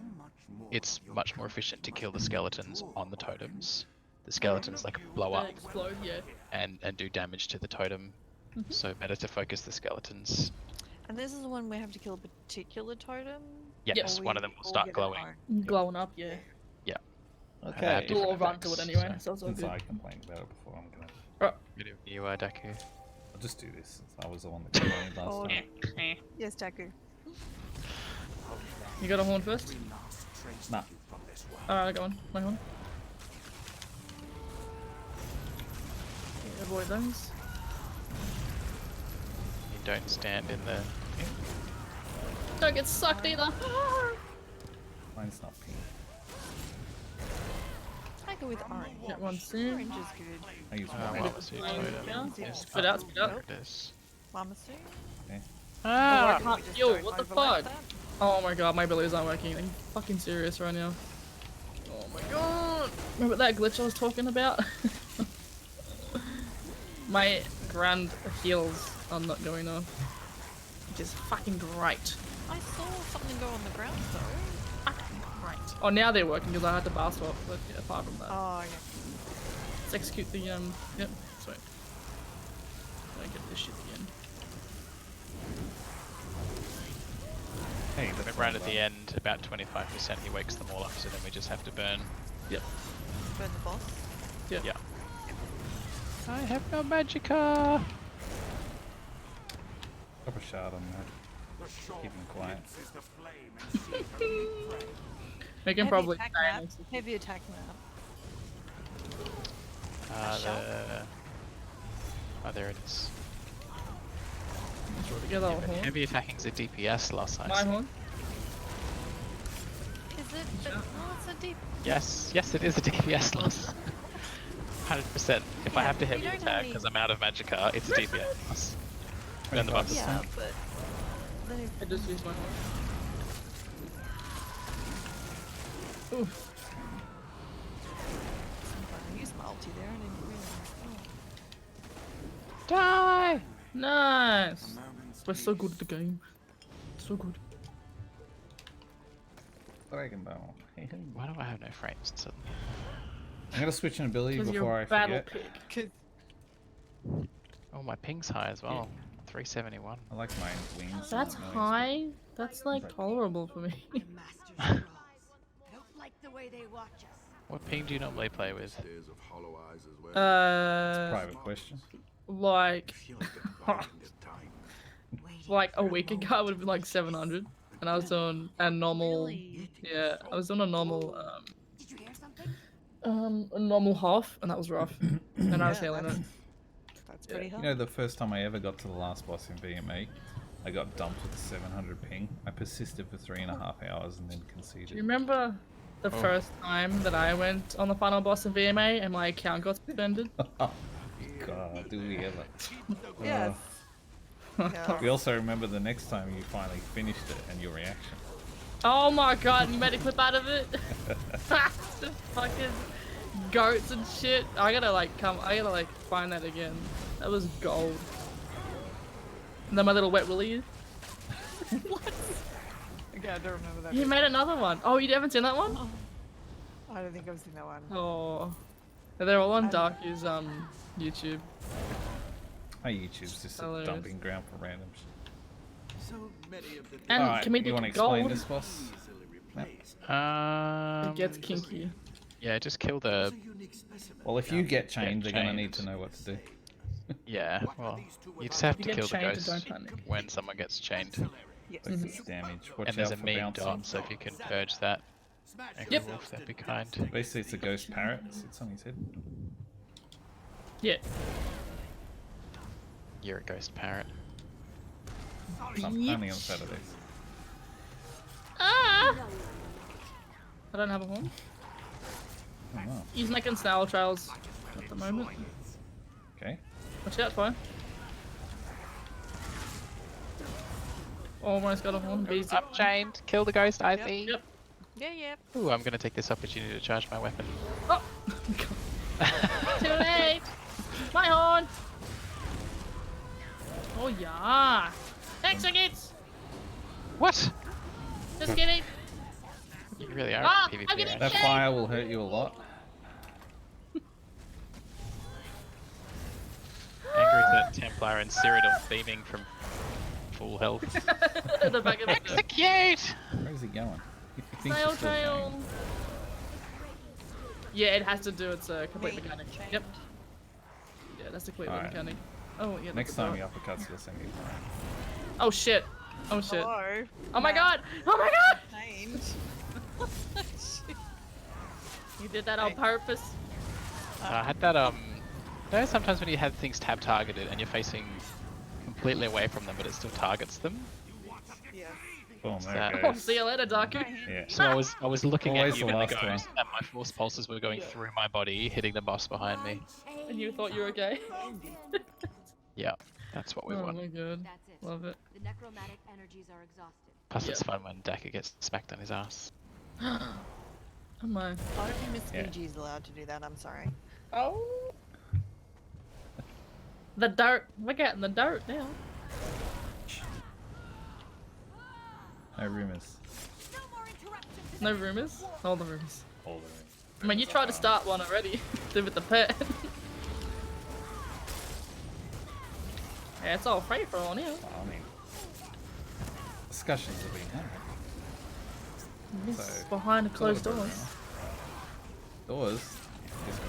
Speaker 3: it's much more efficient to kill the skeletons on the totems. The skeletons like blow
Speaker 1: They
Speaker 3: up
Speaker 1: explode, yeah.
Speaker 3: and do damage to the totem. So better to focus the skeletons.
Speaker 4: And this is the one we have to kill a particular totem?
Speaker 3: Yes,
Speaker 4: Or
Speaker 3: one
Speaker 4: we
Speaker 3: of them will
Speaker 4: all
Speaker 3: start
Speaker 4: get
Speaker 3: glowing.
Speaker 4: our own?
Speaker 1: Glowing up, yeah.
Speaker 2: Okay.
Speaker 1: We'll all
Speaker 3: different
Speaker 1: run to it
Speaker 3: effects,
Speaker 1: anyway, so it's all
Speaker 2: Since
Speaker 1: good.
Speaker 2: I complained about it before, I'm gonna.
Speaker 3: You Daku.
Speaker 2: I'll just do this since I was the one that complained last
Speaker 4: Oh,
Speaker 2: time.
Speaker 4: Yes, Dacu.
Speaker 1: You got a horn first?
Speaker 2: Nah.
Speaker 1: Alright, go on. My horn. Yeah, avoid those.
Speaker 3: You don't stand in the...
Speaker 1: Don't get sucked either.
Speaker 2: Mine's not pink.
Speaker 4: I go with orange.
Speaker 1: Get one soon.
Speaker 4: Orange is good.
Speaker 2: I use
Speaker 3: Mama
Speaker 2: one.
Speaker 3: Sue
Speaker 1: Yeah.
Speaker 3: totem.
Speaker 1: Yeah.
Speaker 3: Yes.
Speaker 1: Spit out, spit out.
Speaker 3: There it is.
Speaker 4: Mama Sue?
Speaker 2: Okay.
Speaker 3: Ah!
Speaker 1: I can't
Speaker 4: We just
Speaker 1: heal,
Speaker 4: don't
Speaker 1: what the
Speaker 4: overlap
Speaker 1: fuck?
Speaker 4: that?
Speaker 1: Oh my god, my abilities aren't working. Are you fucking serious right now? Oh my god! Remember that glitch I was talking about? My grand heals are not going off. Which is fucking great.
Speaker 4: I saw something go on the ground though.
Speaker 1: Fucking great. Oh, now they're working because I had the bar swap, but yeah, apart from that.
Speaker 4: Oh, yeah.
Speaker 1: Let's execute the, yep, sweet. I get this shit again.
Speaker 2: Hey,
Speaker 3: But right at the end, about 25% he wakes them all up, so then we just have to burn.
Speaker 1: Yep.
Speaker 4: Burn the boss.
Speaker 1: Yep.
Speaker 3: Yeah. I have no magicka!
Speaker 2: Drop a shard on that. Keep him quiet.
Speaker 1: We can
Speaker 4: Heavy
Speaker 1: probably
Speaker 4: attack
Speaker 1: try
Speaker 4: map.
Speaker 1: and execute.
Speaker 4: Heavy attack map.
Speaker 3: Oh, there it is.
Speaker 1: Throw together
Speaker 3: Yeah,
Speaker 1: a
Speaker 3: but
Speaker 1: horn.
Speaker 3: heavy attacking's a DPS loss, I
Speaker 1: My
Speaker 3: see.
Speaker 1: horn.
Speaker 4: Is it? But, oh, it's a deep.
Speaker 3: Yes, it is a DPS loss. 100%. If I
Speaker 4: Yeah,
Speaker 3: have to
Speaker 4: we
Speaker 3: heavy
Speaker 4: don't
Speaker 3: attack
Speaker 4: have
Speaker 3: because I'm out of magicka, it's a DPS loss. Burn the boss.
Speaker 4: Yeah, but then if
Speaker 1: I just used my horn. Oof.
Speaker 4: I used my ulti there, I didn't realize.
Speaker 3: Die!
Speaker 1: Nice! We're so good at the game. So good.
Speaker 2: Dragon Ball.
Speaker 3: Why do I have no frames? Suddenly?
Speaker 2: I'm gonna switch an ability
Speaker 1: Because
Speaker 2: before
Speaker 1: you're
Speaker 2: I
Speaker 1: a battle
Speaker 2: forget.
Speaker 1: pig.
Speaker 3: Oh, my ping's high as well. 371.
Speaker 2: I like my wings.
Speaker 1: That's
Speaker 2: and noise.
Speaker 1: high? That's like tolerable for me.
Speaker 6: The Master's Scrolls. I don't like the way they watch us.
Speaker 3: What ping do you normally play with?
Speaker 5: Stairs of hollow eyes as well.
Speaker 2: Private question.
Speaker 1: Like,
Speaker 5: Feel like they're biding their time.
Speaker 1: like a week ago, I would have been like 700, and I was doing a normal. Yeah, I was doing a normal.
Speaker 6: Did you hear something?
Speaker 1: A normal half, and that was rough. And I was
Speaker 4: Yeah,
Speaker 1: healing it.
Speaker 4: That's pretty
Speaker 2: You
Speaker 4: hard.
Speaker 2: know, the first time I ever got to the last boss in VMA, I got dumped with a 700 ping. I persisted for 3.5 hours and then
Speaker 1: Do you
Speaker 2: conceded.
Speaker 1: remember the first time that I went on the final boss in VMA and my account got suspended?
Speaker 2: Oh, God, do we ever?
Speaker 4: Yes. Yeah.
Speaker 2: We also remember the next time you finally finished it and your reaction.
Speaker 1: Oh my god, you made a clip out of it? The fucking goats and shit. I gotta like find that again. That was gold. And then my little wet willy. What?
Speaker 4: Okay, I don't remember that.
Speaker 1: You
Speaker 4: bit.
Speaker 1: made another one. Oh, you haven't seen that one?
Speaker 4: I don't think I've seen that one.
Speaker 1: Oh. They're all on Darky's YouTube.
Speaker 2: My YouTube's just a
Speaker 1: Hilarious.
Speaker 2: dumping ground for random shit.
Speaker 5: So many of the
Speaker 1: And
Speaker 2: Alright,
Speaker 1: can we
Speaker 2: you
Speaker 1: do
Speaker 2: want to explain
Speaker 1: gold?
Speaker 2: this boss?
Speaker 5: easily replaced.
Speaker 1: It gets kinky.
Speaker 3: Yeah, just kill the.
Speaker 5: It's a unique specimen.
Speaker 2: Well, if you get chained, they're going to
Speaker 3: chained.
Speaker 2: need to know what to do.
Speaker 3: Yeah, well, you just have
Speaker 1: You
Speaker 3: to
Speaker 1: get
Speaker 3: kill the
Speaker 1: chained,
Speaker 3: ghost
Speaker 1: don't panic.
Speaker 3: when someone gets chained.
Speaker 4: Yes.
Speaker 2: Focus damage. Watch
Speaker 3: And there's
Speaker 2: out
Speaker 3: a
Speaker 2: for
Speaker 3: mean
Speaker 2: bouncing.
Speaker 3: dot, so if you can purge that, angry
Speaker 1: Yep.
Speaker 3: wolf, that'd be kind.
Speaker 2: Basically, it's a ghost parrot. Sits on his head.
Speaker 1: Yeah.
Speaker 3: You're a ghost parrot.
Speaker 2: So I'm only on Saturdays.
Speaker 1: Ah! I don't have a horn.
Speaker 2: Oh, no.
Speaker 1: He's making snail trails at the moment.
Speaker 2: Okay.
Speaker 1: Watch out, fire. Almost got a horn. Bees.
Speaker 3: I'm chained. Kill the ghost, I see.
Speaker 1: Yep.
Speaker 4: Yeah, yeah.
Speaker 3: Ooh, I'm gonna take this opportunity to charge my weapon.
Speaker 1: Oh! Too late! My horn! Oh yeah! Executes!
Speaker 3: What?
Speaker 1: Just kidding!
Speaker 3: You really are
Speaker 1: Ah,
Speaker 3: a PvP,
Speaker 1: I'm getting
Speaker 3: aren't
Speaker 2: That
Speaker 3: you?
Speaker 2: fire will hurt you a lot.
Speaker 3: Angry that Templar and Cyrodiil beaming from full health.
Speaker 1: The back of the
Speaker 3: Execute!
Speaker 2: Where's he going? He thinks
Speaker 1: snail
Speaker 2: he's still
Speaker 1: trail.
Speaker 2: going.
Speaker 1: Yeah, it has to do its complete mechanic. Yep. Yeah, that's the complete
Speaker 2: Alright.
Speaker 1: mechanic. Oh yeah.
Speaker 2: Next
Speaker 1: that's
Speaker 2: time
Speaker 1: the
Speaker 2: he
Speaker 1: dot.
Speaker 2: uppercuts, you'll send me fire.
Speaker 1: Oh shit! Oh shit!
Speaker 4: Hello.
Speaker 1: Oh my god! Oh my god!
Speaker 4: Change.
Speaker 1: You did that on purpose.
Speaker 3: I had that, you know, sometimes when you have things tab targeted and you're facing completely away from them, but it still targets them.
Speaker 4: Yeah.
Speaker 2: Boom, there
Speaker 3: that?
Speaker 2: it
Speaker 1: Oh,
Speaker 2: goes.
Speaker 1: see you later, Doku.
Speaker 2: Yeah.
Speaker 3: So I was looking
Speaker 2: Always
Speaker 3: at you
Speaker 2: the
Speaker 3: in the
Speaker 2: last
Speaker 3: ghost,
Speaker 2: one.
Speaker 3: and my force pulses were going through my body, hitting the boss behind me.
Speaker 1: And you thought you were okay.
Speaker 3: Yeah, that's what we
Speaker 1: Oh
Speaker 3: want.
Speaker 1: my god.
Speaker 6: That's it.
Speaker 1: Love it.
Speaker 6: The necromantic energies are exhausted.
Speaker 3: Plus, it's
Speaker 1: Yeah.
Speaker 3: fun when Deca gets smacked on his ass.
Speaker 1: Oh my.
Speaker 4: I don't think Miss
Speaker 2: Yeah.
Speaker 4: Fiji is allowed to do that. I'm sorry.
Speaker 1: Oh. The dirt. We're getting the dirt now.
Speaker 2: No rumors.
Speaker 6: No more interruptions.
Speaker 1: No rumors? All the rumors.
Speaker 2: All the rumors.
Speaker 1: I mean, you tried to start one already. Did with the pet. Yeah, it's all free for all now.
Speaker 2: Well, I mean, discussions have been had.
Speaker 1: It's
Speaker 2: So,
Speaker 1: behind the
Speaker 2: It's
Speaker 1: closed
Speaker 2: all over
Speaker 1: doors.
Speaker 2: now. Doors? Just got-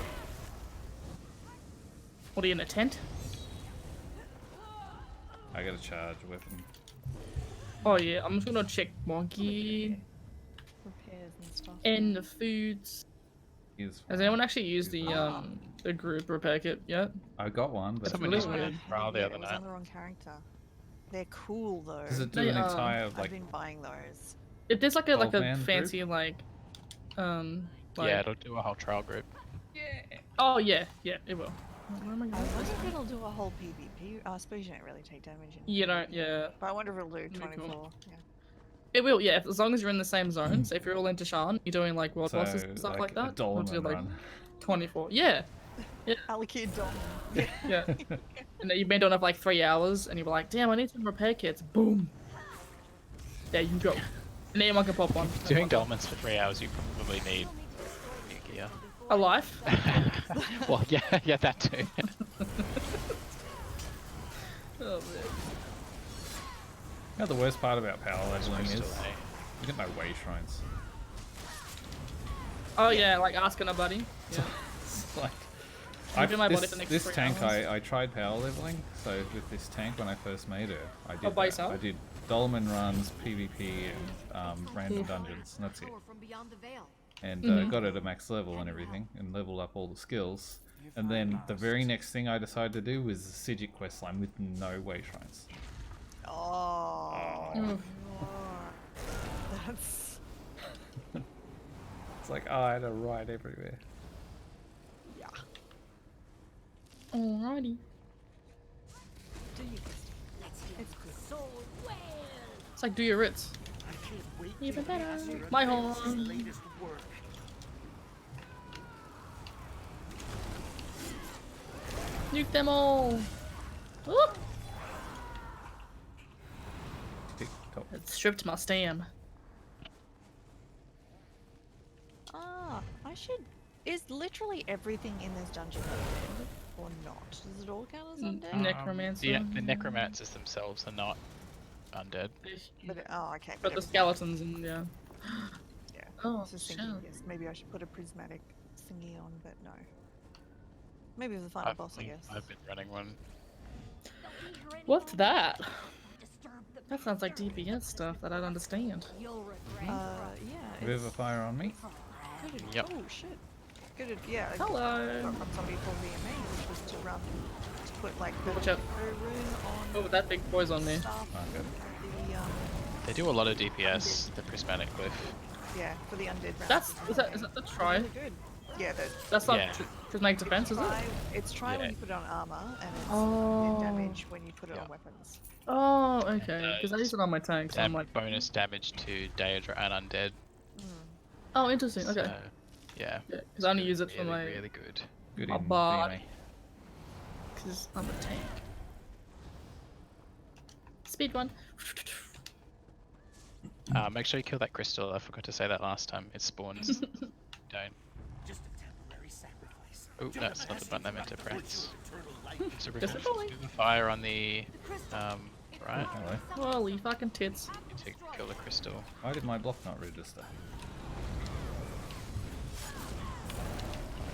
Speaker 1: What are you in a tent?
Speaker 2: I gotta charge a weapon.
Speaker 1: Oh yeah, I'm just gonna check Monkey
Speaker 4: Repairs and stuff.
Speaker 1: and the foods.
Speaker 2: Here's
Speaker 1: Has
Speaker 2: one.
Speaker 1: anyone actually used the group repair kit yet?
Speaker 2: I got one, but
Speaker 3: Someone
Speaker 1: really
Speaker 3: used my
Speaker 1: weird.
Speaker 3: trial the
Speaker 4: Yeah,
Speaker 3: other
Speaker 4: it was
Speaker 3: night.
Speaker 4: on the wrong character. They're cool though.
Speaker 2: does it do
Speaker 1: They
Speaker 2: an
Speaker 1: are.
Speaker 2: entire
Speaker 4: I've
Speaker 2: like?
Speaker 4: been buying those.
Speaker 1: There's like a
Speaker 2: 12-man group?
Speaker 1: fancy like
Speaker 3: Yeah, it'll do a whole trial group.
Speaker 1: Oh yeah, it will. Where am I
Speaker 4: I
Speaker 1: going?
Speaker 4: wonder if it'll do a whole PvP. I suppose you don't really take damage in
Speaker 1: You don't,
Speaker 4: PvP.
Speaker 1: yeah.
Speaker 4: But I wonder if it'll do
Speaker 1: That'd be cool.
Speaker 4: 24. Yeah.
Speaker 1: It will, yeah, as long as you're in the same zone. So if you're all into Shan, you're doing like world bosses and stuff like
Speaker 2: a
Speaker 1: that. We'll do
Speaker 2: Dolman
Speaker 1: like
Speaker 2: run.
Speaker 1: 24. Yeah,
Speaker 4: Allocate Dom.
Speaker 1: yeah. And then you've been doing it for like 3 hours, and you were like, damn, I need some repair kits. Boom. There you go. And anyone can pop one.
Speaker 3: Doing dolmens for 3 hours, you probably need new gear.
Speaker 1: A life.
Speaker 3: Well, yeah, that too.
Speaker 1: Oh man.
Speaker 2: You know the worst part about power leveling is
Speaker 3: Crystal, eh?
Speaker 2: you get no way shrines.
Speaker 1: Oh yeah, like asking a buddy. Yeah.
Speaker 2: It's like,
Speaker 1: Can you do my body for next
Speaker 2: this
Speaker 1: 3
Speaker 2: tank,
Speaker 1: hours?
Speaker 2: I tried power leveling. So with this tank, when I first made it, I did
Speaker 1: by
Speaker 2: that.
Speaker 1: yourself?
Speaker 2: I did Dolmen runs, PvP, and random dungeons, and that's it.
Speaker 6: From beyond the veil.
Speaker 2: And got it at max level and everything, and leveled up all the skills. And then the very next thing I decided to do was the Sijic questline with no way shrines.
Speaker 4: Oh.
Speaker 1: Oof.
Speaker 4: That's.
Speaker 2: It's like, oh, I had to ride everywhere.
Speaker 4: Yeah.
Speaker 1: Alrighty.
Speaker 4: Do you?
Speaker 6: It's so well.
Speaker 1: It's like do your Ritz.
Speaker 5: I can't wait
Speaker 1: Even
Speaker 5: to
Speaker 1: better.
Speaker 5: see your
Speaker 1: My
Speaker 5: latest
Speaker 1: horn.
Speaker 5: work.
Speaker 1: Nuke them all. Woo!
Speaker 2: Tick tock.
Speaker 1: It stripped my stam.
Speaker 4: Ah, I should. Is literally everything in this dungeon undead or not? Does it all count as undead?
Speaker 1: Necromancer.
Speaker 3: The necromancers themselves are not undead.
Speaker 4: Oh, okay.
Speaker 1: But the
Speaker 4: everything-
Speaker 1: skeletons and yeah.
Speaker 4: Yeah.
Speaker 1: Oh,
Speaker 4: I was just thinking,
Speaker 1: shit.
Speaker 4: yes, maybe I should put a prismatic thingy on, but no. Maybe it was the final boss, I guess.
Speaker 3: I've been running one.
Speaker 1: What's that? That sounds like DPS stuff that I don't understand.
Speaker 6: You'll regret.
Speaker 4: Yeah.
Speaker 2: Have you ever fire on me?
Speaker 4: Good.
Speaker 3: Yep.
Speaker 4: Oh shit. Good. Yeah. I
Speaker 1: Hello.
Speaker 4: got from somebody called VMA, which was to run to put like the
Speaker 1: Watch out.
Speaker 4: rune on
Speaker 1: Oh, that big boy's on me.
Speaker 4: stuff.
Speaker 2: Okay.
Speaker 4: The
Speaker 3: They do a lot of DPS, the prismatic glyph.
Speaker 4: yeah, for the undead round.
Speaker 1: That's is that the try?
Speaker 4: really good. Yeah,
Speaker 1: That's not
Speaker 3: Yeah.
Speaker 1: prismatic defense, is it?
Speaker 4: it's try when
Speaker 3: Yeah.
Speaker 4: you put it on armor, and it's
Speaker 1: Oh.
Speaker 4: damage when you put it
Speaker 3: Yeah.
Speaker 4: on weapons.
Speaker 1: Oh, okay. Because I use it on my tank, so I'm like,
Speaker 3: Bonus damage to Daedra and undead.
Speaker 1: oh, interesting. Okay.
Speaker 3: So, yeah.
Speaker 1: Yeah, because I only use it for
Speaker 3: Really,
Speaker 1: my
Speaker 3: really good.
Speaker 2: Good
Speaker 1: My
Speaker 2: in
Speaker 1: bot.
Speaker 2: VMA.
Speaker 1: because I'm a tank. Speed one.
Speaker 3: Make sure you kill that crystal. I forgot to say that last time. It spawns. Don't.
Speaker 5: Just a temporary sacrifice.
Speaker 3: Oh, no, it's not the button I meant to press. So we're
Speaker 1: Just
Speaker 3: going
Speaker 1: a bully.
Speaker 3: to do the fire on the right.
Speaker 2: Hello.
Speaker 1: Holy fucking tits.
Speaker 3: To kill the crystal.
Speaker 2: Why did my block not register?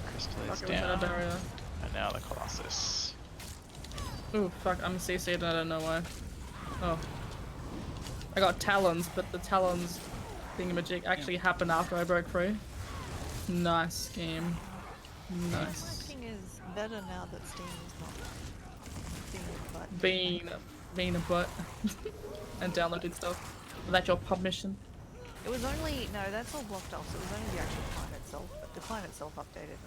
Speaker 3: Crystal is
Speaker 1: Fuck, it was in a
Speaker 3: down.
Speaker 1: barrier.
Speaker 3: And now the Colossus.
Speaker 1: Ooh, fuck, I'm CC'd and I don't know why. Oh. I got talons, but the talons thingamajig actually happened after I broke free. Nice game. Nice.
Speaker 4: Thinking is better now that Steam is not Steam, but
Speaker 1: Being a butt. And downloading stuff. Without your permission.
Speaker 4: it was only that's all blocked off. So it was only the actual client itself. But the client itself updated.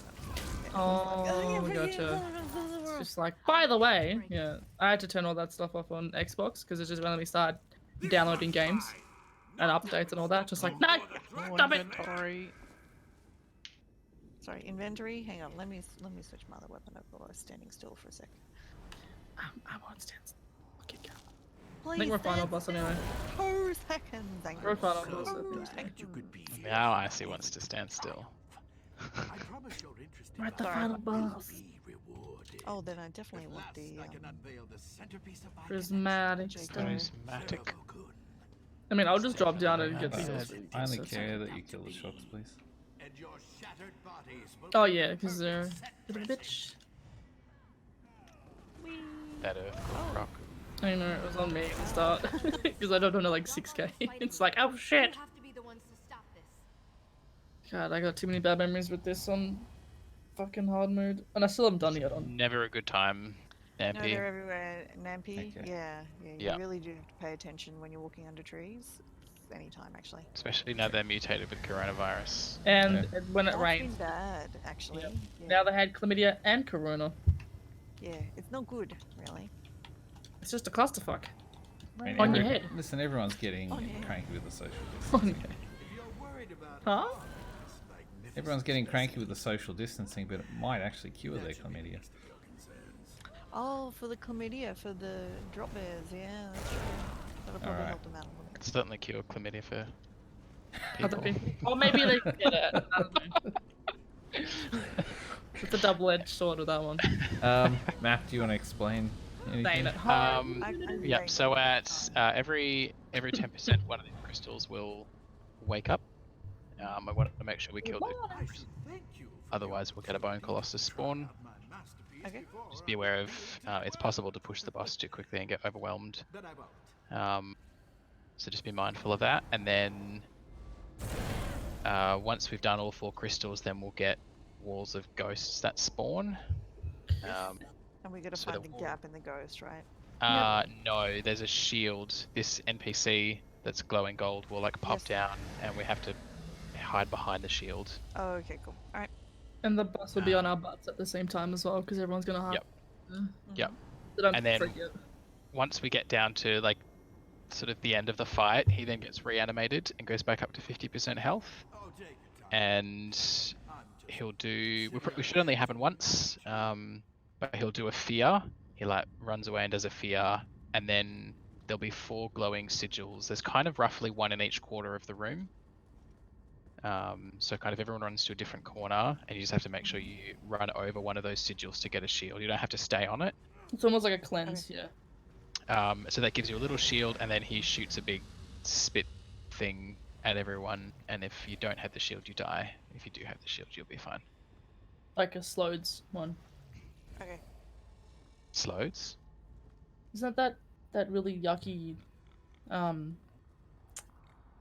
Speaker 4: And
Speaker 1: Oh, gotcha. It's just like, by the way, yeah, I had to turn all that stuff off on Xbox because it just randomly started downloading games and updates and all that. Just like, no, stop it.
Speaker 4: Sorry, inventory. Hang on, let me switch my other weapon up while I was standing still for a second.
Speaker 1: I won't stand. Okay, go.
Speaker 4: Please
Speaker 1: I think we're final
Speaker 4: stand
Speaker 1: boss
Speaker 4: still
Speaker 1: anyway.
Speaker 4: for 2 seconds. Thank
Speaker 1: We're
Speaker 4: you.
Speaker 1: final
Speaker 4: So
Speaker 1: boss, I
Speaker 4: much.
Speaker 1: think.
Speaker 4: Thank
Speaker 5: You could be here.
Speaker 3: Now Icy wants to stand still.
Speaker 5: I promise you're interested.
Speaker 1: We're at the
Speaker 4: Sorry.
Speaker 1: final boss.
Speaker 5: Be rewarded.
Speaker 4: Oh, then I definitely want
Speaker 5: At
Speaker 4: the
Speaker 5: last I can unveil the centerpiece of my
Speaker 1: Prismatic
Speaker 4: Jake
Speaker 1: stuff.
Speaker 3: Prismatic.
Speaker 5: Shogun.
Speaker 1: I mean, I'll just drop down and get
Speaker 2: I
Speaker 1: this.
Speaker 2: only care that you kill the shocks, please.
Speaker 5: And your shattered bodies will
Speaker 1: Oh
Speaker 5: be
Speaker 1: yeah, because they're
Speaker 5: perfect set
Speaker 1: a
Speaker 5: dressing.
Speaker 1: bitch.
Speaker 3: That rock.
Speaker 1: I know it was on me at the start because I don't know like 6k. It's like, oh shit.
Speaker 6: You have to be the ones to stop this.
Speaker 1: God, I got too many bad memories with this on fucking hard mode, and I still haven't done it yet on.
Speaker 3: Never a good time,
Speaker 4: No,
Speaker 3: Nampy.
Speaker 4: they're everywhere. Nampy.
Speaker 2: Okay.
Speaker 4: Yeah, you
Speaker 3: Yeah.
Speaker 4: really do have to pay attention when you're walking under trees. Anytime, actually.
Speaker 3: Especially now they're mutated with coronavirus.
Speaker 1: And when it
Speaker 4: That's
Speaker 1: rains,
Speaker 4: been bad, actually.
Speaker 1: Yep.
Speaker 4: Yeah.
Speaker 1: now they had chlamydia and corona.
Speaker 4: Yeah, it's not good, really.
Speaker 1: It's just a clusterfuck.
Speaker 2: I mean,
Speaker 1: On your head.
Speaker 2: Listen, everyone's getting
Speaker 4: On your head.
Speaker 2: cranky with the social
Speaker 1: On
Speaker 2: distancing.
Speaker 1: your head.
Speaker 5: If you're worried about
Speaker 1: Huh?
Speaker 5: this magnificent
Speaker 2: Everyone's getting cranky with the social distancing, but it might actually cure their
Speaker 5: that should be
Speaker 2: chlamydia.
Speaker 5: least of your concerns.
Speaker 4: Oh, for the chlamydia, for the drop bears, yeah, that's true. That'll probably
Speaker 2: Alright.
Speaker 4: help them out a little bit.
Speaker 3: It's certainly cure chlamydia for
Speaker 1: Other
Speaker 3: people.
Speaker 1: people. Or maybe they can get it. I don't know. It's a double-edged sword with that one.
Speaker 2: Matt, do you want to explain anything?
Speaker 1: Saying it hard.
Speaker 3: Yep. So at every 10%, one of the crystals will wake up I want to make sure we kill the.
Speaker 5: I should thank you for
Speaker 3: Otherwise, we'll get a Bone Colossus spawn.
Speaker 5: my masterpiece
Speaker 4: Okay.
Speaker 5: before
Speaker 3: Just be aware of it's possible to push the boss too quickly and get overwhelmed.
Speaker 5: that I won't.
Speaker 3: So just be mindful of that. And then once we've done all 4 crystals, then we'll get walls of ghosts that spawn.
Speaker 4: And we got to
Speaker 3: so
Speaker 4: find
Speaker 3: the
Speaker 4: the
Speaker 3: wall-
Speaker 4: gap in the ghost, right?
Speaker 3: No, there's a shield. This NPC that's glowing gold will like pop
Speaker 4: Yes.
Speaker 3: down, and we have to hide behind the shield.
Speaker 4: Oh, okay, cool. All right.
Speaker 1: And the boss will be on our butts at the same time as well, because everyone's gonna hide.
Speaker 3: Yep. Yep.
Speaker 1: So don't
Speaker 3: And then-
Speaker 1: forget.
Speaker 3: Once we get down to like sort of the end of the fight, he then gets reanimated and goes back up to 50% health.
Speaker 5: Oh, take your time.
Speaker 3: And
Speaker 5: I'm just
Speaker 3: he'll do. We should only happen once, but he'll do a fear. He like runs away and does a fear, and then there'll be 4 glowing sigils. There's kind of roughly 1 in each quarter of the room. So kind of everyone runs to a different corner, and you just have to make sure you run over one of those sigils to get a shield. You don't have to stay on it.
Speaker 1: It's almost like a cleanse, yeah.
Speaker 3: So that gives you a little shield, and then he shoots a big spit thing at everyone. And if you don't have the shield, you die. If you do have the shield, you'll be fine.
Speaker 1: Like a Slodes one.
Speaker 4: Okay.
Speaker 3: Slodes?
Speaker 1: Isn't that really yucky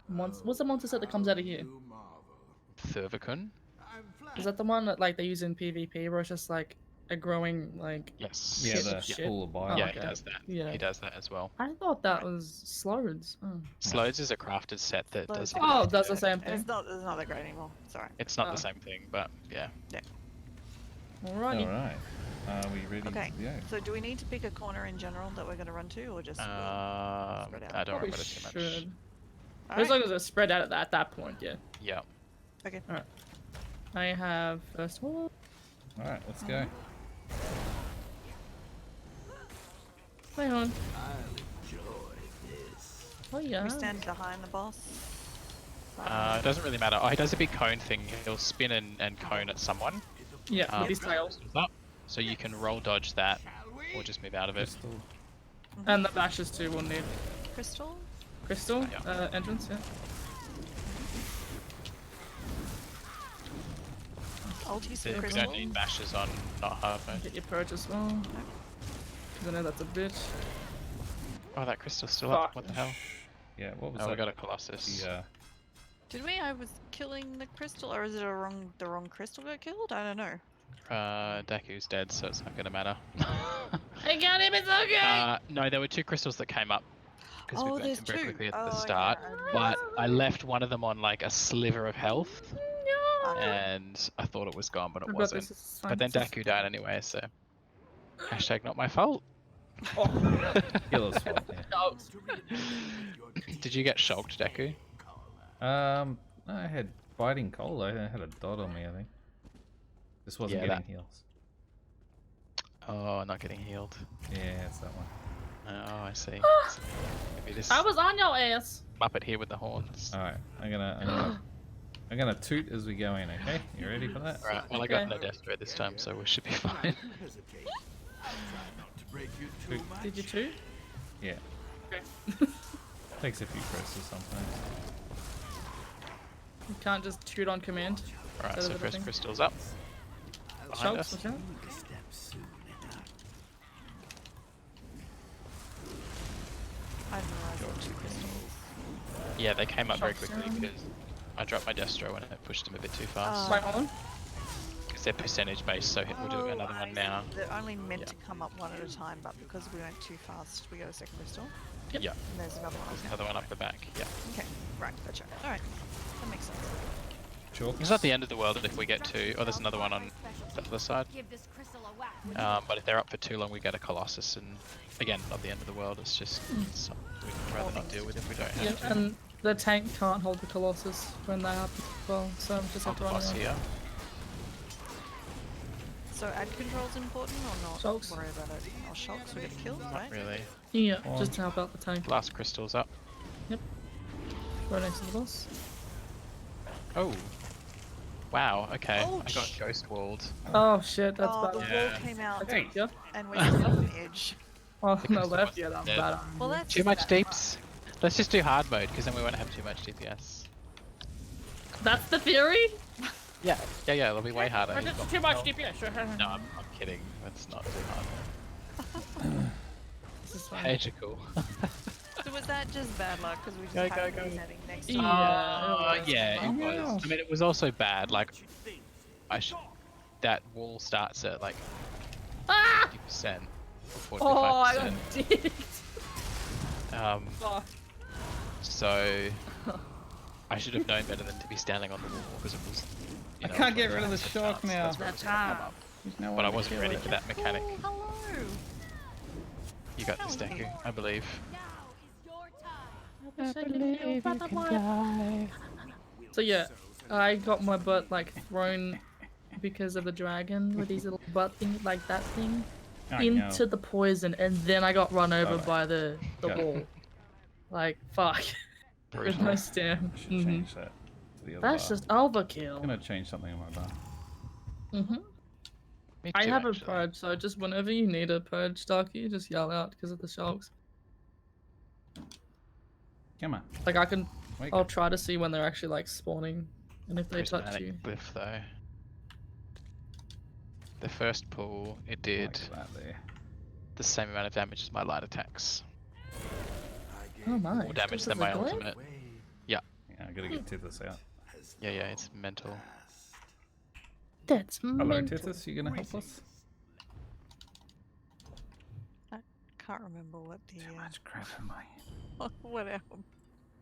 Speaker 1: what's the monster set that comes out of here?
Speaker 5: you marvel.
Speaker 3: Thurvicun?
Speaker 5: I'm flattered.
Speaker 1: Is that the one that like they use in PvP where it's just like a growing like
Speaker 3: Yes.
Speaker 2: Yeah,
Speaker 1: Shit,
Speaker 2: the
Speaker 1: shit.
Speaker 2: pool of bio.
Speaker 1: Oh,
Speaker 3: Yeah,
Speaker 1: okay.
Speaker 3: he does that.
Speaker 1: Yeah.
Speaker 3: He does that as well.
Speaker 1: I thought that was Slodes. Oh,
Speaker 3: Slodes is a crafted set that does.
Speaker 4: Slodes.
Speaker 1: oh that's the same
Speaker 4: It's
Speaker 1: thing.
Speaker 4: not that great anymore. Sorry.
Speaker 3: It's not
Speaker 1: Oh.
Speaker 3: the same thing, but yeah.
Speaker 1: Alrighty.
Speaker 2: Alright. Are we ready
Speaker 4: Okay.
Speaker 2: to go?
Speaker 4: So do we need to pick a corner in general that we're going to run to, or just?
Speaker 3: I
Speaker 4: spread out.
Speaker 3: don't
Speaker 1: Probably
Speaker 3: worry about it too much.
Speaker 1: should.
Speaker 4: All
Speaker 1: As
Speaker 4: right.
Speaker 1: long as it's spread out at that point, yeah.
Speaker 3: Yeah.
Speaker 4: Okay.
Speaker 1: I have first one.
Speaker 2: Alright, let's go.
Speaker 1: Hang on.
Speaker 5: I'll enjoy this.
Speaker 1: Oh yeah.
Speaker 4: We stand behind the boss.
Speaker 3: It doesn't really matter. Oh, he does a big cone thing. He'll spin and cone at someone.
Speaker 1: Yeah, with his tail.
Speaker 3: Up, so you can roll dodge that, or just move out of it.
Speaker 2: Crystal.
Speaker 1: And the bashes too will need
Speaker 4: Crystal.
Speaker 1: crystal
Speaker 3: Yeah.
Speaker 1: entrance, yeah.
Speaker 4: Ulti
Speaker 3: So we
Speaker 4: crystal.
Speaker 3: don't need bashes on not hard mode.
Speaker 1: Get your purge as well. Because I know that's a bitch.
Speaker 3: Oh, that crystal's still up.
Speaker 1: Fuck.
Speaker 3: What the hell?
Speaker 2: Yeah, what was
Speaker 3: Oh,
Speaker 2: that?
Speaker 3: we got a Colossus.
Speaker 2: The,
Speaker 4: Did we? I was killing the crystal, or is it the wrong crystal got killed? I don't know.
Speaker 3: Daku's dead, so it's not going to matter.
Speaker 1: I got him, it's okay!
Speaker 3: No, there were 2 crystals that came up because
Speaker 4: Oh,
Speaker 3: we burnt
Speaker 4: there's
Speaker 3: him very
Speaker 4: 2.
Speaker 3: quickly at
Speaker 4: Oh,
Speaker 3: the
Speaker 4: okay,
Speaker 3: start.
Speaker 4: I remember.
Speaker 3: But I left one of them on like a sliver of health,
Speaker 1: No!
Speaker 3: and I thought it was gone, but it
Speaker 1: But
Speaker 3: wasn't.
Speaker 1: this is fine,
Speaker 3: But then
Speaker 1: this is
Speaker 3: Daku died anyway, so hashtag not my fault.
Speaker 1: Oh.
Speaker 2: Killer's fault, yeah.
Speaker 1: No.
Speaker 3: Did you get shocked, Daku?
Speaker 2: I had biting cold. I had a dot on me, I think. This wasn't
Speaker 3: Yeah,
Speaker 2: getting
Speaker 3: that-
Speaker 2: heals.
Speaker 3: Oh, not getting healed.
Speaker 2: Yeah, it's that one.
Speaker 3: Oh, I see. So maybe this
Speaker 1: I was on your ass!
Speaker 3: Muppet here with the horns.
Speaker 2: Alright, I'm gonna toot as we go in, okay? You ready for that?
Speaker 3: Alright, well I got no death threat this time, so we should be fine.
Speaker 5: Hesitate. I'll try not to break you too
Speaker 2: Good.
Speaker 5: much.
Speaker 1: Did you too?
Speaker 2: Yeah.
Speaker 1: Okay.
Speaker 2: Takes a few presses sometimes.
Speaker 1: You can't just shoot on command.
Speaker 3: Alright,
Speaker 1: Is that
Speaker 3: so
Speaker 1: a
Speaker 3: first
Speaker 1: thing?
Speaker 3: crystal's up. Behind
Speaker 1: Shulks,
Speaker 3: us.
Speaker 1: watch out.
Speaker 5: Step soon enough.
Speaker 4: I didn't realize there were 2 crystals.
Speaker 3: Yeah, they came up very
Speaker 1: Shulks
Speaker 3: quickly
Speaker 1: down.
Speaker 3: because I dropped my Destro and it pushed them a bit too fast.
Speaker 1: Wait, hold on.
Speaker 3: Because they're percentage based, so we'll do another one now.
Speaker 4: They're only meant
Speaker 3: Yeah.
Speaker 4: to come up one at a time, but because we went too fast, we got a second crystal.
Speaker 3: Yeah,
Speaker 4: And there's another one.
Speaker 3: there's another one up the back. Yeah.
Speaker 4: Okay, right, gotcha. Alright, that makes sense.
Speaker 2: Chalk.
Speaker 3: It's not the end of the world if we get 2. Oh, there's another one on the other side.
Speaker 6: Give this crystal a whack.
Speaker 3: But if they're up for too long, we get a Colossus, and again, not the end of the world. It's just something we'd rather not deal with if we don't have
Speaker 1: Yeah,
Speaker 3: to.
Speaker 1: and the tank can't hold the Colossus when that happens as well, so we just have to run
Speaker 3: Boss
Speaker 1: around.
Speaker 3: here.
Speaker 4: So ad control's important or not?
Speaker 1: Shulks.
Speaker 4: Worry about it. Or shulks, we get killed,
Speaker 3: Not
Speaker 4: right?
Speaker 3: really.
Speaker 1: Yeah,
Speaker 2: Go on.
Speaker 1: just to help out the tank.
Speaker 3: Last crystal's up.
Speaker 1: Right next to the boss.
Speaker 3: Oh. Wow, okay. I
Speaker 4: Ouch.
Speaker 3: got ghost walled.
Speaker 1: Oh shit, that's
Speaker 4: Oh,
Speaker 1: bad.
Speaker 4: the wall
Speaker 3: Yeah.
Speaker 4: came out
Speaker 2: Hey.
Speaker 1: Yeah.
Speaker 4: and we're still on the edge.
Speaker 1: Oh, on the
Speaker 3: crystal
Speaker 1: left,
Speaker 3: was
Speaker 1: yeah, that's
Speaker 3: dead.
Speaker 1: bad.
Speaker 4: Well, that's
Speaker 3: Too much
Speaker 4: bad.
Speaker 3: deeps. Let's just do hard mode, because then we won't have too much DPS.
Speaker 1: That's the theory?
Speaker 3: Yeah, it'll be way harder. He's
Speaker 1: That's
Speaker 3: got
Speaker 1: too much
Speaker 3: control.
Speaker 1: DPS.
Speaker 3: No, I'm kidding. That's not too hard.
Speaker 1: This is fine.
Speaker 3: Page are cool.
Speaker 4: So was that just bad luck because we just
Speaker 3: Go,
Speaker 4: happened
Speaker 3: go,
Speaker 4: to be
Speaker 3: go.
Speaker 4: heading next to
Speaker 3: Yeah, it was. I mean, it was also bad. Like, that wall starts at like 50% or 45%.
Speaker 1: Oh, I got dicked.
Speaker 3: Um, so I should have known better than to be standing on the wall because it was.
Speaker 2: I can't get rid of the shock now.
Speaker 3: That's but I wasn't ready for that mechanic.
Speaker 4: Oh, hello.
Speaker 3: You got this, Deku, I believe.
Speaker 1: So yeah, I got my butt like thrown because of the dragon with these little butt things like that thing into the poison, and then I got run over by the wall. Like fuck. With my stem.
Speaker 2: Change that to the other
Speaker 1: That's
Speaker 2: bar.
Speaker 1: just overkill.
Speaker 2: I'm gonna change something in my bar.
Speaker 3: Me
Speaker 1: I
Speaker 3: too,
Speaker 1: have
Speaker 3: actually.
Speaker 1: a purge, so just whenever you need a purge, Darky, just yell out because of the shulks.
Speaker 2: Come on.
Speaker 1: Like I can,
Speaker 2: Wake
Speaker 1: I'll
Speaker 2: up.
Speaker 1: try to see when they're actually like spawning, and if they touch you.
Speaker 3: Prismatic glyph though. The first pull, it did
Speaker 2: Like that there.
Speaker 3: the same amount of damage as my light attacks.
Speaker 1: Oh my.
Speaker 3: More damage
Speaker 1: This
Speaker 3: than
Speaker 1: is a
Speaker 3: my
Speaker 1: glitch?
Speaker 3: ultimate. Yeah,
Speaker 2: Yeah, I gotta get Tithis out.
Speaker 3: yeah, it's mental.
Speaker 1: That's
Speaker 2: Hello,
Speaker 1: mental.
Speaker 2: Tithis, you gonna help us?
Speaker 4: Can't remember what the
Speaker 2: Too much crap in my head.
Speaker 4: what our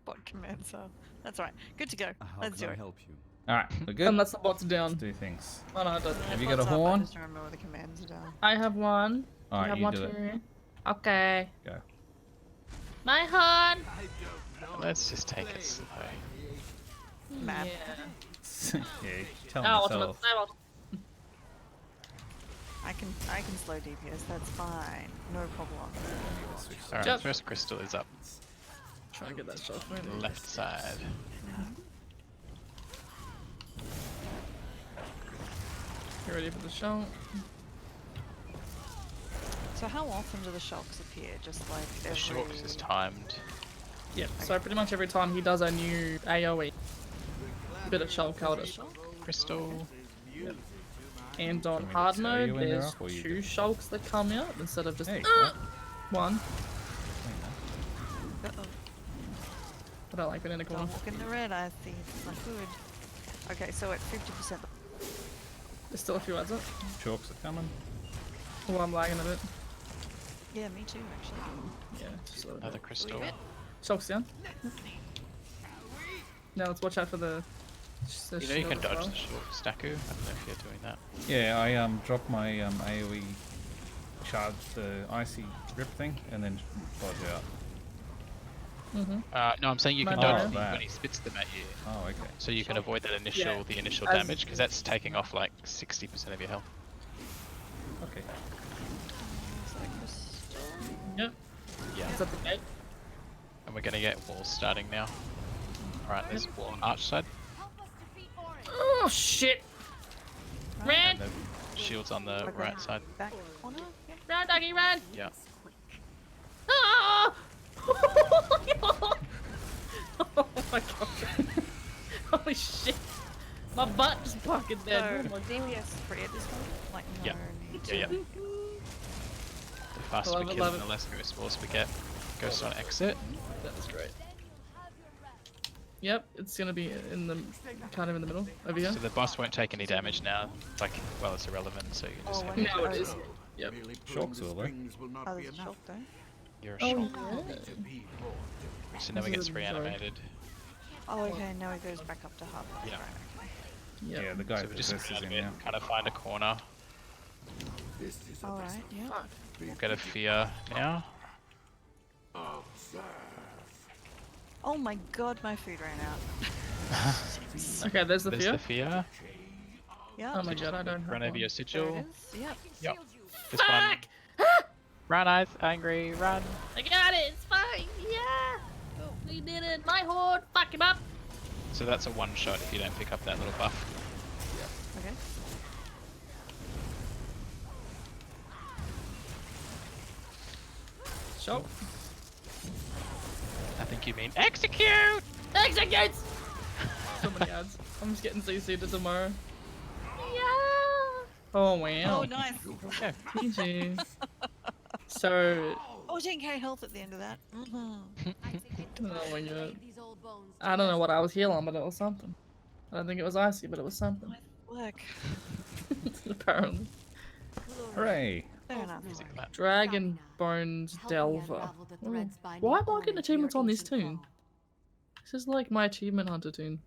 Speaker 4: bot commands are. That's right. Good to go. Let's do it.
Speaker 5: help you?
Speaker 2: Alright, we're good.
Speaker 1: Unless the bot's down.
Speaker 2: Let's do things.
Speaker 1: Oh no, it doesn't.
Speaker 2: Have you got a
Speaker 4: What's up? I
Speaker 2: horn?
Speaker 4: just don't remember what the commands are down.
Speaker 1: I have one.
Speaker 2: Alright,
Speaker 1: have
Speaker 2: you
Speaker 1: one
Speaker 2: do it.
Speaker 1: too. Okay.
Speaker 2: Go.
Speaker 1: My horn.
Speaker 3: Let's just take it slow.
Speaker 4: Map.
Speaker 1: Yeah.
Speaker 2: Yeah, tell
Speaker 1: Oh,
Speaker 2: myself.
Speaker 1: ultimate.
Speaker 4: I can slow DPS. That's fine. No problem.
Speaker 3: Alright,
Speaker 1: Jump.
Speaker 3: first crystal is up.
Speaker 1: Try to get that shot.
Speaker 3: Left side.
Speaker 1: Get ready for the shot.
Speaker 4: So how often do the shocks appear? Just like
Speaker 3: The
Speaker 4: every...
Speaker 3: short is timed.
Speaker 1: Yeah. So pretty much every time he does a new AOE, bit of shulk counter.
Speaker 3: Crystal.
Speaker 1: And on
Speaker 2: me to
Speaker 1: hard
Speaker 2: tell
Speaker 1: mode,
Speaker 2: you when they're
Speaker 1: there's
Speaker 2: up, or you
Speaker 1: 2
Speaker 2: do?
Speaker 1: shulks that come out instead of just
Speaker 2: Hey,
Speaker 1: one.
Speaker 4: Uh-oh.
Speaker 1: I don't like being in a corner.
Speaker 4: Don't walk in the red. I think it's not good. Okay, so at 50%.
Speaker 1: There's still a few ads up.
Speaker 2: Chalks are coming.
Speaker 1: Oh, I'm lagging a bit.
Speaker 4: Yeah, me too, actually.
Speaker 1: Yeah, just a little
Speaker 3: Another
Speaker 1: bit.
Speaker 3: crystal.
Speaker 1: Shulk's down. Now let's watch out for the.
Speaker 3: You know you can
Speaker 1: shield as
Speaker 3: dodge
Speaker 1: well.
Speaker 3: the short Staku. I don't know if you're doing that.
Speaker 2: Yeah, I dropped my AoE charge, the icy rip thing, and then dodge out.
Speaker 3: No, I'm saying you can
Speaker 1: Oh,
Speaker 3: dodge
Speaker 2: that.
Speaker 3: when he spits them at you.
Speaker 2: Oh, okay.
Speaker 3: So you can avoid that initial, the initial
Speaker 1: As-
Speaker 3: damage, because that's taking off like 60% of your health.
Speaker 2: Okay.
Speaker 1: Yep.
Speaker 3: Yeah.
Speaker 1: Is that the gate?
Speaker 3: And we're gonna get walls starting now. Alright, there's wall on arch side.
Speaker 1: Oh shit! Ran!
Speaker 3: And the shield's on the right side.
Speaker 4: Back corner? Yeah.
Speaker 1: Run, doggy, run!
Speaker 3: Yeah.
Speaker 1: Ah! Oh my god. Holy shit. My butt just fucking dead.
Speaker 4: So, DPS free at this point? Like, no
Speaker 3: Yeah.
Speaker 4: need
Speaker 3: Yeah,
Speaker 4: to...
Speaker 3: The faster
Speaker 1: Love
Speaker 3: we
Speaker 1: it,
Speaker 3: kill
Speaker 1: love
Speaker 3: them,
Speaker 1: it.
Speaker 3: the less ghost balls we get. Ghost on exit.
Speaker 1: That was great. Yep, it's gonna be in the kind of in the middle over here.
Speaker 3: So the boss won't take any damage now. Like, well, it's irrelevant, so you can just
Speaker 4: Oh,
Speaker 3: have
Speaker 4: when
Speaker 3: it.
Speaker 1: Now it is. Yep.
Speaker 2: Shocks will though.
Speaker 4: Oh, there's a shock though.
Speaker 3: You're a
Speaker 1: Oh,
Speaker 3: shock.
Speaker 1: yeah.
Speaker 3: So now he
Speaker 1: This
Speaker 3: gets
Speaker 1: is
Speaker 3: reanimated.
Speaker 4: Oh, okay, now it goes back up to half.
Speaker 3: Yeah.
Speaker 4: Right, okay.
Speaker 1: Yep.
Speaker 2: Yeah, the guy
Speaker 3: So we just
Speaker 2: possesses
Speaker 3: grab
Speaker 2: him
Speaker 3: it,
Speaker 2: now.
Speaker 3: kind of find a corner.
Speaker 4: Alright, yeah.
Speaker 1: Fuck.
Speaker 3: We'll get a fear now.
Speaker 4: Oh my god, my food ran out.
Speaker 1: Okay, there's the
Speaker 3: There's
Speaker 1: fear.
Speaker 3: the fear.
Speaker 4: Yeah.
Speaker 1: Oh my god, I don't have
Speaker 3: Run over
Speaker 1: one.
Speaker 3: your
Speaker 4: There
Speaker 3: sigil.
Speaker 4: it is. Yep.
Speaker 3: Yep. This one. Run, eyes, angry, run.
Speaker 1: I got it, it's fine, yeah! We did it, my horde, fuck him up!
Speaker 3: So that's a one shot if you don't pick up that little buff.
Speaker 4: Okay.
Speaker 1: Show.
Speaker 3: I think you mean execute!
Speaker 1: Executes! So Yeah, I'm just getting CC'd to tomorrow. Yeah. Oh wow.
Speaker 4: Oh, nice.
Speaker 1: GG. So,
Speaker 4: 14k health at the end of that.
Speaker 1: oh my god. I don't know what I was healing, but it was something. I don't think it was icy, but it was something.
Speaker 4: Work.
Speaker 1: Apparently.
Speaker 2: Hooray!
Speaker 4: Fair enough.
Speaker 1: Dragon Bones Delver. Oh, why am I getting achievements on this tune? This is like my achievement hunter tune.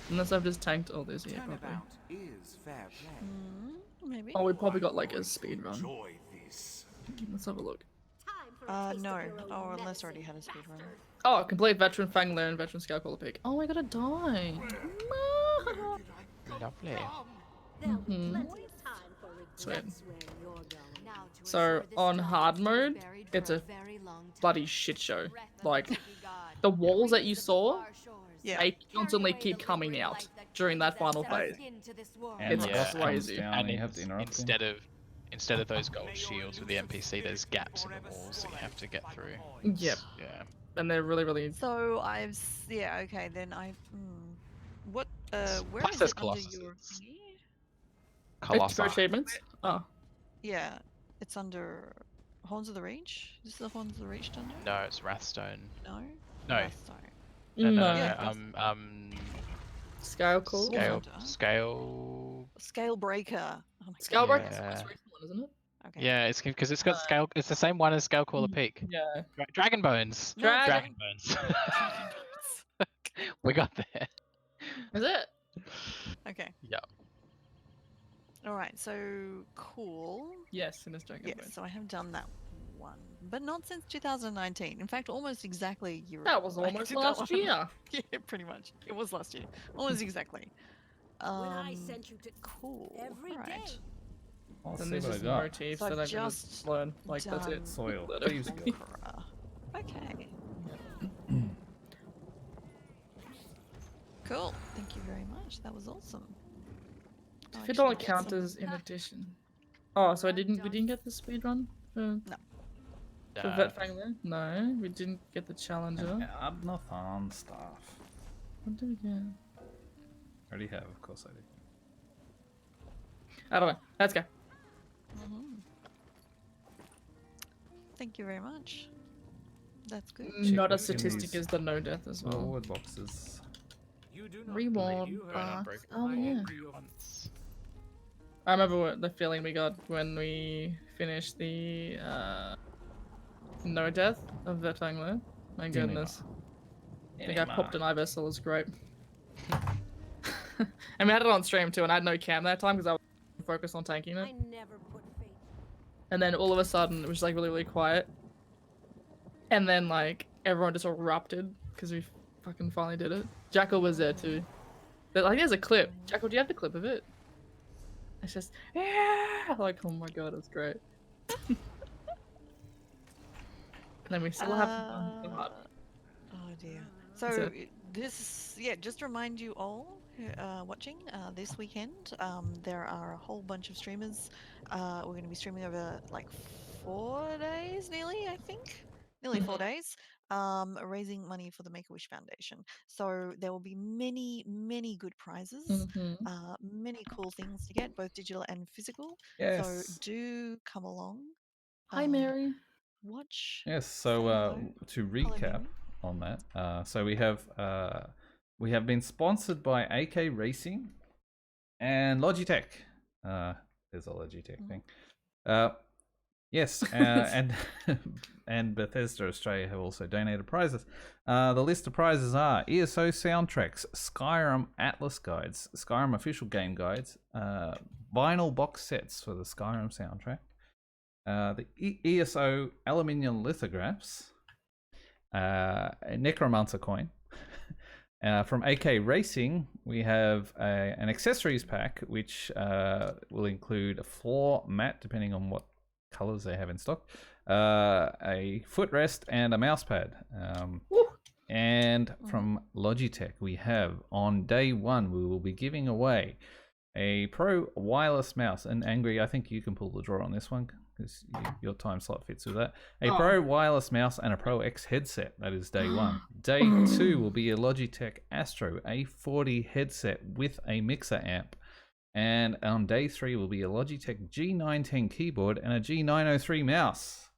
Speaker 1: Unless I've just tanked all this here, probably.
Speaker 5: Is fair play.
Speaker 4: Maybe.
Speaker 1: Oh, we probably got like a speed run.
Speaker 5: Enjoy this.
Speaker 1: Let's have a look.
Speaker 4: No. Oh, unless already had a speed run.
Speaker 1: Oh, complete veteran Fang Learn, veteran Scout Caller pick. Oh, I gotta die.
Speaker 3: Lovely.
Speaker 1: Sweet. So on hard mode, it's a bloody shit show. Like the walls that you saw,
Speaker 4: Yeah.
Speaker 1: they constantly keep coming out during that final phase.
Speaker 2: And
Speaker 1: It's
Speaker 2: the boss comes
Speaker 1: crazy.
Speaker 2: down
Speaker 3: And
Speaker 2: and you have to interrupt him.
Speaker 3: instead of those gold shields with the NPC, there's gaps in the walls that you have to get through.
Speaker 1: Yep,
Speaker 3: Yeah.
Speaker 1: and they're really.
Speaker 4: So yeah, okay, then what, where
Speaker 3: Plus
Speaker 4: is
Speaker 3: there's
Speaker 4: it under
Speaker 3: Colossus.
Speaker 4: your
Speaker 3: It's
Speaker 4: thingy?
Speaker 1: Extra
Speaker 3: Colossi.
Speaker 1: achievements. Oh,
Speaker 4: Yeah, it's under Horns of the Reach? Is the Horns of the Reach under?
Speaker 3: No, it's Wrathstone.
Speaker 4: No?
Speaker 3: No.
Speaker 4: Wrathstone.
Speaker 1: no.
Speaker 4: Yeah.
Speaker 1: Scale Call.
Speaker 3: Scale.
Speaker 4: Scale Breaker. Oh my
Speaker 1: Scale
Speaker 4: God.
Speaker 1: Breaker is the most recent one, isn't it?
Speaker 4: Okay.
Speaker 3: Yeah, it's because it's got scale. It's the same one as Scale Caller Peak.
Speaker 1: Yeah.
Speaker 3: Dragon Bones.
Speaker 4: No,
Speaker 1: Dragon-
Speaker 3: Bones. We got there.
Speaker 1: Is it?
Speaker 4: Okay.
Speaker 3: Yeah.
Speaker 4: Alright, so cool.
Speaker 1: Yes, it is Dragon
Speaker 4: Yes,
Speaker 1: Bones.
Speaker 4: so I have done that one. But not since 2019. In fact, almost exactly a year
Speaker 1: That
Speaker 4: ago.
Speaker 1: was
Speaker 4: I
Speaker 1: almost
Speaker 4: did that
Speaker 1: last
Speaker 4: one.
Speaker 1: year.
Speaker 4: Yeah, pretty much. It was last year. Almost exactly.
Speaker 6: When I sent you to
Speaker 4: Cool.
Speaker 6: every
Speaker 4: Alright.
Speaker 6: day.
Speaker 2: I'll
Speaker 1: Then
Speaker 2: see
Speaker 1: there's
Speaker 2: what I
Speaker 1: just
Speaker 2: got.
Speaker 1: motifs
Speaker 4: So
Speaker 1: that
Speaker 4: I've
Speaker 1: I can
Speaker 4: just
Speaker 1: just learn. Like, that's it.
Speaker 4: done
Speaker 2: Soil.
Speaker 1: Literally.
Speaker 2: Thieves Guild.
Speaker 4: Okay. Cool. Thank you very much. That was awesome.
Speaker 1: If it don't count as in addition. Oh, so we didn't get the speed run for Vet Fangler? No, we didn't get the challenger.
Speaker 2: Add no fun stuff.
Speaker 1: What did we get?
Speaker 2: Already have, of course I did.
Speaker 1: I don't know. Let's go.
Speaker 4: Thank you very much. That's good.
Speaker 2: Check
Speaker 1: Not a
Speaker 2: what's in
Speaker 1: statistic
Speaker 2: these
Speaker 1: is the no death as well.
Speaker 2: Reward boxes.
Speaker 5: You do not
Speaker 1: Reward
Speaker 5: believe you heard
Speaker 1: box.
Speaker 5: break
Speaker 1: Oh
Speaker 5: my
Speaker 1: yeah.
Speaker 5: entry of-
Speaker 1: I remember the feeling we got when we finished the no death of Vet Fangler. My goodness. I think I popped an eye vessel. It was great. And we had it on stream too, and I had no cam that time because I was focused on tanking it.
Speaker 6: I never put faith.
Speaker 1: And then all of a sudden, it was like really quiet. And then like everyone just erupted because we fucking finally did it. Jackal was there too. But like, there's a clip. Jackal, do you have the clip of it? It's just yeah, like oh my god, it's great. And then we still have
Speaker 4: Oh dear. So
Speaker 1: it.
Speaker 4: this, yeah, just to remind you all watching this weekend, there are a whole bunch of streamers. We're going to be streaming over like 4 days, nearly, I think, nearly 4 days, raising money for the Make-A-Wish Foundation. So there will be many good prizes, many cool things to get, both digital and physical.
Speaker 2: Yes.
Speaker 4: So do come along.
Speaker 1: Hi Mary.
Speaker 4: Watch.
Speaker 2: Yes, so to recap on that, so we have been sponsored by AK Racing and Logitech. There's a Logitech thing. Yes, and Bethesda Australia have also donated prizes. The list of prizes are ESO soundtracks, Skyrim Atlas guides, Skyrim official game guides, vinyl box sets for the Skyrim soundtrack, the ESO aluminium lithographs, a Necromancer coin. From AK Racing, we have an accessories pack, which will include a floor mat, depending on what colors they have in stock, a footrest, and a mouse pad. And from Logitech, we have on day one, we will be giving away a Pro wireless mouse. And Angry, I think you can pull the draw on this one because your time slot fits with that. A Pro wireless mouse and a Pro X headset. That is day 1. Day 2 will be a Logitech Astro A40 headset with a mixer amp. And on day 3 will be a Logitech G910 keyboard and a G903 mouse.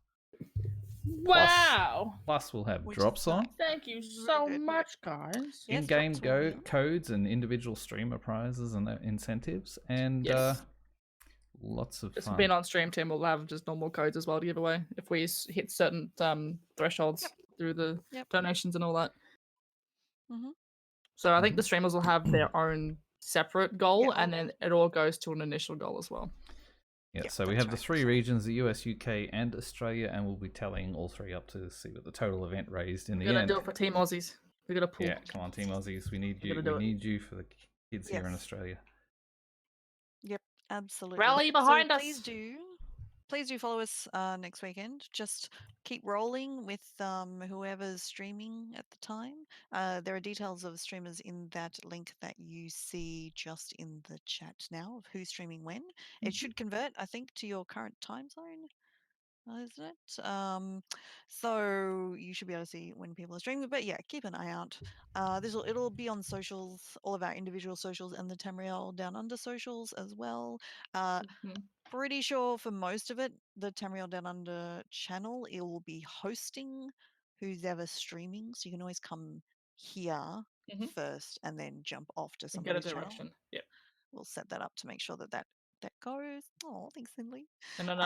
Speaker 1: Wow!
Speaker 2: Plus we'll have
Speaker 4: Which
Speaker 2: drops
Speaker 4: is
Speaker 2: on.
Speaker 1: Thank you so much, guys.
Speaker 4: Yes,
Speaker 2: In-game
Speaker 4: drops will be on.
Speaker 2: codes and individual streamer prizes and incentives. And
Speaker 1: Yes.
Speaker 2: lots of
Speaker 1: Just
Speaker 2: fun.
Speaker 1: being on Stream Team, we'll have just normal codes as well to give away if we hit certain thresholds through the donations and all that.
Speaker 4: Mm-hmm.
Speaker 1: So I think the streamers will have their own separate goal,
Speaker 4: Yeah.
Speaker 1: and then it all goes to an initial goal as well.
Speaker 2: Yeah,
Speaker 4: Yeah,
Speaker 2: so we
Speaker 4: that's
Speaker 2: have the
Speaker 4: right.
Speaker 2: 3 regions, the US, UK, and Australia, and we'll be tallying all 3 up to see what the total event raised in the
Speaker 1: We're gonna
Speaker 2: end.
Speaker 1: do it for Team Aussies. We're gonna pull.
Speaker 2: Yeah, come on, Team Aussies. We need
Speaker 1: We're
Speaker 2: you.
Speaker 1: gonna do
Speaker 2: We
Speaker 1: it.
Speaker 2: need you for the kids here in
Speaker 4: Yes.
Speaker 2: Australia.
Speaker 4: Yep, absolutely.
Speaker 1: Rally behind
Speaker 4: so
Speaker 1: us.
Speaker 4: Please do follow us next weekend. Just keep rolling with whoever's streaming at the time. There are details of streamers in that link that you see just in the chat now of who's streaming when. It should convert, I think, to your current time zone, isn't it? So you should be able to see when people are streaming. But yeah, keep an eye out. It'll be on socials, all of our individual socials, and the Tamriel Downunder socials as well. Pretty sure for most of it, the Tamriel Downunder channel, it will be hosting who's ever streaming. So you can always come here first and then jump off to
Speaker 1: Get a
Speaker 4: somebody's channel.
Speaker 1: direction. Yeah.
Speaker 4: We'll set that up to make sure that goes. Oh, thanks, Cindy.
Speaker 1: And I know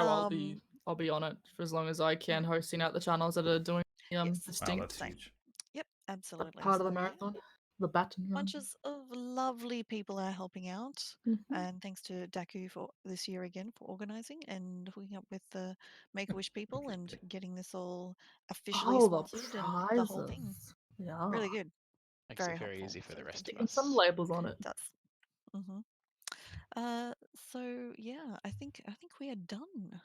Speaker 1: I'll be on it for as long as I can, hosting out the channels that are doing
Speaker 4: Yes.
Speaker 1: this
Speaker 2: Wow,
Speaker 1: thing.
Speaker 2: that's huge.
Speaker 4: Yep, absolutely.
Speaker 1: Part of
Speaker 4: So,
Speaker 1: the
Speaker 4: yeah,
Speaker 1: marathon. The baton run.
Speaker 4: bunches of lovely people are helping out. And thanks to Dacu for this year again for organising and hooking up with the Make-A-Wish people and getting this all officially
Speaker 1: Oh, the
Speaker 4: sponsored and the whole thing.
Speaker 1: prizes. Yeah.
Speaker 4: Really good.
Speaker 3: Makes
Speaker 4: Very
Speaker 3: it very
Speaker 4: helpful.
Speaker 3: easy for
Speaker 4: So
Speaker 3: the rest
Speaker 4: thank
Speaker 3: of
Speaker 4: you.
Speaker 3: us.
Speaker 1: Some labels on it.
Speaker 4: It does. So yeah, I think we are done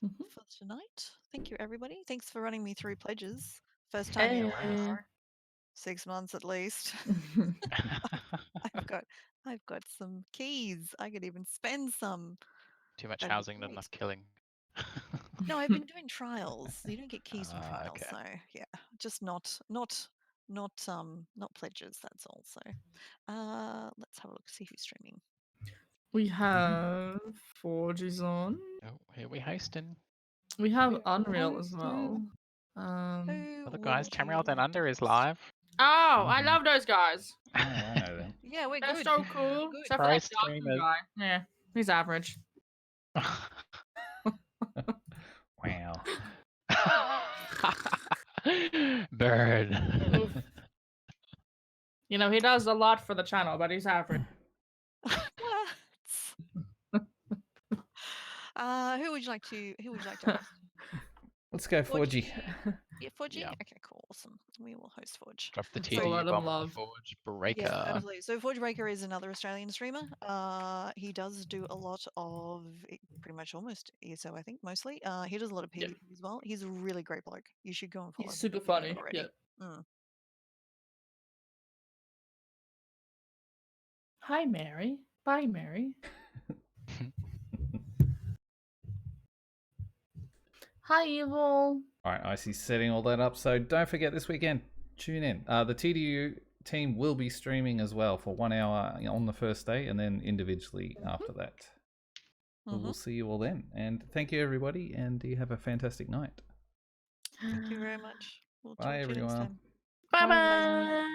Speaker 4: for tonight. Thank you, everybody. Thanks for running me through pledges. First time in
Speaker 1: Hey.
Speaker 4: 6 months at least. I've got some keys. I could even spend some.
Speaker 3: Too much
Speaker 4: That'd be
Speaker 3: housing, not
Speaker 4: great.
Speaker 3: enough killing.
Speaker 4: No, I've been doing trials. You don't get keys from trials,
Speaker 3: Okay.
Speaker 4: so yeah, just not pledges. That's all. So, let's have a look. See who's streaming.
Speaker 1: We have Forges on.
Speaker 3: Oh, here we hosting.
Speaker 1: We have Unreal as well.
Speaker 4: Who
Speaker 3: Other guys,
Speaker 4: would you
Speaker 3: Tamriel
Speaker 4: like to
Speaker 3: Downunder is
Speaker 4: host?
Speaker 3: live.
Speaker 1: Oh, I love those guys.
Speaker 2: Oh, I know them.
Speaker 4: Yeah, we're
Speaker 1: They're
Speaker 4: good.
Speaker 1: so cool.
Speaker 4: Good.
Speaker 1: Except for
Speaker 3: Pro
Speaker 1: that Dark
Speaker 3: streamers.
Speaker 1: guy. Yeah, he's average.
Speaker 2: Wow.
Speaker 3: Bird.
Speaker 1: You know, he does a lot for the channel, but he's average.
Speaker 4: Who would you like to host?
Speaker 2: Let's go, Forgy.
Speaker 4: Yeah, Forgy?
Speaker 3: Yeah.
Speaker 4: Okay, cool. Awesome. We will host Forge.
Speaker 3: Drop the
Speaker 1: So let
Speaker 3: TDU
Speaker 1: him
Speaker 3: bomb on
Speaker 1: love.
Speaker 3: the Forge Breaker.
Speaker 4: Yes, absolutely. So Forge Breaker is another Australian streamer. He does do a lot of pretty much almost ESO, I think, mostly. He does a lot of PvP as well. He's a really great bloke. You should go and follow him.
Speaker 1: He's super
Speaker 4: if you haven't
Speaker 1: funny.
Speaker 4: already.
Speaker 1: Yeah. Hi, Mary. Bye, Mary. Hi, Evil.
Speaker 2: All right, Icy's setting all that up. So don't forget this weekend, tune in. The TDU team will be streaming as well for 1 hour on the first day and then individually after that. So we'll see you all then. And thank you, everybody. And you have a fantastic night.
Speaker 4: Thank you very much. We'll talk
Speaker 2: Bye,
Speaker 4: to you next
Speaker 2: everyone.
Speaker 4: time.
Speaker 1: Bye-bye.